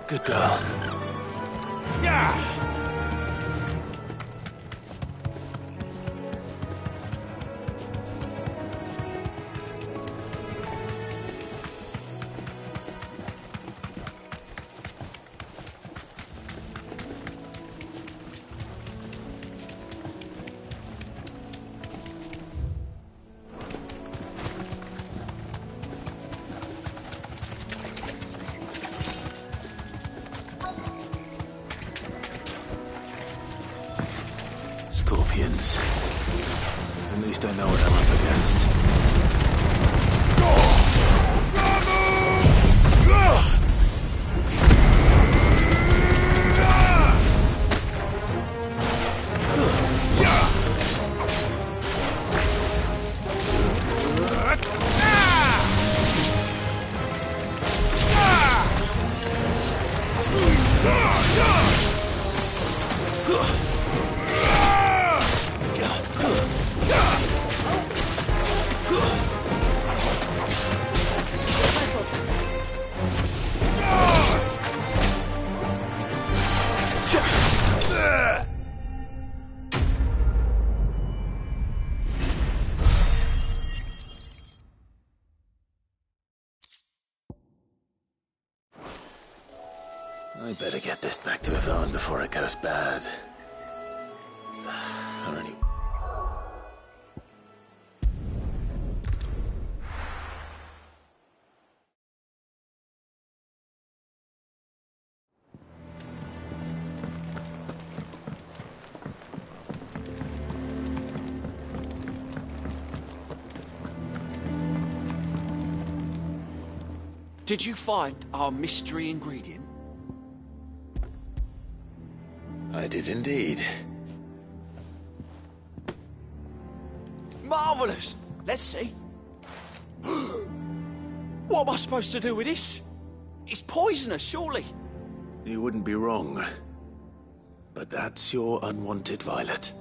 Good girl. Yeah! Scorpions. At least I know what I'm up against. I better get this back to Yvonne before it goes bad. Or any... Did you find our mystery ingredient? I did indeed. Marvellous! Let's see. What am I supposed to do with this? It's poisonous, surely. You wouldn't be wrong. But that's your unwanted violet.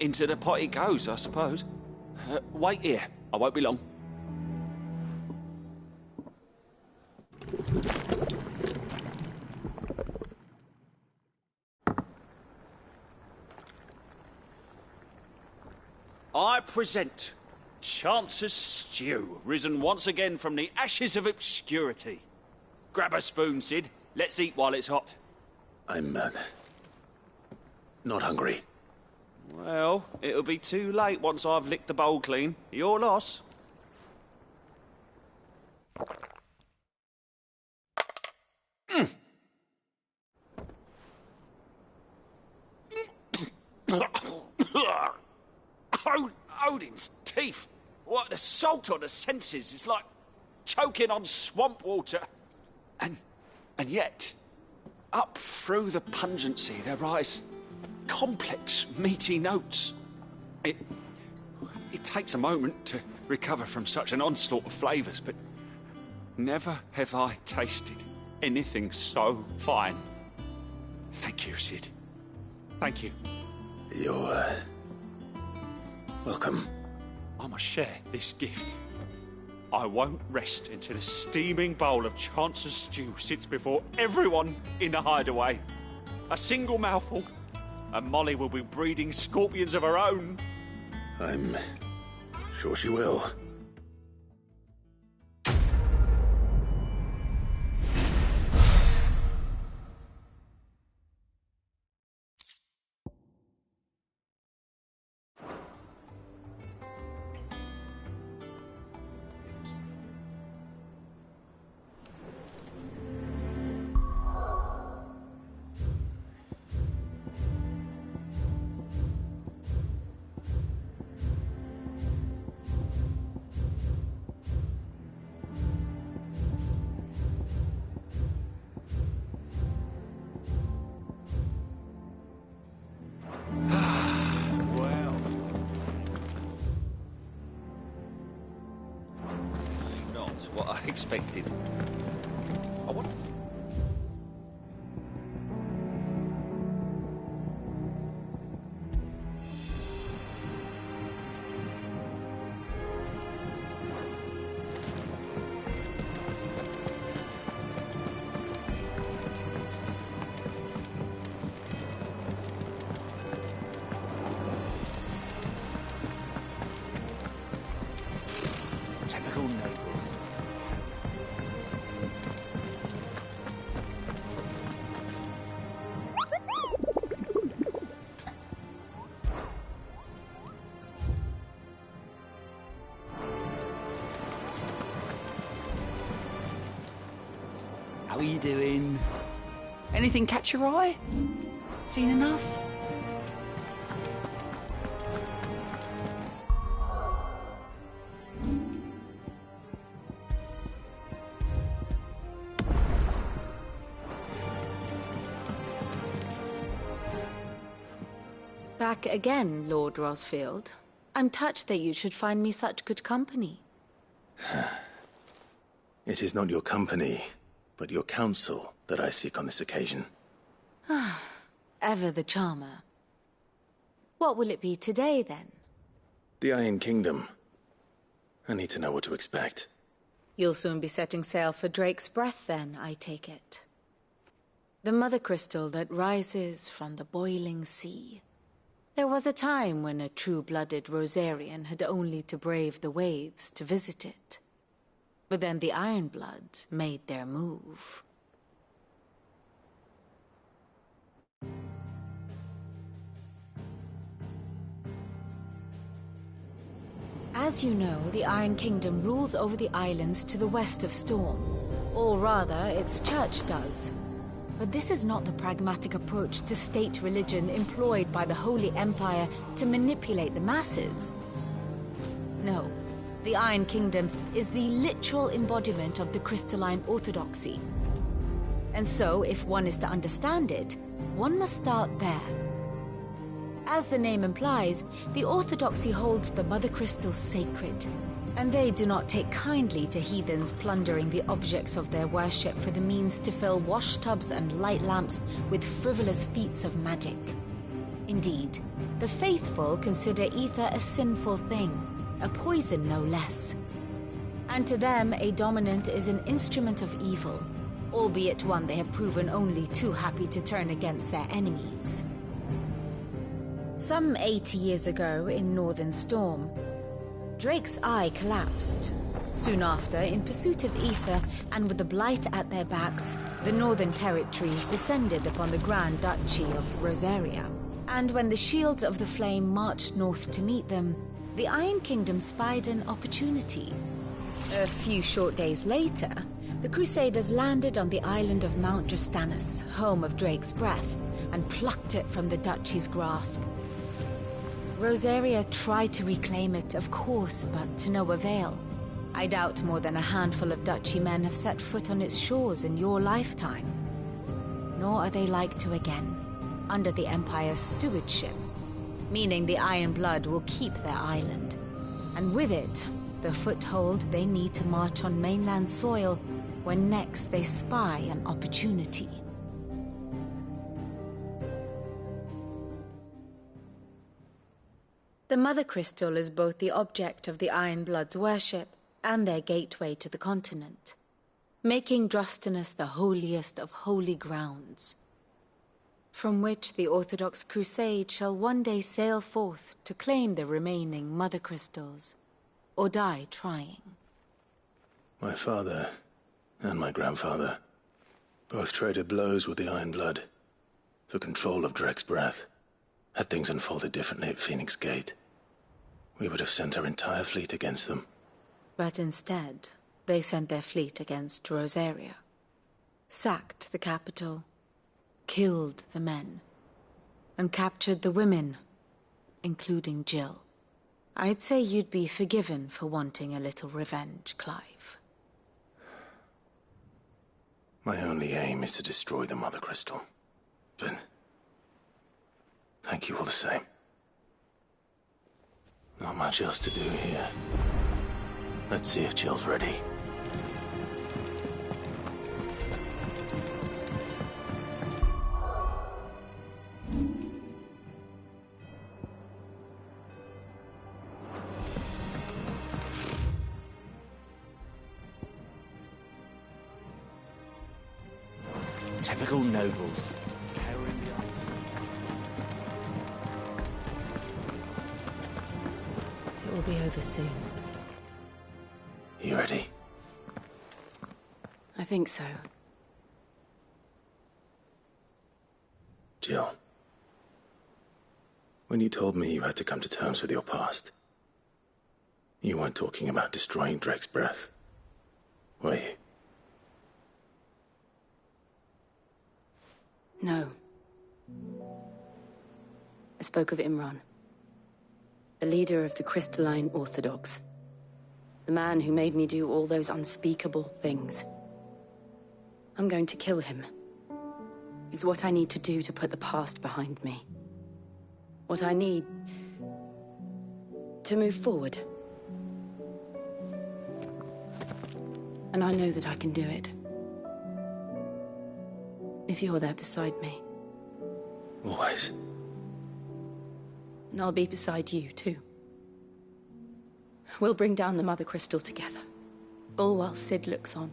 Into the pot it goes, I suppose. Wait here. I won't be long. I present Chance's Stew, risen once again from the ashes of obscurity. Grab a spoon, Sid. Let's eat while it's hot. I'm, not hungry. Well, it'll be too late once I've licked the bowl clean. Your loss. Odin's teeth. What, the salt on the senses. It's like choking on swamp water. And yet, up through the pungency, there rise complex, meaty notes. It takes a moment to recover from such an onslaught of flavours, but never have I tasted anything so fine. Thank you, Sid. Thank you. You're, welcome. I must share this gift. I won't rest until a steaming bowl of Chance's stew sits before everyone in the hideaway. A single mouthful, and Molly will be breeding scorpions of her own. I'm sure she will. What I expected. I want... Typical Naples. How are you doing? Anything catch your eye? Seen enough? Back again, Lord Rosfield. I'm touched that you should find me such good company. It is not your company, but your counsel that I seek on this occasion. Ever the charmer. What will it be today, then? The Iron Kingdom. I need to know what to expect. You'll soon be setting sail for Drake's Breath, then, I take it. The mother crystal that rises from the boiling sea. There was a time when a true-blooded Rosarian had only to brave the waves to visit it. But then the Ironblood made their move. As you know, the Iron Kingdom rules over the islands to the west of Storm. Or rather, its church does. But this is not the pragmatic approach to state religion employed by the Holy Empire to manipulate the masses. No, the Iron Kingdom is the literal embodiment of the crystalline orthodoxy. And so, if one is to understand it, one must start there. As the name implies, the orthodoxy holds the Mother Crystals sacred, and they do not take kindly to heathens plundering the objects of their worship for the means to fill washtubs and light lamps with frivolous feats of magic. Indeed, the faithful consider ether a sinful thing, a poison no less. And to them, a dominant is an instrument of evil, albeit one they have proven only too happy to turn against their enemies. Some 80 years ago in Northern Storm, Drake's eye collapsed. Soon after, in pursuit of ether and with the Blight at their backs, the Northern Territories descended upon the Grand Duchy of Rosaria. And when the Shields of the Flame marched north to meet them, the Iron Kingdom spied an opportunity. A few short days later, the Crusaders landed on the island of Mount Justanus, home of Drake's Breath, and plucked it from the Duchy's grasp. Rosaria tried to reclaim it, of course, but to no avail. I doubt more than a handful of Duchy men have set foot on its shores in your lifetime. Nor are they like to again, under the Empire's stewardship, meaning the Iron Blood will keep their island, and with it, the foothold they need to march on mainland soil when next they spy an opportunity. The Mother Crystal is both the object of the Iron Blood's worship and their gateway to the continent, making Drostanus the holiest of holy grounds, from which the Orthodox Crusade shall one day sail forth to claim the remaining Mother Crystals, or die trying. My father and my grandfather both traded blows with the Iron Blood for control of Drake's Breath. Had things unfolded differently at Phoenix Gate, we would have sent our entire fleet against them. But instead, they sent their fleet against Rosaria, sacked the capital, killed the men, and captured the women, including Jill. I'd say you'd be forgiven for wanting a little revenge, Clive. My only aim is to destroy the Mother Crystal. But thank you all the same. Not much else to do here. Let's see if Jill's ready. Typical nobles. It will be over soon. You ready? I think so. Jill, when you told me you had to come to terms with your past, you weren't talking about destroying Drake's Breath, were you? No. I spoke of Imran, the leader of the Crystalline Orthodox. The man who made me do all those unspeakable things. I'm going to kill him. It's what I need to do to put the past behind me. what I need to move forward. And I know that I can do it. If you're there beside me. Always. And I'll be beside you, too. We'll bring down the Mother Crystal together. All while Sid looks on.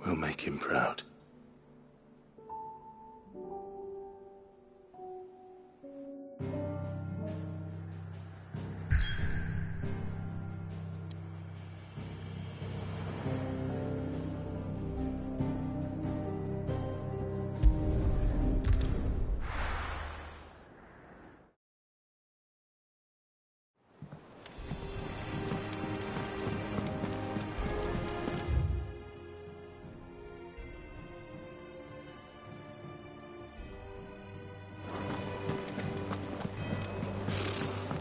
We'll make him proud.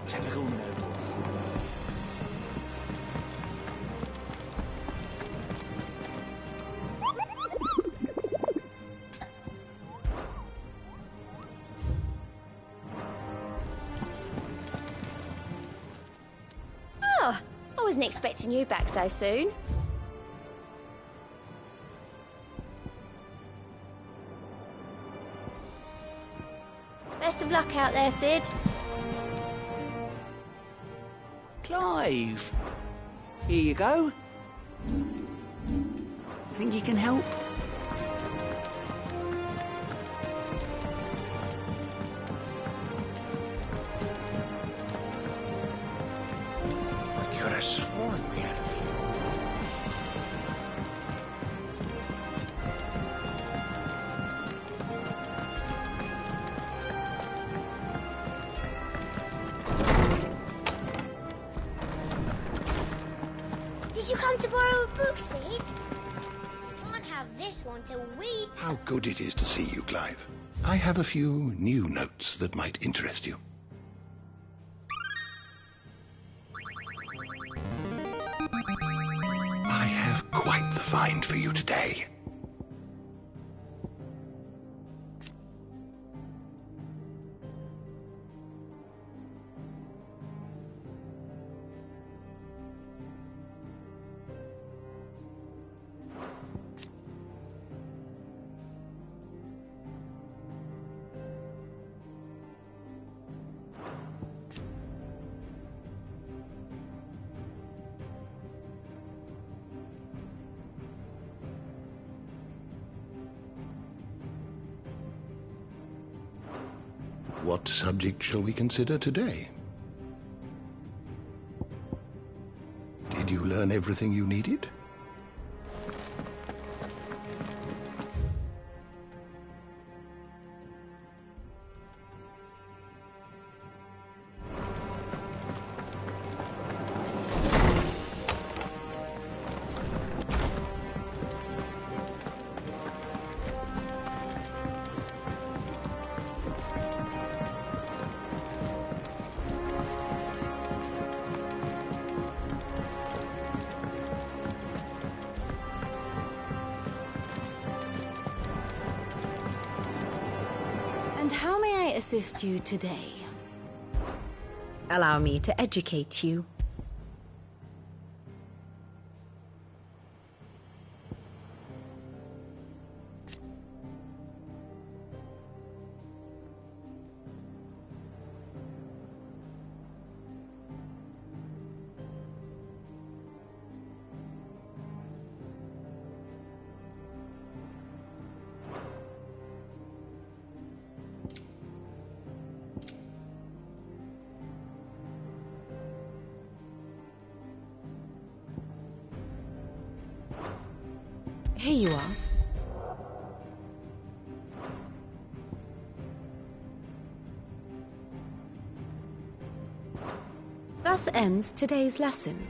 Typical nobles. Oh, I wasn't expecting you back so soon. Best of luck out there, Sid. Clive! Here you go. Think you can help? I could have sworn we had a few. Did you come to borrow a book, Sid? You can't have this one till we... How good it is to see you, Clive. I have a few new notes that might interest you. I have quite the find for you today. What subject shall we consider today? Did you learn everything you needed? And how may I assist you today? Allow me to educate you. Here you are. Thus ends today's lesson.